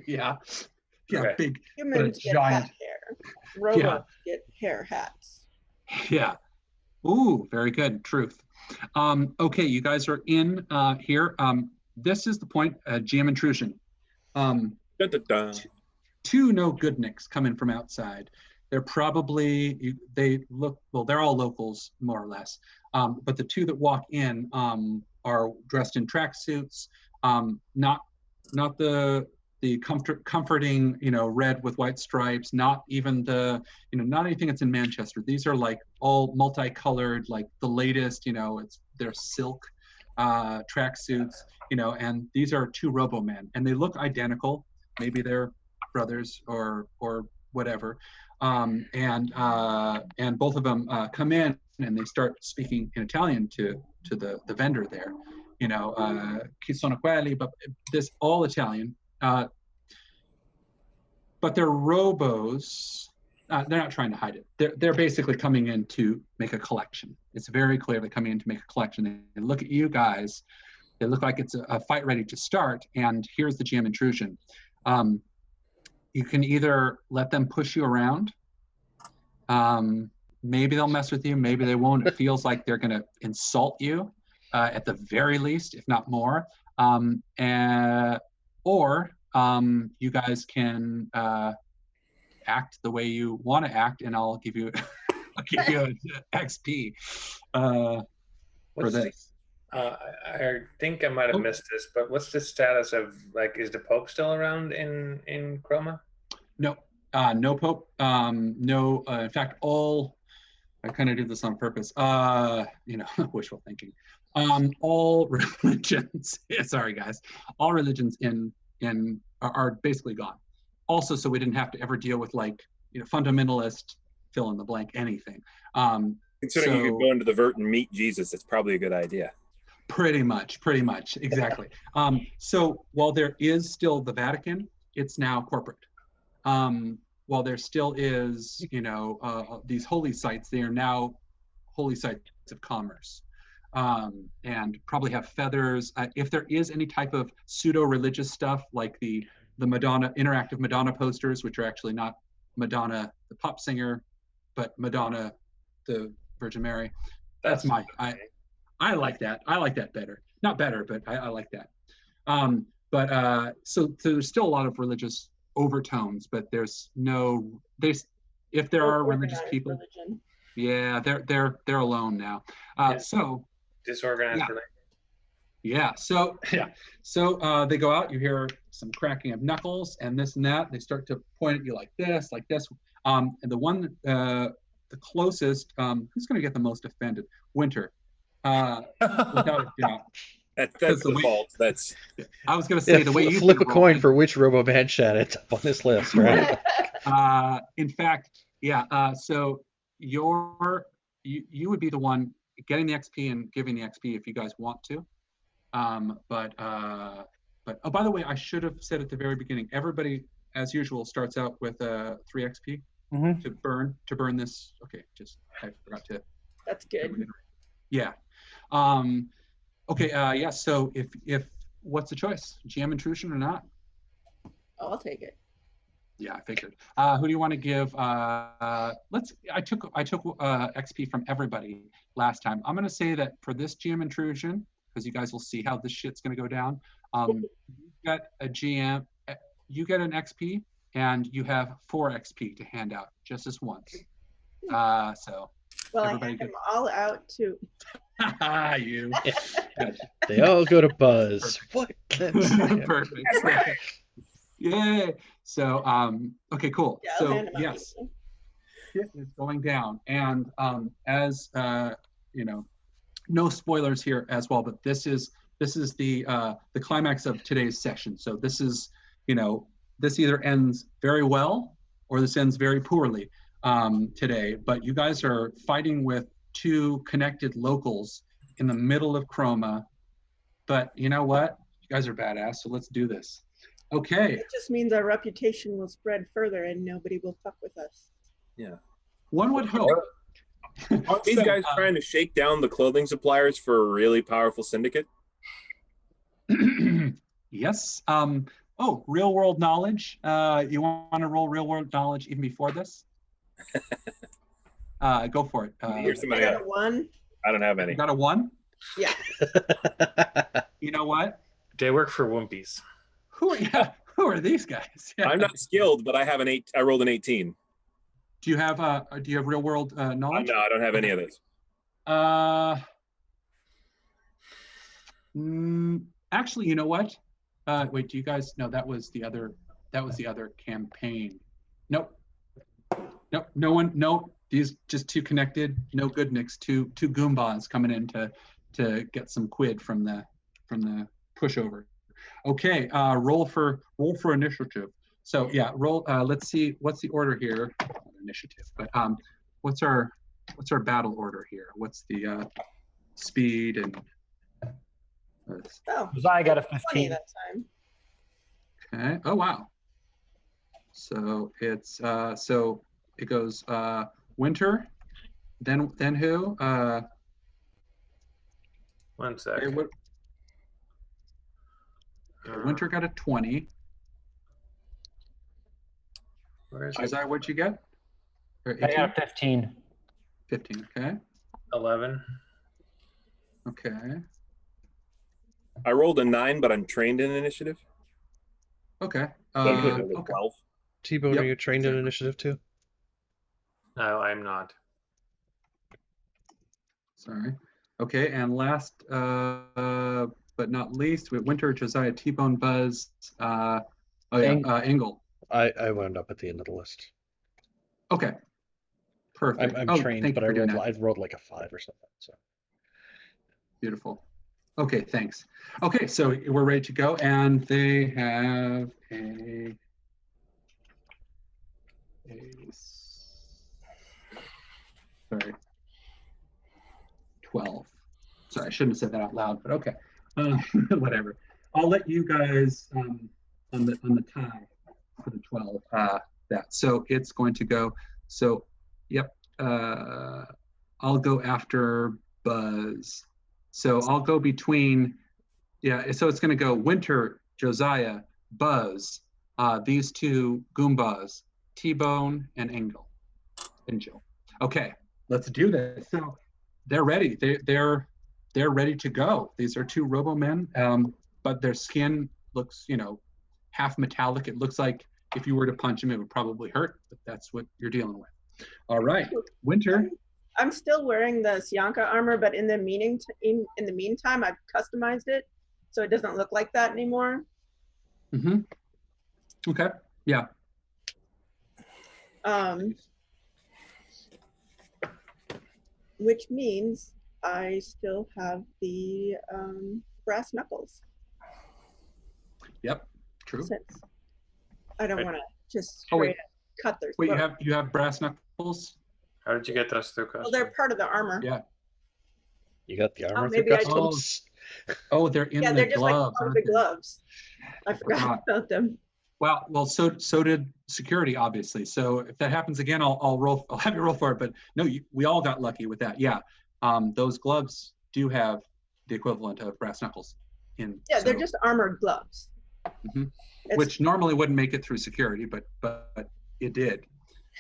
Yeah, Okay. Big. Humans get giant hat hair. Robots get hair hats. Yeah. Ooh, very good. Truth. Okay, you guys are in here. This is the point, GM intrusion. Two no-goodnics come in from outside. They're probably, they're all locals, more or less. But the two that walk in are dressed in tracksuits, not the comforting, red with white stripes, not even the, not anything that's in Manchester. These are like all multicolored, like the latest, they're silk tracksuits, and these are two Robomen, and they look identical. Maybe they're brothers or whatever. And both of them come in and they start speaking in Italian to the vendor there, chi sono quelli, but this all Italian. But they're robos. They're not trying to hide it. They're basically coming in to make a collection. It's very clear they're coming in to make a collection. They look at you guys. They look like it's a fight ready to start. And here's the GM intrusion. You can either let them push you around. Maybe they'll mess with you. Maybe they won't. It feels like they're going to insult you at the very least, if not more. Or you guys can act the way you want to act, and I'll give you an XP for What's this. I think I might have missed this, but what's the status of, like, is the Pope still around in Chroma? No, no Pope. No, in fact, all. I kind of did this on purpose. Wishful thinking. All religions. Sorry, guys. All religions are basically gone. Also, so we didn't have to ever deal with fundamentalist, fill in the blank, anything. Considering you could go into the Vurt and meet Jesus, it's probably a good idea. Pretty much, exactly. So while there is still the Vatican, it's now corporate. While there still is, these holy sites, they are now holy sites of commerce, and probably have feathers. If there is any type of pseudo-religious stuff, like the Madonna, interactive Madonna posters, which are actually not Madonna the pop singer, but Madonna the Virgin Mary. I like that. I like that better. Not better, but I like that. So there's still a lot of religious overtones, but if there are religious people, yeah, they're alone now. So disorganized religion. Yeah. So they go out. You hear some cracking of knuckles and this and that. They start to point at you like this. And the one, the closest, who's going to get the most offended? Winter. Without a doubt. That's the fault. That's. I was going to say the way you flip a coin for which Robo Band chat it's up on this list, right? In fact, yeah. So you would be the one getting the XP and giving the XP if you guys want to. But oh, by the way, I should have said at the very beginning, everybody, as usual, starts out with 3 XP to burn this. Okay, I forgot to. That's good. Yeah. Okay. Yeah. So if what's the choice? GM intrusion or not? I'll take it. Yeah, I figured. Who do you want to give? I took XP from everybody last time. I'm going to say that for this GM intrusion, because you guys will see how this shit's going to go down. You get a GM, you get an XP, and you have 4 XP to hand out just this once. So. Well, I hand them all out too. You. They all go to Buzz. What? Perfect. Yay. So, okay, cool. Yeah, so yes, shit is going down, and as no spoilers here as well, but this is the climax of today's session. So this is, this either ends very well or this ends very poorly today. But you guys are fighting with 2 connected locals in the middle of Chroma. But you know what? You guys are badass, so let's do this. Okay. It just means our reputation will spread further and nobody will fuck with us. Yeah. One would hope. Aren't these guys trying to shake down the clothing suppliers for a really powerful syndicate? Yes. Oh, real world knowledge. You want to roll real world knowledge even before this? Go for it. Here's somebody I got else. a 1. I don't have any. You got a 1? Yeah. You know what? They work for Wimpies. Who are these guys? I'm not skilled, but I have an 8. I rolled an 18. Do you have real world knowledge? No, I don't have any of this. Actually, you know what? Wait, do you guys? No, that was the other campaign. Nope. No one. No, these just 2 connected. No good nicks. Two Goombas coming in to get some quid from the pushover. Okay, roll for initiative. So yeah, roll. Let's see what's the order here. Initiative, but what's our battle order here? What's the speed and? I got a 20 15 that time. Okay. Oh wow. So it's so it goes Winter, then who? 1 sec. Okay, Winter got a 20. Where is Isaiah, what'd you get? Or I got a 15. 15. Okay. 11. Okay. I rolled a 9, but I'm trained in initiative. Okay. So I could have been a Okay. 12. T-Bone, Yep, are you trained in exactly. initiative too? No, I'm not. Sorry. Okay, and last but not least, we have Winter, Josiah, T-Bone, Buzz. Engel. I wound up at the end of the list. Okay. Perfect. I'm Oh, trained, thank but you I for doing rolled that. I rolled like a 5 or something. So Beautiful. Okay, thanks. Okay, so we're ready to go, and they have sorry, 12. Sorry, I shouldn't have said that out loud, but okay. Whatever. I'll let you guys on the tie for the 12. That so it's going to go. So, yep. I'll go after Buzz. So I'll go between. Yeah. So it's going to go Winter, Josiah, Buzz. These two Goombas, T-Bone and Engel. Okay, let's do this. So they're ready. They're ready to go. These are two Robo-Men, but their skin looks, half metallic. It looks like if you were to punch them, it would probably hurt, but that's what you're dealing with. All right, Winter. I'm still wearing the Sianka armor, but in the meantime, I've customized it so it doesn't look like that anymore. Mm-hmm. Okay. Yeah. Which means I still have the brass knuckles. Yep. True. Since I don't want to just Oh, wait. straight up cut their Wait, throat. you have brass knuckles? How did you get those through customs? Well, they're part of the armor. Yeah. you got the armor through maybe I customs. Oh, they're in Yeah, the they're just like gloves. part of aren't the they? gloves. I forgot about them. Well, so did security, obviously. So if that happens again, I'll roll. I'll have you roll for it. But no, we all got lucky with that. Yeah, those gloves do have the equivalent of brass knuckles in. Yeah, they're so- just armored gloves. Mhm. Which normally wouldn't make it through security, but it did.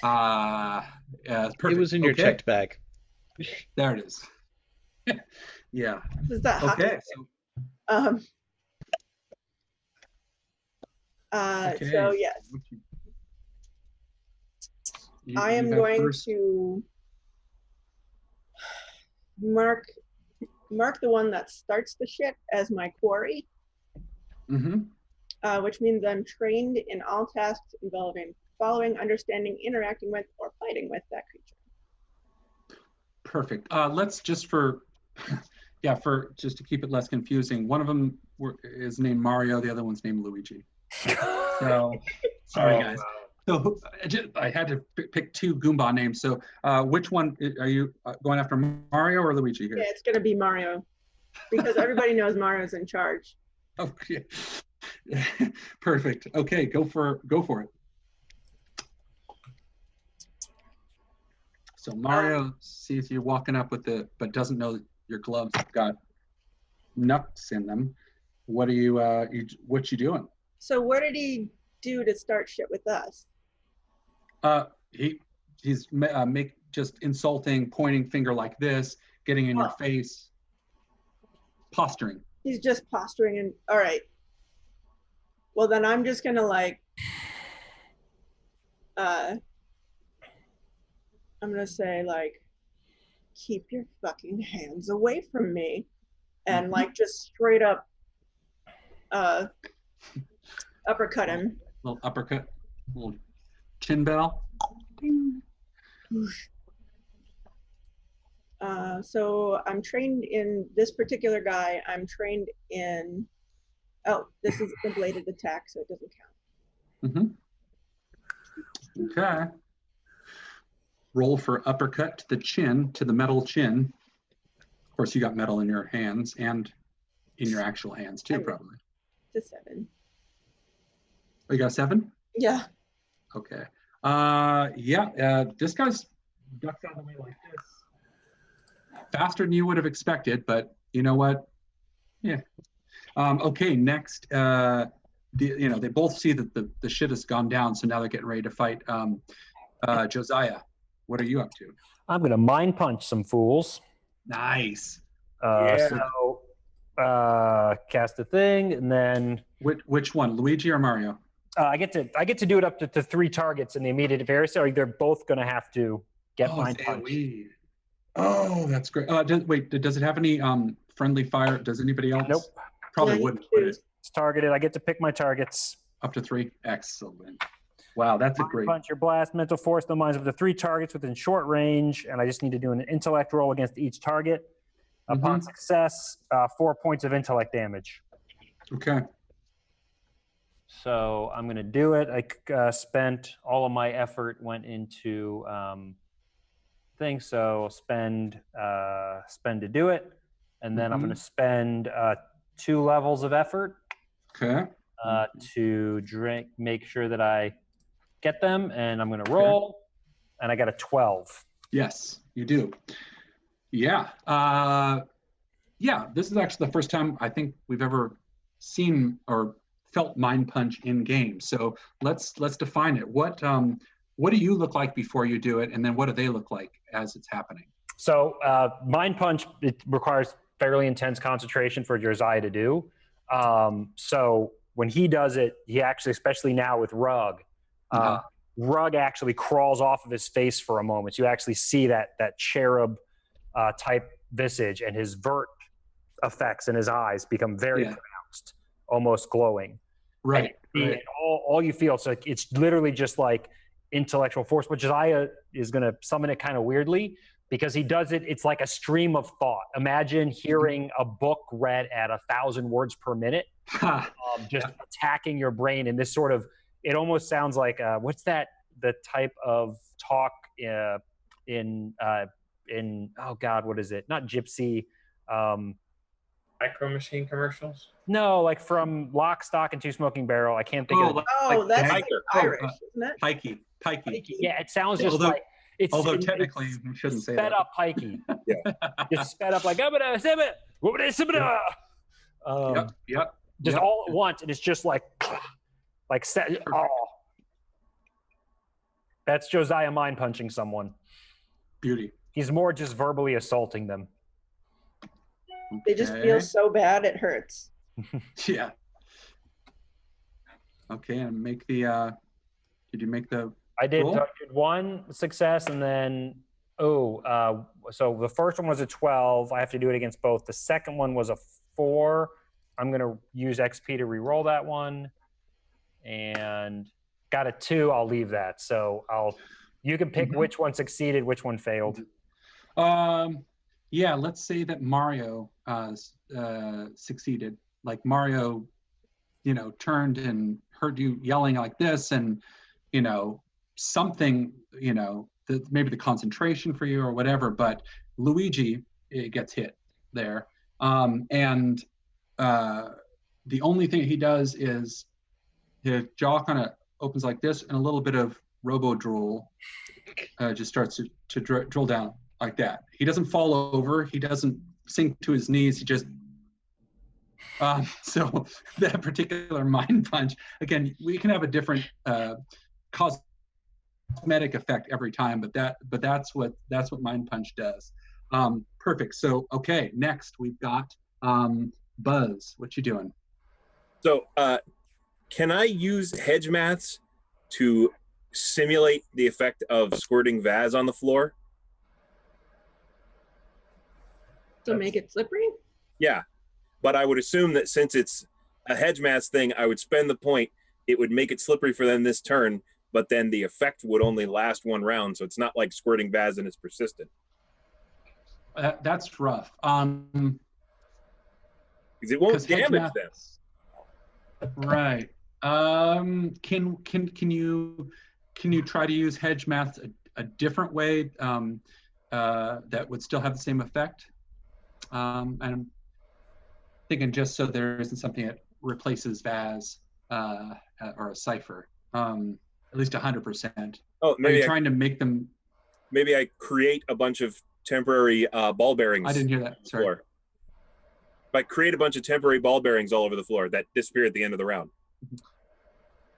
Perfect. It was in your Okay, checked bag. There it is. Yeah. Is that Okay. Um. Okay. So yes, I am have going first. to mark the one that starts the ship as my quarry, Mm-hmm. which means I'm trained in all tasks involving following, understanding, interacting with, or fighting with that creature. Perfect. Let's just for just to keep it less confusing, one of them is named Mario, the other one's named Luigi. So sorry, guys. Wow. So I had to pick two Goomba names. So which one are you going after, Mario or Luigi here? Yeah, it's gonna be Mario, because everybody knows Mario's in charge. Okay. Perfect. Okay, go for it. So Mario sees you walking up with but doesn't know that your gloves have got knucks in them. What are you what you doing? So what did he do to start shit with us? He's just insulting, pointing finger like this, getting in your face, posturing. He's just posturing and all right. Well, then I'm just gonna I'm gonna say keep your fucking hands away from me, and just straight up uppercut him. Little uppercut, little chin bell. So I'm trained in this particular guy. I'm trained in. Oh, this is a bladed attack, so it doesn't count. Mm-hmm. Okay. Roll for uppercut to the chin, to the metal chin. Of course, you got metal in your hands and in your actual hands too, probably. It's a 7. Oh, you got a 7? Yeah. Okay. This guy's ducks out of the way like this. Faster than you would have expected, but you know what? Yeah. Okay, next, they both see that the shit has gone down, so now they're getting ready to fight. Josiah, what are you up to? I'm going to mind punch some fools. Nice. So cast a thing, and then Which one, Luigi or Mario? I get to do it up to 3 targets in the immediate area. So they're both going to have to get Mind it's Punch. AoE. Oh, that's great. Does it have any friendly fire? Does anybody else? Nope. Probably Yeah, wouldn't. you Would it? choose. It's targeted. I get to pick my targets. Up to 3. Excellent. Wow, that's a Mind great. Punch, your blast, mental force, no minds up to 3 targets within short range, and I just need to do an intellect roll against each target. Upon success, 4 points of intellect damage. Okay. So I'm going to do it. I spent all of my effort went into things, so spend to do it, and then I'm going to spend 2 levels of effort Okay. to make sure that I get them, and I'm going to roll, and I got a 12. Yes, you do. Yeah. This is actually the first time I think we've ever seen or felt Mind Punch in game. So let's define it. What do you look like before you do it, and then what do they look like as it's happening? So Mind Punch, it requires fairly intense concentration for Josiah to do. So when he does it, he actually, especially now with Rug, Rug actually crawls off of his face for a moment. So you actually see that cherub type visage, and his Vurt effects in his eyes become very pronounced, almost glowing. Right. And all you feel, so it's literally just like intellectual force, but Josiah is going to summon it kind of weirdly because he does it. It's like a stream of thought. Imagine hearing a book read at 1,000 words per minute, just attacking your brain. And this sort of, it almost sounds like, what's that, the type of talk in oh God, what is it? Not Gypsy. Micro Machine commercials? No, like from Lock, Stock, and Two Smoking Barrel. I can't think of it. That's like Irish, isn't it? Pikey. Yeah, it sounds just like it's. Although technically you shouldn't say that. Sped up pikey. Just sped up like just all at once, and it's just like that's Josiah mind punching someone. Beauty. He's more just verbally assaulting them. They just feel so bad it hurts. Yeah. Okay, and make the did you make the I did, roll? I did 1 success, and then so the first one was a 12. I have to do it against both. The second one was a 4. I'm gonna use XP to re-roll that one, and got a 2. I'll leave that. So you can pick which one succeeded, which one failed. Yeah, let's say that Mario succeeded. Like Mario, turned and heard you yelling like this, and something, maybe the concentration for you or whatever. But Luigi, it gets hit there, and the only thing he does is his jaw kind of opens like this, and a little bit of robo drool just starts to drill down like that. He doesn't fall over. He doesn't sink to his knees. He just so that particular mind punch, again, we can have a different cosmetic effect every time, but that's what mind punch does. Perfect. So okay, next we've got Buzz. What you doing? So can I use hedge maths to simulate the effect of squirting Vaz on the floor? To make it slippery? Yeah, but I would assume that since it's a hedge maths thing, I would spend the point. It would make it slippery for them this turn, but then the effect would only last 1 round, so it's not like squirting Vaz and it's persistent. That's rough. Because it won't damage them. Right. Can you try to use hedge maths a different way that would still have the same effect? And I'm thinking just so there isn't something that replaces Vaz or a cipher, at least 100%. Oh, maybe Are you trying to make them? Maybe I create a bunch of temporary ball bearings. I didn't hear that. Sorry. Floor. If I create a bunch of temporary ball bearings all over the floor that disappear at the end of the round.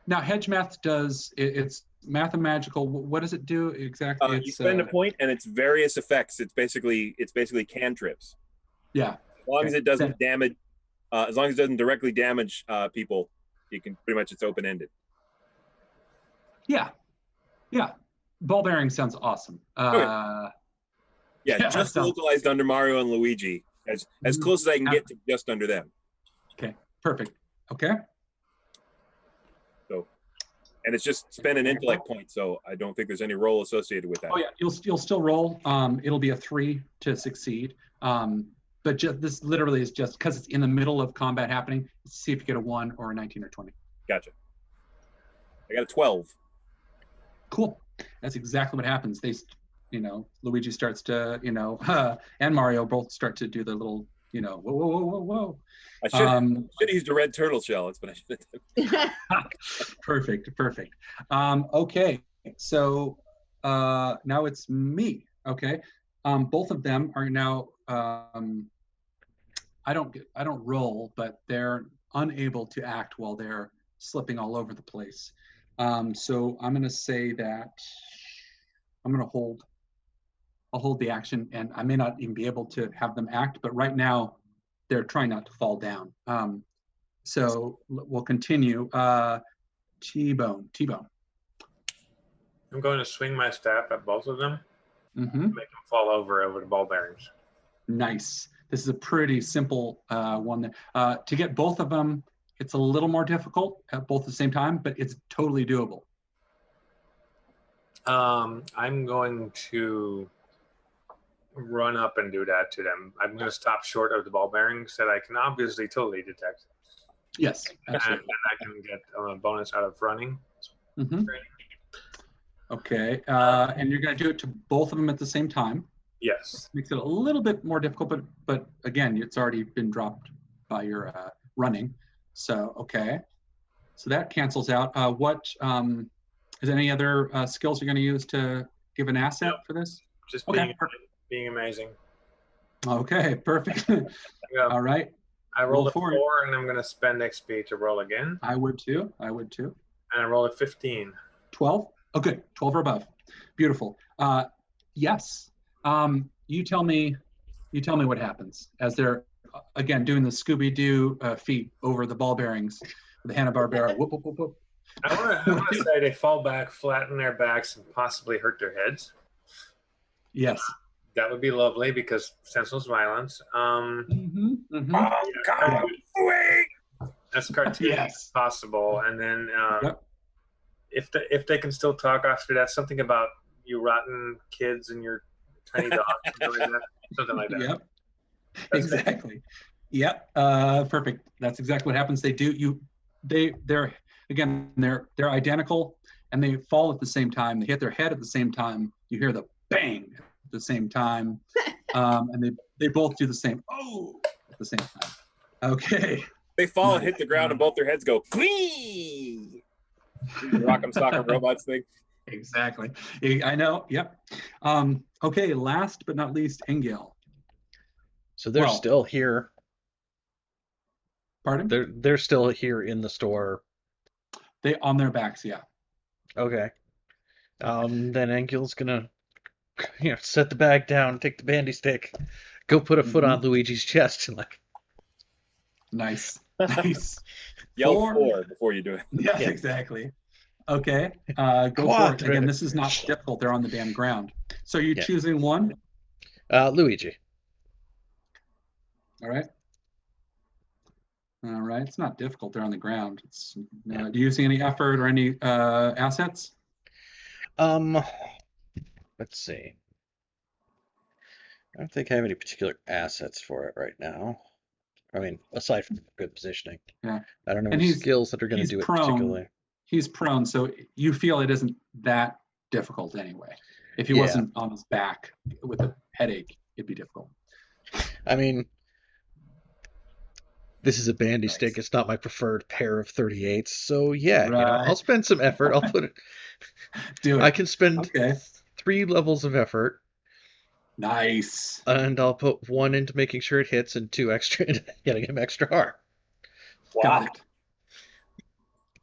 Now, hedge math it's mathematical. What does it do exactly? You spend a point, and it's various effects. It's basically cantrips. Yeah. As long as it doesn't damage As long as it doesn't directly damage people, you can pretty much, it's open-ended. Yeah. Ball bearing sounds awesome. Yeah, just localized under Mario and Luigi, as close as I can get to just under them. Okay, perfect. Okay. So, and it's just spend an intellect point, so I don't think there's any roll associated with that. Oh yeah, you'll still roll. It'll be a 3 to succeed. But this literally is just because it's in the middle of combat happening. See if you get a 1 or a 19 or 20. Gotcha. I got a 12. Cool. That's exactly what happens. Luigi starts to, and Mario both start to do the little, whoa. I should have used a red turtle shell. That's what I should have. Perfect. Okay. So now it's me. Okay. Both of them are now, I don't roll, but they're unable to act while they're slipping all over the place. So I'm going to say that I'm going to hold. I'll hold the action, and I may not even be able to have them act, but right now they're trying not to fall down. So we'll continue. T-Bone. I'm going to swing my staff at both of them, Mm-hmm. make them fall over the ball bearings. Nice. This is a pretty simple one. To get both of them, it's a little more difficult at both at the same time, but it's totally doable. I'm going to run up and do that to them. I'm going to stop short of the ball bearings that I can obviously totally detect. Yes, And absolutely. I can get a bonus out of running. Mm-hmm. Okay, and you're going to do it to both of them at the same time. Yes. Makes it a little bit more difficult, but again, it's already been dropped by your running. So, okay. So that cancels out. Is any other skills you're going to use to give an asset for this? Just Okay. being amazing. Okay, perfect. Yeah. All right. I rolled a Roll 4, for it. and I'm going to spend XP to roll again. I would too. And I rolled a 15. 12? Oh, good. 12 or above. Beautiful. Yes. You tell me what happens as they're, again, doing the Scooby-Doo feat over the ball bearings with the Hanna-Barbera. Whoop, whoop, whoop, whoop. I want to say they fall back, flatten their backs, and possibly hurt their heads. Yes. That would be lovely because senseless violence. Mm-hmm. Mm-hmm. Oh, God, wait! That's cartoon Yes. possible. And then Yep. if they can still talk after that, something about you rotten kids and your tiny dog, something like that. Yep. That's Exactly. Yep. Perfect. That's exactly what happens. They're identical, and they fall at the same time. They hit their head at the same time. You hear the bang at the same time, and they both do the same at the same time. Okay. They fall and Nice. hit the ground, and both their heads go quee. Rock'em Sock'em Robots thing. Exactly. I know. Yep. Okay. Last but not least, Engel. So they're Well- still here. Pardon? They're still here in the store. They on their backs. Yeah. Okay. Then Angel's gonna, set the bag down, take the bandy stick, go put a foot on Luigi's chest, and Nice. Nice. Yell 4. 4 before you do it. Yeah, Yeah. Exactly. Okay. Go for it. Quattro. Again, this is not difficult. They're on the damn ground. So you're Yeah. choosing one. Luigi. All right. All right. It's not difficult. They're on the ground. Do you see any effort or any assets? Let's see. I don't think I have any particular assets for it right now. I mean, aside from good positioning. Yeah. I don't know And any he's- skills that are going to he's do it prone. particularly. He's prone, so you feel it isn't that difficult anyway. If he Yeah. wasn't on his back with a headache, it'd be difficult. I mean, this is a bandy Nice. stick. It's not my preferred pair of 38s. So yeah, Right. I'll spend some effort. I'll put it. Do it. I can spend Okay. 3 levels of effort, Nice. and I'll put 1 into making sure it hits, and 2 extra into getting him extra hard. Got it.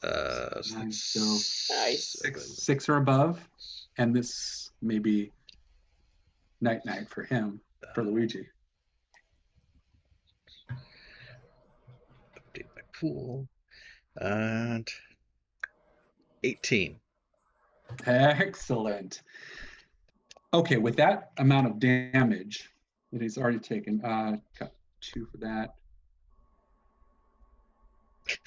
Nice. So Nice. 6 or above, and this may be night for him, for Luigi. pool. And 18. Excellent. Okay, with that amount of damage that he's already taken, got 2 for that.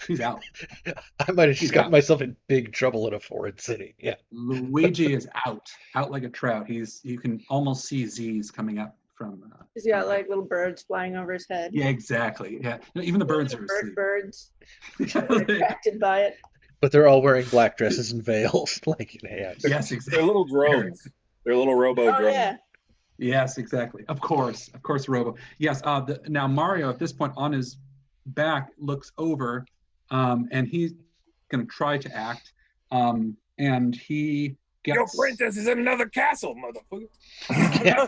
He's out. I might have He's just got out. myself in big trouble in a foreign city. Yeah. Luigi is out like a trout. You can almost see Z's coming up from. He's got like little birds flying over his head. Yeah, exactly. Yeah, no, even the birds are asleep. Birds. They're attracted by it. But they're all wearing black dresses and veils. Like, yeah. Yes, exactly. They're little drones. They're little robo Oh drones. yeah. Yes, exactly. Of course, Robo. Yes. Now Mario at this point on his back looks over, and he's going to try to act, and he gets. Your princess is in another castle, motherfucker. Yeah.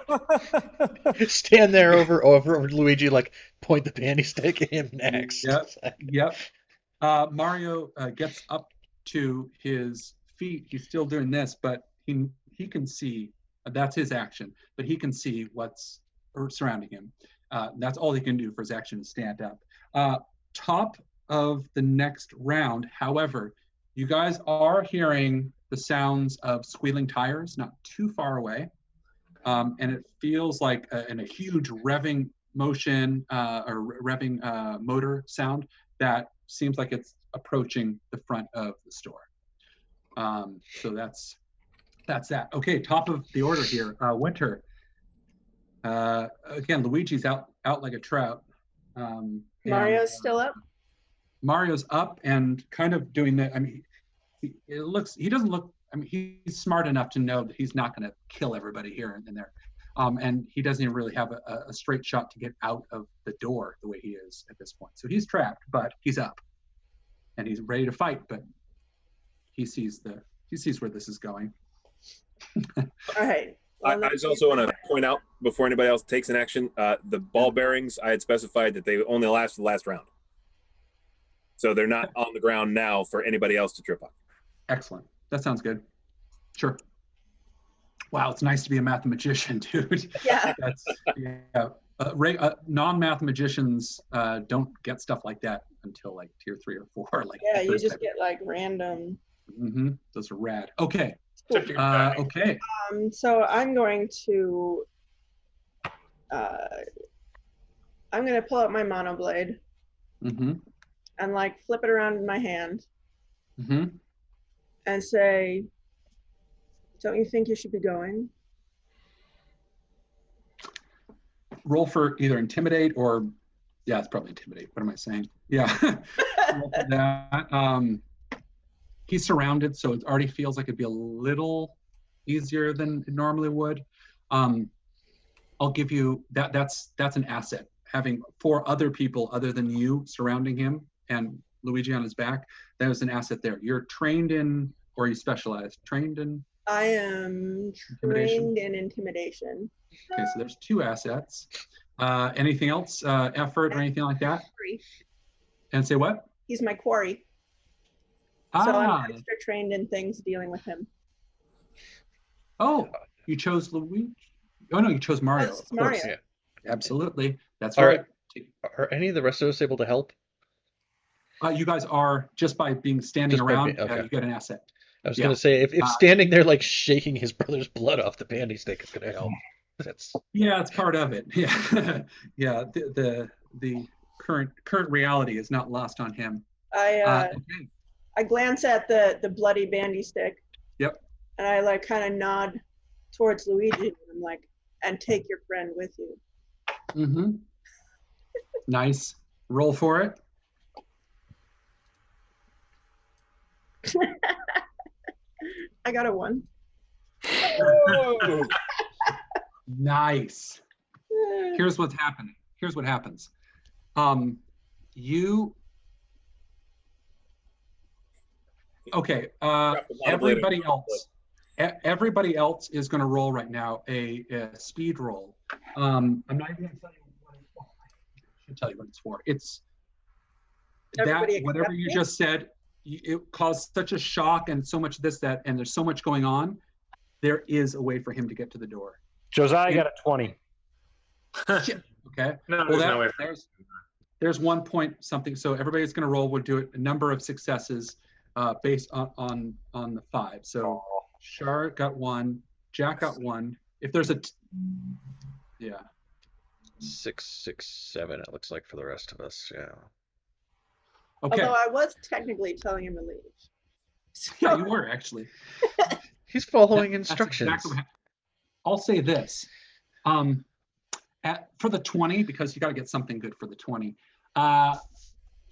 Stand there over Luigi, like point the panty stick at him next. Yep. Mario gets up to his feet. He's still doing this, but he can see. That's his action, but he can see what's surrounding him. That's all he can do for his action to stand up. Top of the next round, however, you guys are hearing the sounds of squealing tires not too far away, and it feels like a huge revving motion or revving motor sound that seems like it's approaching the front of the store. So that's that. Okay, top of the order here. Winter. Again, Luigi's out like a trout. Mario's still up. Mario's up and kind of doing that. I mean, he doesn't look. I mean, he's smart enough to know that he's not going to kill everybody here and there, and he doesn't even really have a straight shot to get out of the door the way he is at this point. So he's trapped, but he's up, and he's ready to fight. But he sees where this is going. All right. I just also want to point out before anybody else takes an action, the ball bearings, I had specified that they only last the last round. So they're not on the ground now for anybody else to trip on. Excellent. That sounds good. Sure. Wow, it's nice to be a mathematician, dude. Yeah. Non-mathematicians don't get stuff like that until like tier 3 or 4. Like yeah, you just get like random. Mm-hmm. Those are rad. Okay. Cool. Okay. So I'm going to pull out my mono blade and like flip it around in my hand and say, "Don't you think you should be going?" Roll for either intimidate or, yeah, it's probably intimidate. What am I saying? Yeah. Roll for that. He's surrounded, so it already feels like it'd be a little easier than it normally would. I'll give you that. That's an asset. Having 4 other people other than you surrounding him and Luigi on his back, that was an asset there. You're trained in, or you specialize? Trained in? I am trained in intimidation. Okay, so there's 2 assets. Anything else? Effort or anything like that? Quarry. And say what? He's my quarry. So I'm extra trained in things dealing with him. Oh, you chose Luigi? Oh no, you chose Mario. That's of course. Mario. Yeah. Absolutely. That's All right. Are any of the rest of us able to help? You guys are, just by being standing Just by around, being- okay. you get an asset. I was going to say, if standing there like shaking his brother's blood off the panty stick is going to help. Yeah, it's part of it. Yeah, yeah. The current reality is not lost on him. I Okay. I glance at the bloody bandy stick. Yep. And I like kind of nod towards Luigi and I'm like, "And take your friend with you." Mm-hmm. Nice. Roll for it. I got a 1. Oh. Nice. Here's what's happening. Here's what happens. Okay. Everybody else is going to roll right now a speed roll. I'm not even going to tell you what it's for. I should tell you what it's for. It's Everybody that whatever accept you it? just said. It caused such a shock and so much this, that, and there's so much going on. There is a way for him to get to the door. Josiah got a 20. Shit. Okay. No, Well, there's no way. there's 1 point something. So everybody's going to roll. We'll do it a number of successes based on the 5. So Shar got 1, Jack got 1. If there's a, yeah. 6, 6, 7. It looks like for the rest of us. Yeah. Okay. Although I was technically telling him to leave. Yeah, you were actually. He's following That's instructions. exactly what I'll say this. For the 20, because you got to get something good for the 20.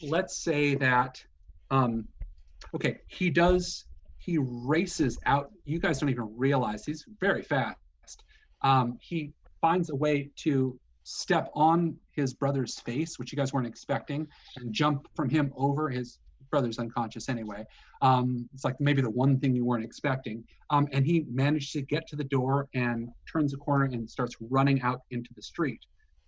Let's say that, okay, he races out. You guys don't even realize he's very fast. He finds a way to step on his brother's face, which you guys weren't expecting, and jump from him over. His brother's unconscious anyway. It's like maybe the one thing you weren't expecting. And he managed to get to the door and turns a corner and starts running out into the street.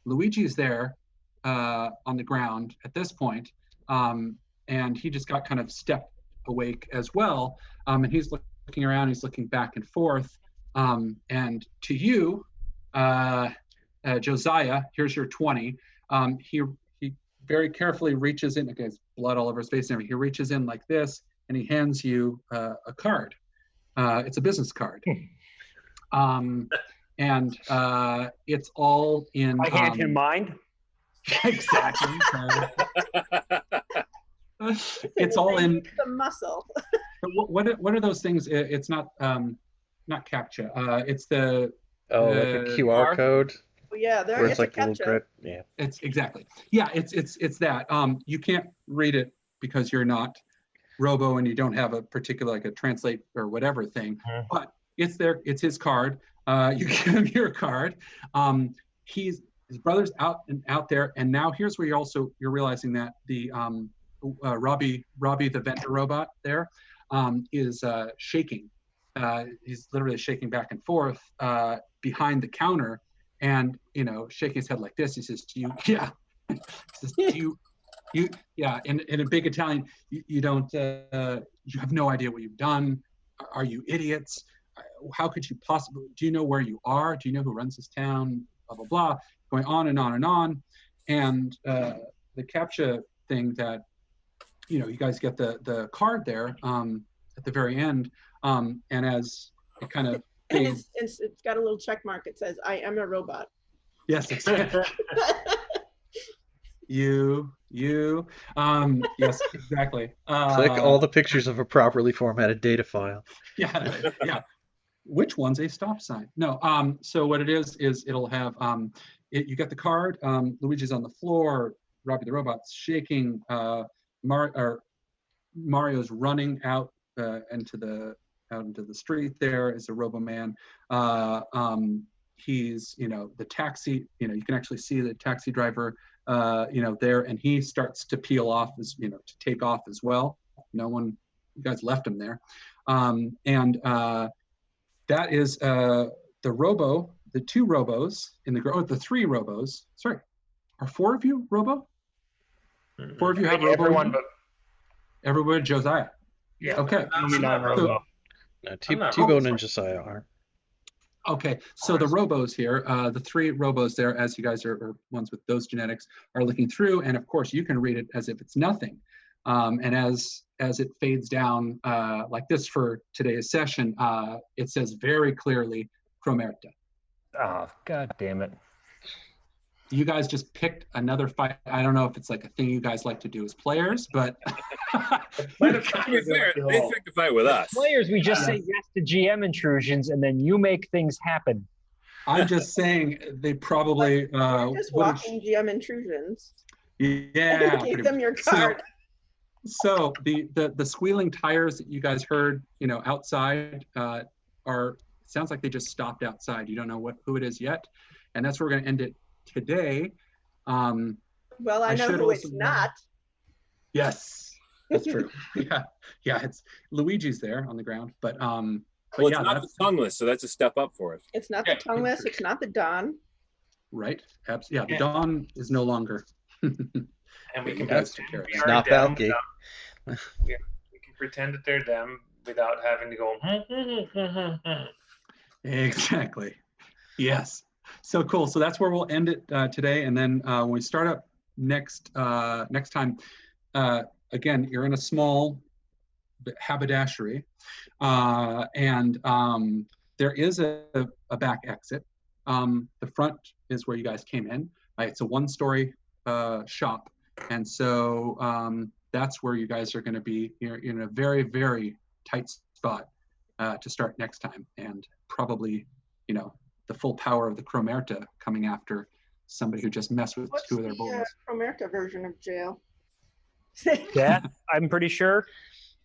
Luigi is there on the ground at this point, and he just got kind of stepped awake as well. And he's looking around, he's looking back and forth. And to you, Josiah, here's your 20. He very carefully reaches in, okay, there's blood all over his face and everything. He reaches in like this, and he hands you a card. It's a business card. And it's all in... I hand him mine. Exactly. It's all in... The muscle. What are those things? It's not CAPTCHA. It's the... Oh, like a QR code? Yeah, there Where is it's a like a little CAPTCHA. grid. Yeah. It's exactly. Yeah, it's that. You can't read it because you're not Robo and you don't have a particular like a translate or whatever thing. But it's there. It's his card. You give him your card. His brother's out there, and now here's where you're realizing that the Robbie the vendor robot there is shaking. He's literally shaking back and forth behind the counter. And, shaking his head like this, he says to you, yeah. He says, do you, yeah, in a big Italian, you don't, you have no idea what you've done. Are you idiots? How could you possibly, do you know where you are? Do you know who runs this town? Blah, blah, blah, going on and on and on. And the CAPTCHA thing that, you guys get the card there at the very end. And as it kind of, and it's got a little check mark. It says, I am a robot. Yes, exactly. you, yes, exactly. Click all the pictures of a properly formatted data file. Yeah. Which one's a stop sign? No, so what it is it'll have, you get the card, Luigi's on the floor, Robbie the robot's shaking, Mario's running out into the street. There is a Robo-Man. He's, the taxi, you can actually see the taxi driver, there, and he starts to peel off to take off as well. You guys left him there. And that is the two Robos in the three Robos. Sorry, are 4 of you Robo? 4 of you have Robo? Everyone but... Everybody, Josiah. Yeah. Okay. I'm not Robo. No, T-Bone and Josiah are. Okay, so the Robos here, the 3 Robos there, as you guys are ones with those genetics, are looking through, and of course you can read it as if it's nothing. And as it fades down like this for today's session, it says very clearly, Cromerta. Oh, God damn it. You guys just picked another fight. I don't know if it's like a thing you guys like to do as players, but to be fair, they picked a fight with us. Players, we just say yes to GM intrusions, and then you make things happen. I'm just saying they probably just walking GM intrusions. Yeah. Give them your card. So the squealing tires that you guys heard, outside sounds like they just stopped outside. You don't know who it is yet, and that's where we're going to end it today. Well, I know who it's not. Yes, that's true. Yeah, it's Luigi's there on the ground, but well, it's not the tongueless, so that's a step up for us. It's not the tongueless. It's not the Don. Right. Yeah, the Don is no longer. And we can It's not Balky. We can pretend that they're them without having to go. Exactly. Yes. So cool. So that's where we'll end it today. And then when we start up next time. Again, you're in a small haberdashery, and there is a back exit. The front is where you guys came in. It's a one-story shop, and so that's where you guys are going to be. You're in a very, very tight spot to start next time, and probably, the full power of the Cromerta coming after somebody who just messed with two of their boys. What's the Cromerta version of jail? Death, I'm pretty sure.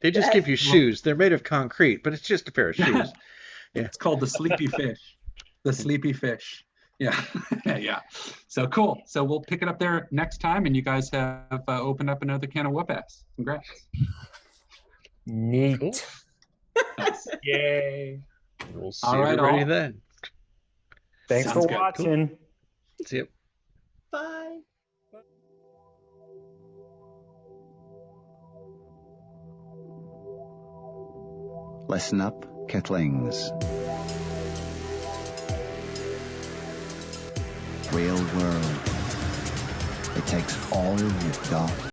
They just give you shoes. They're made of concrete, but it's just a pair of shoes. Yeah. It's called the sleepy fish. The sleepy fish. Yeah. Yeah. So cool. So we'll pick it up there next time, and you guys have opened up another can of whoop ass. Congrats. Neat. Cool. Yay. We'll see All right, everybody all. then. Thanks Sounds for good. watching. See you. Bye. Listen up, Kettlings. Real world. It takes all you've got